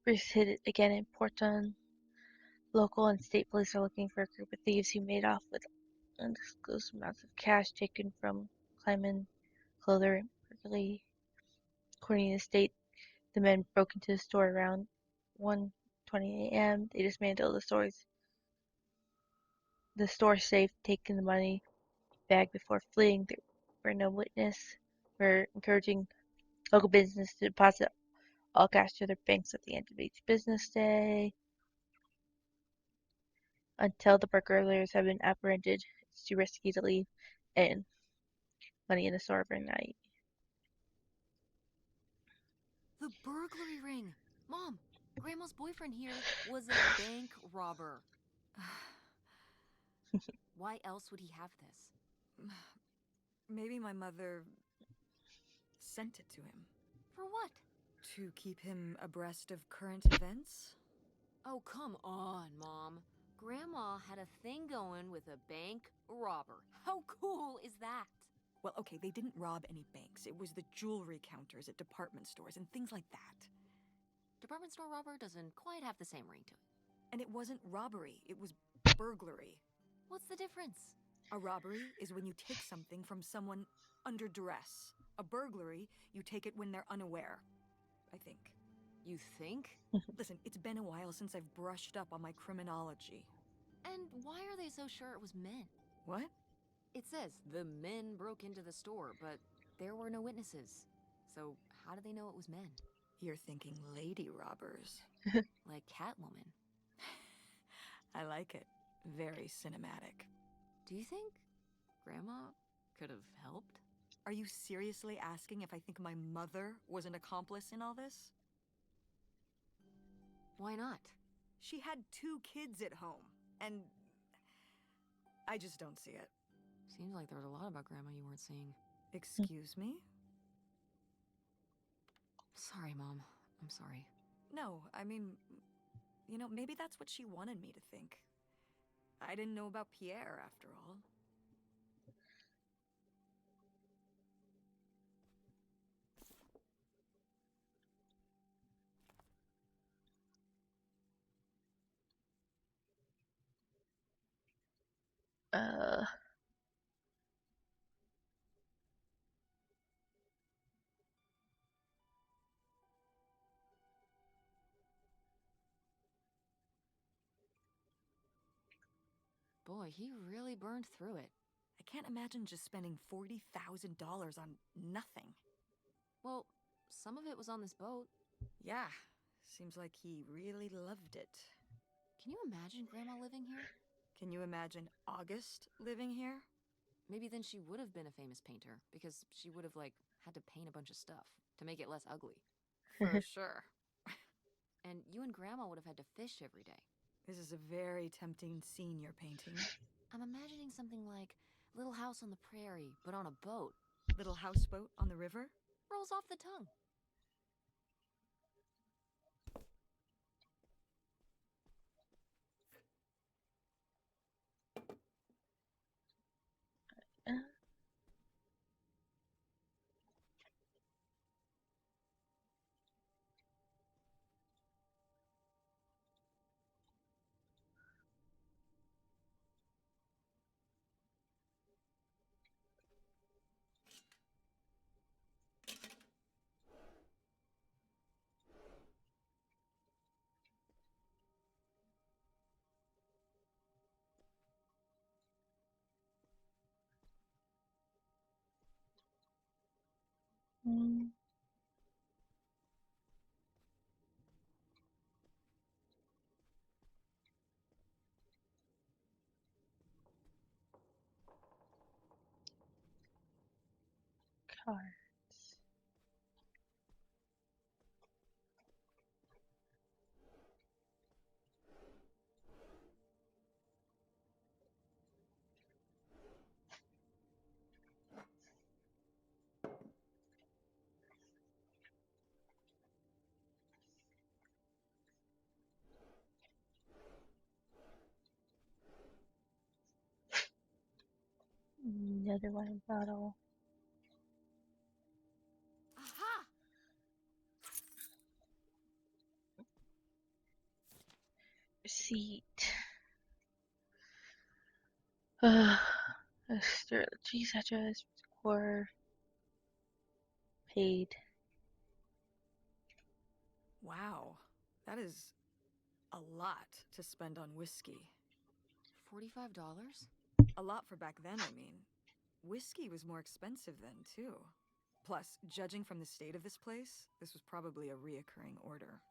Bruce hit it again in Porton. Local and state police are looking for a group of thieves who made off with undisclosed amounts of cash taken from Kleiman, Clother, and Berkeley. According to the state, the men broke into the store around 1:20 a.m. They dismantled the store safe, taking the money bag before fleeing. There were no witnesses. We're encouraging local business to deposit all cash to their banks at the end of each business day. Until the burglars have been apprehended, it's too risky to leave and money in the store overnight. The burglary ring! Mom, Grandma's boyfriend here was a bank robber. Why else would he have this? Maybe my mother sent it to him. For what? To keep him abreast of current events? Oh, come on, Mom. Grandma had a thing going with a bank robber. How cool is that? Well, okay, they didn't rob any banks. It was the jewelry counters at department stores and things like that. Department store robber doesn't quite have the same ring to it. And it wasn't robbery, it was burglary. What's the difference? A robbery is when you take something from someone under duress. A burglary, you take it when they're unaware, I think. You think? Listen, it's been a while since I've brushed up on my criminology. And why are they so sure it was men? What? It says the men broke into the store, but there were no witnesses. So how do they know it was men? You're thinking lady robbers. Like Catwoman. I like it. Very cinematic. Do you think Grandma could have helped? Are you seriously asking if I think my mother was an accomplice in all this? Why not? She had 2 kids at home, and I just don't see it. Seems like there was a lot about Grandma you weren't seeing. Excuse me? Sorry, Mom. I'm sorry. No, I mean, you know, maybe that's what she wanted me to think. I didn't know about Pierre, after all. Uh, Boy, he really burned through it. I can't imagine just spending $40,000 on nothing. Well, some of it was on this boat. Yeah, seems like he really loved it. Can you imagine Grandma living here? Can you imagine August living here? Maybe then she would have been a famous painter, because she would have, like, had to paint a bunch of stuff to make it less ugly. For sure. And you and Grandma would have had to fish every day. This is a very tempting scene you're painting. I'm imagining something like Little House on the Prairie, but on a boat. Little houseboat on the river? Rolls off the tongue. uh, mm, cards. Another wine bottle. Aha! Receipt. Cheese address. Score. Paid. Wow, that is a lot to spend on whiskey. $45? A lot for back then, I mean. Whiskey was more expensive then, too. Plus, judging from the state of this place, this was probably a reoccurring order.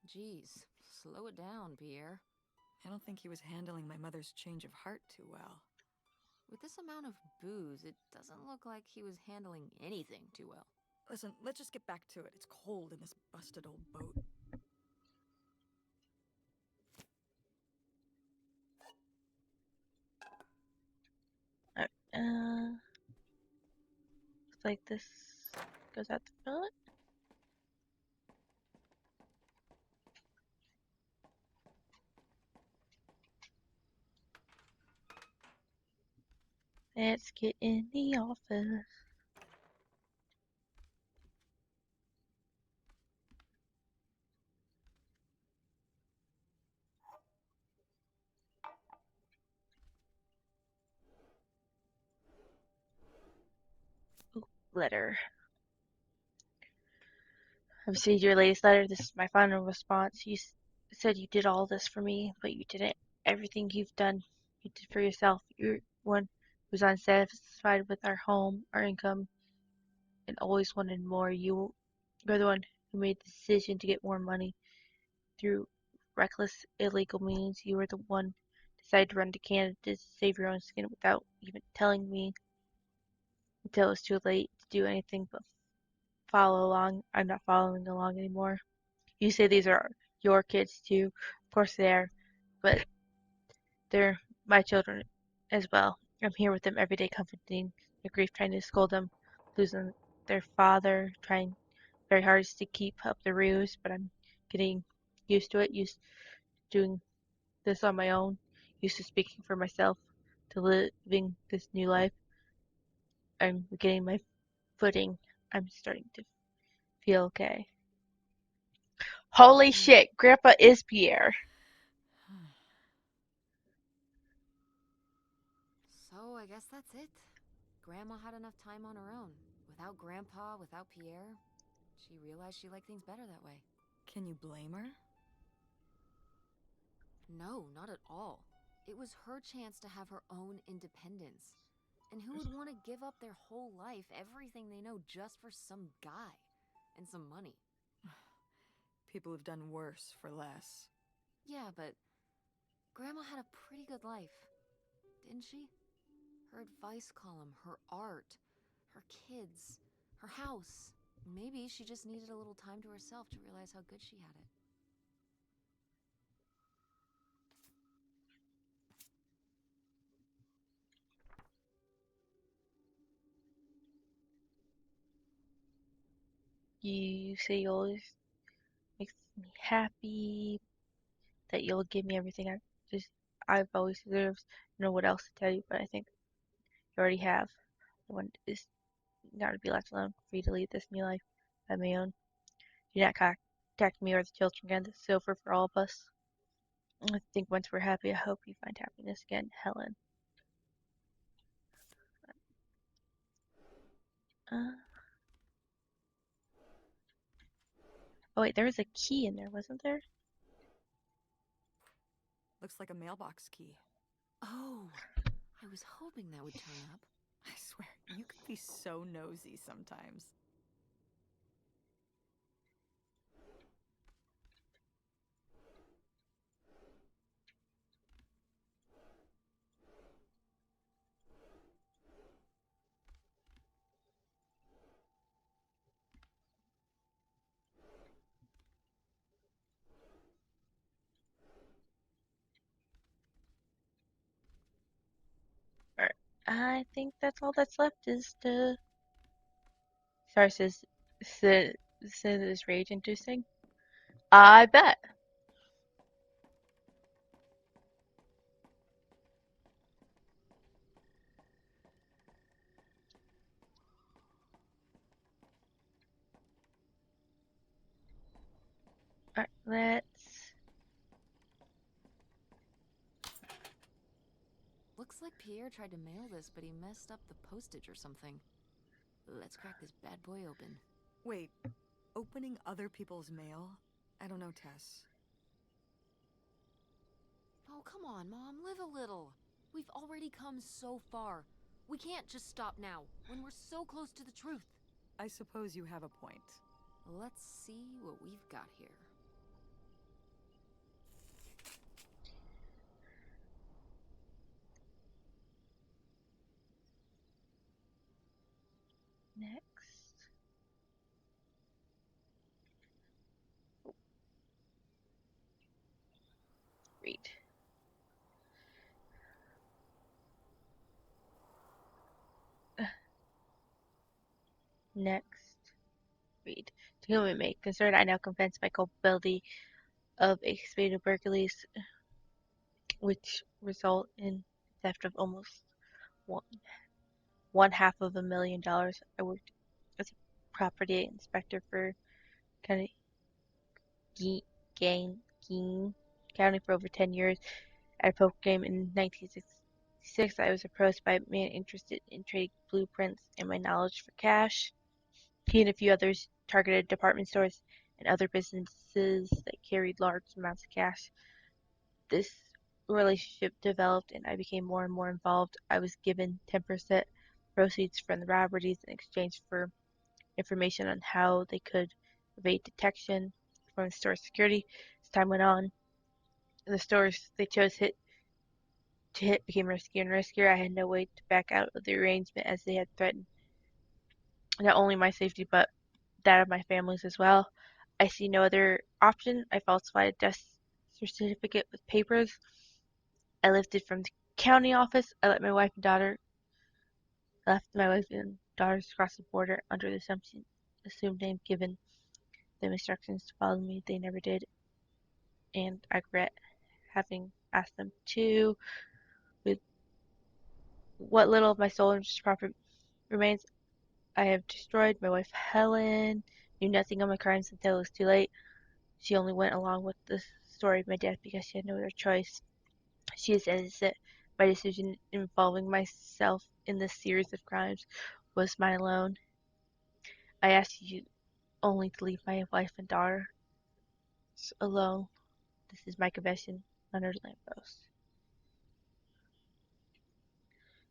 Jeez, slow it down, Pierre. I don't think he was handling my mother's change of heart too well. With this amount of booze, it doesn't look like he was handling anything too well. Listen, let's just get back to it. It's cold in this busted old boat. Alright, looks like this goes out the front. Let's get in the office. Ooh, letter. I've received your latest letter. This is my final response. You said you did all this for me, but you didn't. Everything you've done, you did for yourself. You're one who's unsatisfied with our home, our income, and always wanted more. You're the one who made the decision to get more money through reckless, illegal means. You were the one who decided to run to Canada to save your own skin without even telling me until it was too late to do anything but follow along. I'm not following along anymore. You say these are your kids too. Of course they are, but they're my children as well. I'm here with them every day, comforting their grief, trying to scold them, losing their father, trying very hard to keep up the ruse, but I'm getting used to it, used to doing this on my own, used to speaking for myself, to living this new life. I'm getting my footing. I'm starting to feel okay. Holy shit, Grandpa is Pierre. So I guess that's it. Grandma had enough time on her own. Without Grandpa, without Pierre, she realized she liked things better that way. Can you blame her? No, not at all. It was her chance to have her own independence. And who would want to give up their whole life, everything they know, just for some guy and some money? People have done worse for less. Yeah, but Grandma had a pretty good life, didn't she? Her advice column, her art, her kids, her house. Maybe she just needed a little time to herself to realize how good she had it. You say you always makes me happy, that you'll give me everything I've always deserved. I don't know what else to tell you, but I think you already have. I want is not to be left alone, for you to lead this new life on my own. Do not contact me or the children again. This is over for all of us. I think once we're happy, I hope you find happiness again, Helen. Uh, oh wait, there was a key in there, wasn't there? Looks like a mailbox key. Oh, I was hoping that would turn up. I swear, you could be so nosy sometimes. Alright, I think that's all that's left is to. Sorry, says this rage inducing. I bet. Alright, let's. Looks like Pierre tried to mail this, but he messed up the postage or something. Let's crack this bad boy open. Wait, opening other people's mail? I don't know, Tess. Oh, come on, Mom, live a little. We've already come so far. We can't just stop now, when we're so close to the truth. I suppose you have a point. Let's see what we've got here. Next. Read. Next. Read. To whom it may concern, I now confess my culpability of expedient burglaries, which result in theft of almost $500,000. I worked as a property inspector for County Gain County for over 10 years. At a poker game in 1966, I was approached by a man interested in trading blueprints and my knowledge for cash. He and a few others targeted department stores and other businesses that carried large amounts of cash. This relationship developed and I became more and more involved. I was given 10% proceeds from the robberies in exchange for information on how they could evade detection from store security. As time went on, the stores they chose to hit became riskier and riskier. I had no way to back out of the arrangement as they had threatened not only my safety but that of my family's as well. I see no other option. I falsified a death certificate with papers. I lifted from the county office. I left my wife and daughters cross the border under the assumed name, given them instructions to follow me. They never did, and I regret having asked them to. With what little of my stolen property remains, I have destroyed. My wife Helen knew nothing of my crimes until it was too late. She only went along with the story of my death because she had no other choice. She is innocent. My decision involving myself in this series of crimes was mine alone. I ask you only to leave my wife and daughter alone. This is my confession under lamppost.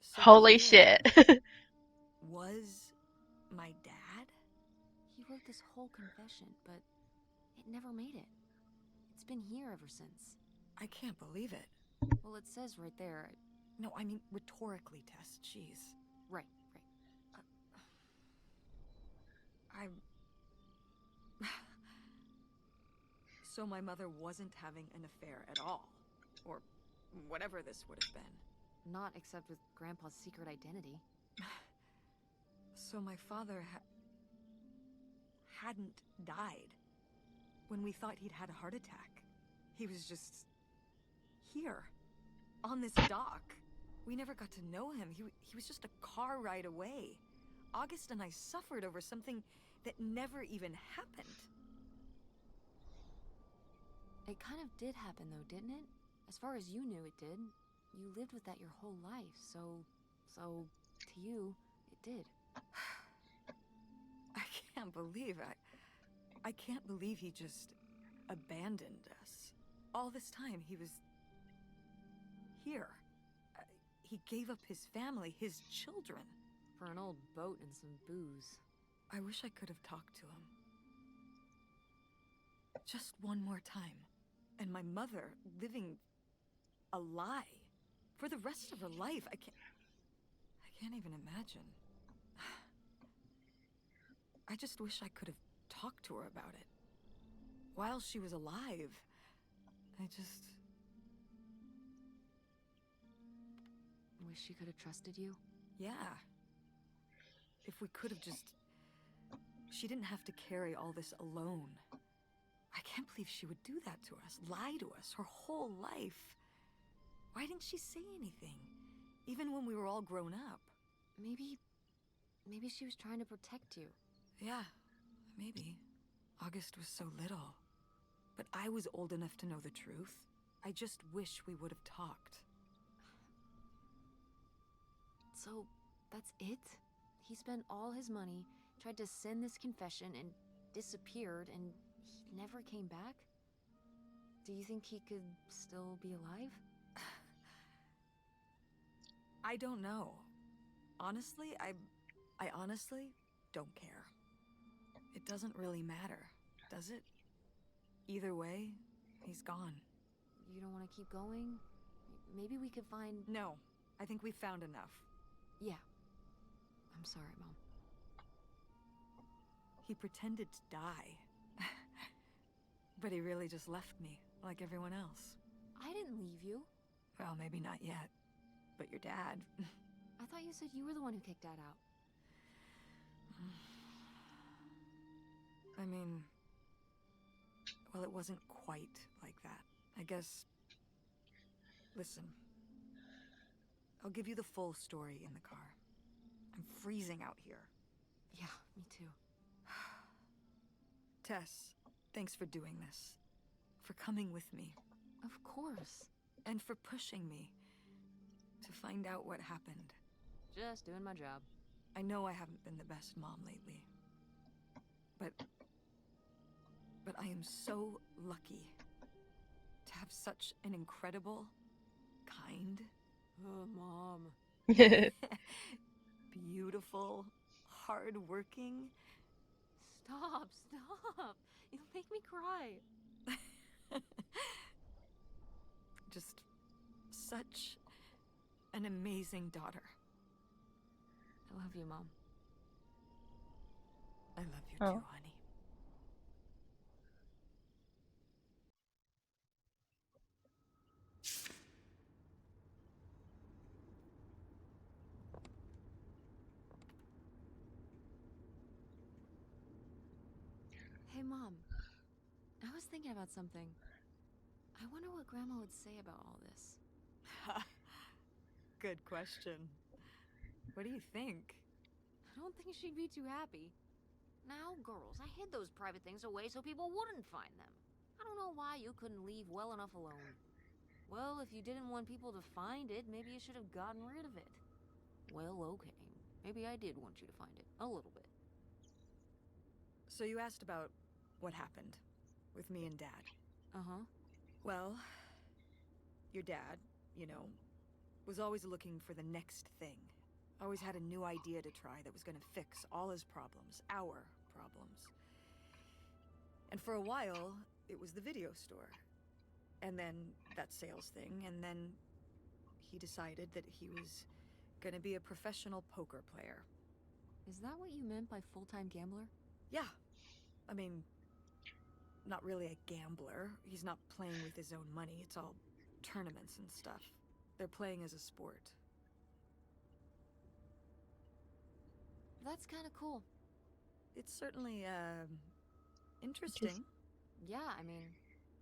So Holy Kira shit. was my dad? He wrote this whole confession, but it never made it. It's been here ever since. I can't believe it. Well, it says right there. No, I mean rhetorically, Tess. Jeez. Right. I. So my mother wasn't having an affair at all, or whatever this would have been. Not except with Grandpa's secret identity. So my father hadn't died when we thought he'd had a heart attack. He was just here, on this dock. We never got to know him. He was just a car ride away. August and I suffered over something that never even happened. It kind of did happen though, didn't it? As far as you knew, it did. You lived with that your whole life, so to you, it did. I can't believe I can't believe he just abandoned us. All this time he was here. He gave up his family, his children. For an old boat and some booze. I wish I could have talked to him. Just one more time. And my mother living a lie for the rest of her life. I can't even imagine. I just wish I could have talked to her about it. While she was alive. Wish she could have trusted you? Yeah. If we could have just... She didn't have to carry all this alone. I can't believe she would do that to us, lie to us, her whole life. Why didn't she say anything? Even when we were all grown up. Maybe she was trying to protect you. Yeah, maybe. August was so little. But I was old enough to know the truth. I just wish we would have talked. So, that's it? He spent all his money, tried to send this confession, and disappeared, and he never came back? Do you think he could still be alive? I don't know. Honestly, I honestly don't care. It doesn't really matter, does it? Either way, he's gone. You don't want to keep going? Maybe we could find... No, I think we've found enough. Yeah. I'm sorry, Mom. He pretended to die. But he really just left me, like everyone else. I didn't leave you. Well, maybe not yet. But your dad... I thought you said you were the one who kicked Dad out. I mean... Well, it wasn't quite like that. I guess... Listen. I'll give you the full story in the car. I'm freezing out here. Yeah, me too. Tess, thanks for doing this. For coming with me. Of course. And for pushing me to find out what happened. Just doing my job. I know I haven't been the best mom lately. But I am so lucky to have such an incredible, kind, Oh, Mom. beautiful, hard-working... Stop. You'll make me cry. just such an amazing daughter. I love you, Mom. I love you Oh. too, honey. Hey, Mom. I was thinking about something. I wonder what Grandma would say about all this. Good question. What do you think? I don't think she'd be too happy. Now, girls, I hid those private things away so people wouldn't find them. I don't know why you couldn't leave well enough alone. Well, if you didn't want people to find it, maybe you should have gotten rid of it. Well, okay. Maybe I did want you to find it. A little bit. So you asked about what happened with me and Dad. Uh-huh. Well, your dad, you know, was always looking for the next thing. Always had a new idea to try that was gonna fix all his problems, our problems. And for a while, it was the video store. And then that sales thing, and then he decided that he was gonna be a professional poker player. Is that what you meant by full-time gambler? Yeah. I mean, not really a gambler. He's not playing with his own money. It's all tournaments and stuff. They're playing as a sport. That's kind of cool. It's certainly, interesting. Yeah, I mean,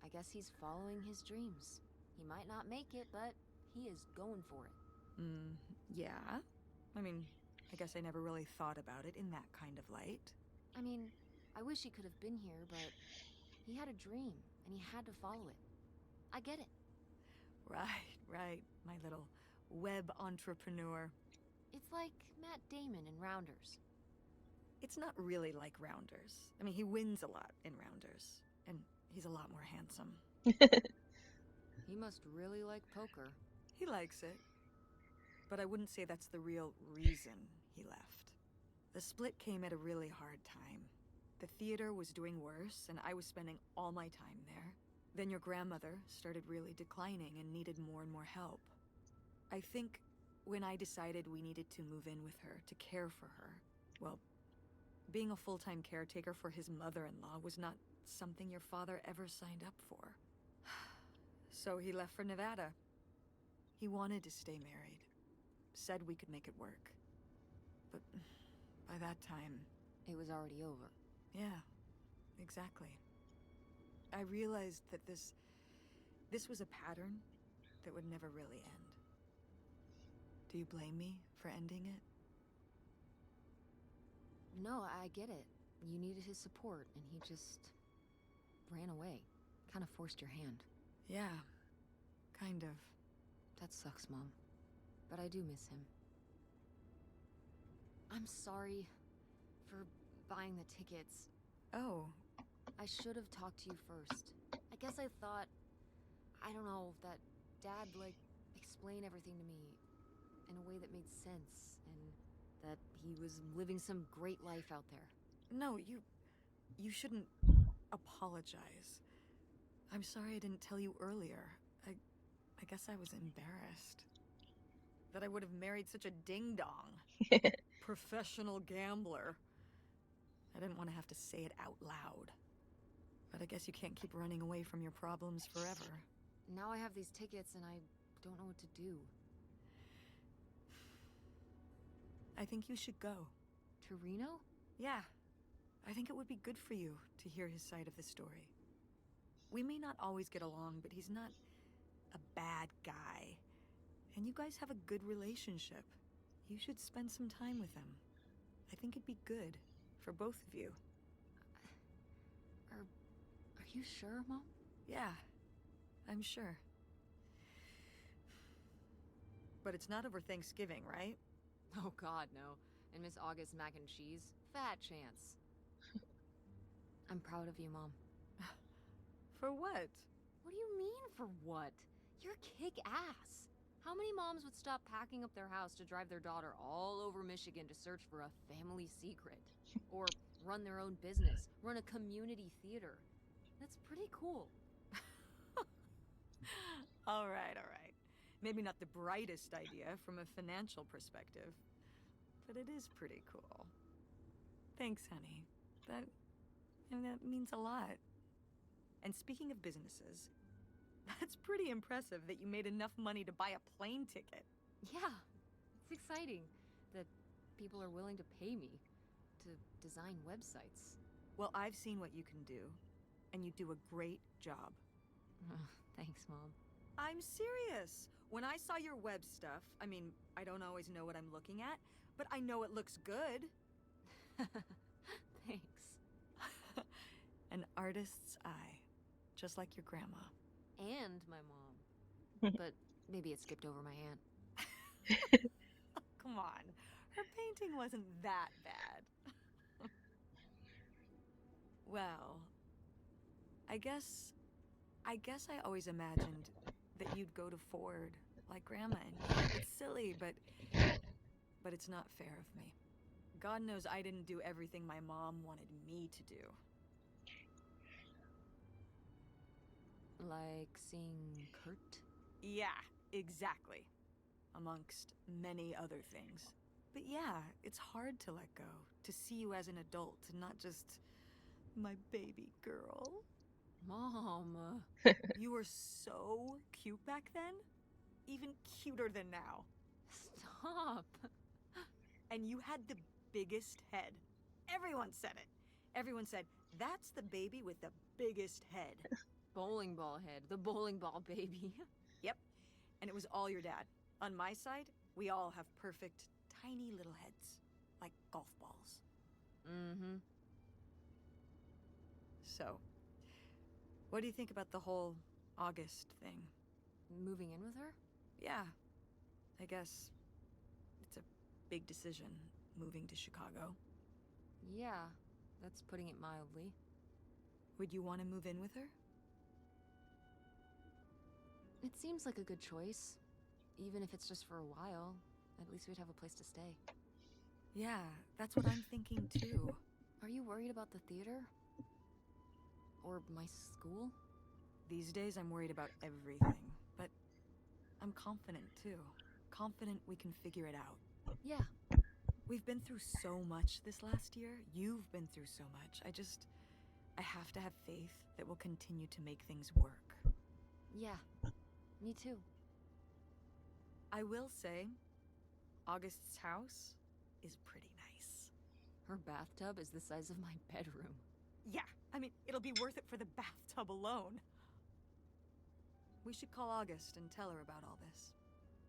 I guess he's following his dreams. He might not make it, but he is going for it. Yeah. I mean, I guess I never really thought about it in that kind of light. I mean, I wish he could have been here, but he had a dream, and he had to follow it. I get it. Right, my little web entrepreneur. It's like Matt Damon in Rounders. It's not really like Rounders. I mean, he wins a lot in Rounders, and he's a lot more handsome. He must really like poker. He likes it. But I wouldn't say that's the real reason he left. The split came at a really hard time. The theater was doing worse, and I was spending all my time there. Then your grandmother started really declining and needed more and more help. I think when I decided we needed to move in with her to care for her, well, being a full-time caretaker for his mother-in-law was not something your father ever signed up for. So he left for Nevada. He wanted to stay married. Said we could make it work. But by that time... It was already over. Yeah, exactly. I realized that this was a pattern that would never really end. Do you blame me for ending it? No, I get it. You needed his support, and he just ran away. Kind of forced your hand. Yeah, kind of. That sucks, Mom. But I do miss him. I'm sorry for buying the tickets. Oh. I should have talked to you first. I guess I thought, I don't know, that Dad, explain everything to me in a way that made sense, and that he was living some great life out there. No, you shouldn't apologize. I'm sorry I didn't tell you earlier. I guess I was embarrassed. That I would have married such a ding-dong. Professional gambler. I didn't want to have to say it out loud. But I guess you can't keep running away from your problems forever. Now I have these tickets and I don't know what to do. I think you should go. To Reno? Yeah. I think it would be good for you to hear his side of the story. We may not always get along, but he's not a bad guy. And you guys have a good relationship. You should spend some time with him. I think it'd be good for both of you. Are you sure, Mom? Yeah, I'm sure. But it's not over Thanksgiving, right? Oh God, no. And Miss August mac and cheese? Fat chance. I'm proud of you, Mom. For what? What do you mean, for what? You're kick-ass. How many moms would stop packing up their house to drive their daughter all over Michigan to search for a family secret? Or run their own business, run a community theater? That's pretty cool. All right, all right. Maybe not the brightest idea from a financial perspective, but it is pretty cool. Thanks, honey. That means a lot. And speaking of businesses, that's pretty impressive that you made enough money to buy a plane ticket. Yeah, it's exciting that people are willing to pay me to design websites. Well, I've seen what you can do, and you do a great job. Thanks, Mom. I'm serious. When I saw your web stuff, I mean, I don't always know what I'm looking at, but I know it looks good. Thanks. An artist's eye, just like your grandma. And my mom. But maybe it skipped over my aunt. Come on, her painting wasn't that bad. Well, I guess I always imagined that you'd go to Ford like Grandma and me. It's silly, but it's not fair of me. God knows I didn't do everything my mom wanted me to do. Like seeing Kurt? Yeah, exactly. Amongst many other things. But yeah, it's hard to let go, to see you as an adult, and not just my baby girl. Mom. You were so cute back then, even cuter than now. Stop. And you had the biggest head. Everyone said it. Everyone said, that's the baby with the biggest head. Bowling ball head, the bowling ball baby. Yep. And it was all your dad. On my side, we all have perfect, tiny little heads. Like golf balls. Mm-hmm. So, what do you think about the whole August thing? Moving in with her? Yeah, I guess it's a big decision, moving to Chicago. Yeah, that's putting it mildly. Would you want to move in with her? It seems like a good choice. Even if it's just for a while, at least we'd have a place to stay. Yeah, that's what I'm thinking too. Are you worried about the theater? Or my school? These days I'm worried about everything, but I'm confident too. Confident we can figure it out. Yeah. We've been through so much this last year. You've been through so much. I have to have faith that we'll continue to make things work. Yeah. Me too. I will say, August's house is pretty nice. Her bathtub is the size of my bedroom. Yeah, I mean, it'll be worth it for the bathtub alone. We should call August and tell her about all this.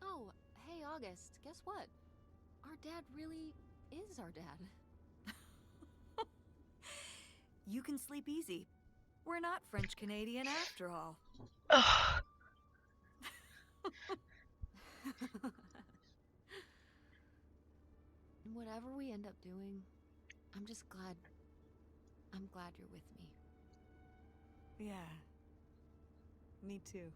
Oh, hey August, guess what? Our dad really is our dad. You can sleep easy. We're not French Canadian after all. Ugh. Whatever we end up doing, I'm glad you're with me. Yeah. Me too.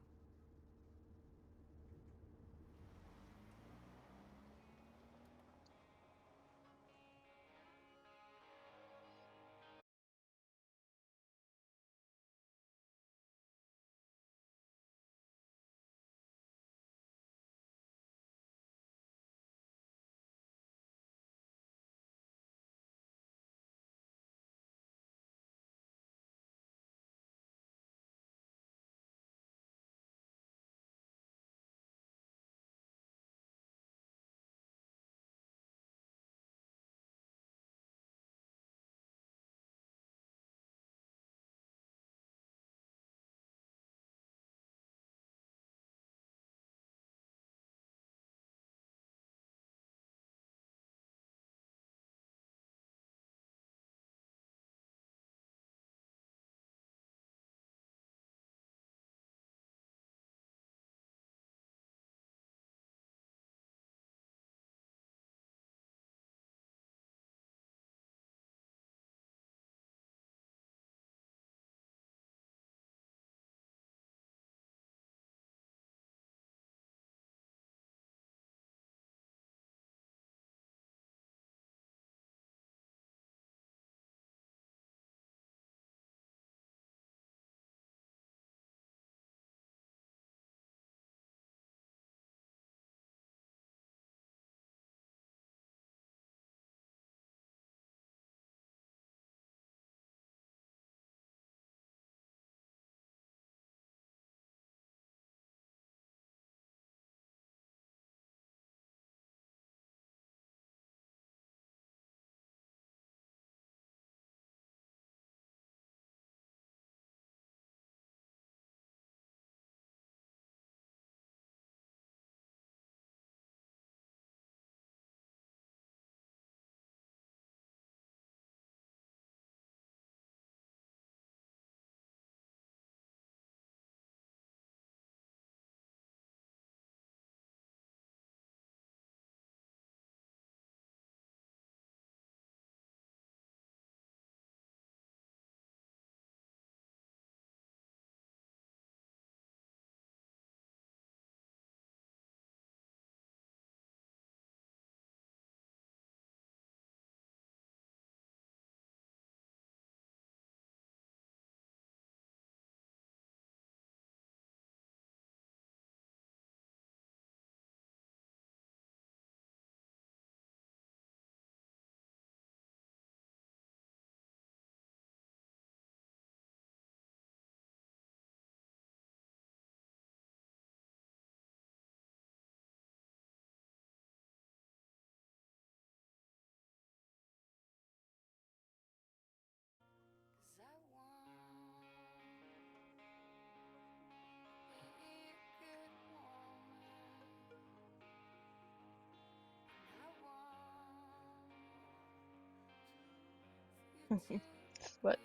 What?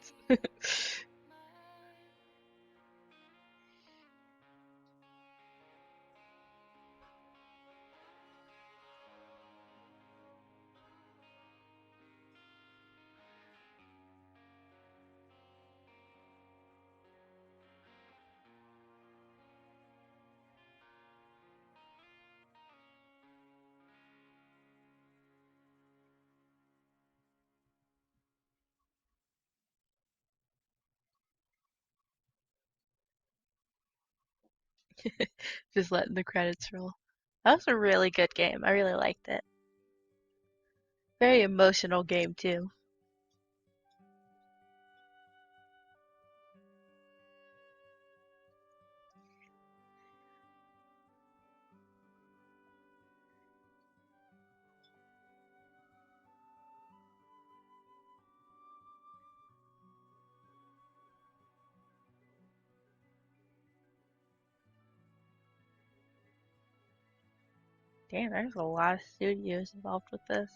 Just letting the credits roll. That was a really good game. I really liked it. Very emotional game too. Damn, there's a lot of studios involved with this.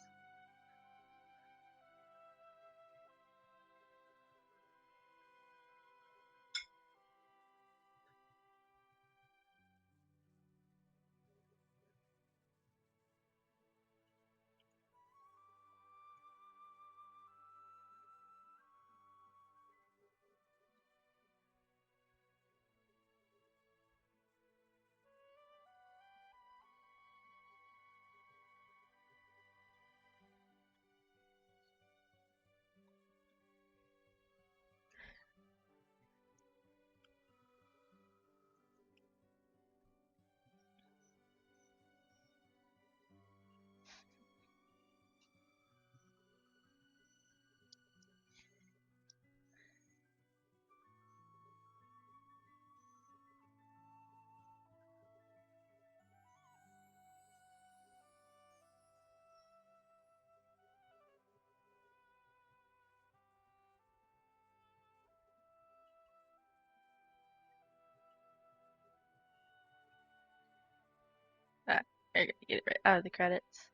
Ah, I gotta get it right out of the credits.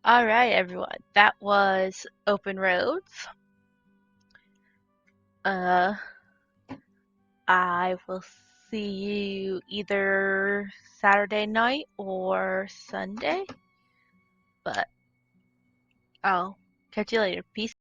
All right, everyone. That was Open Roads. Uh, I will see you either Saturday night or Sunday, but I'll catch you later. Peace.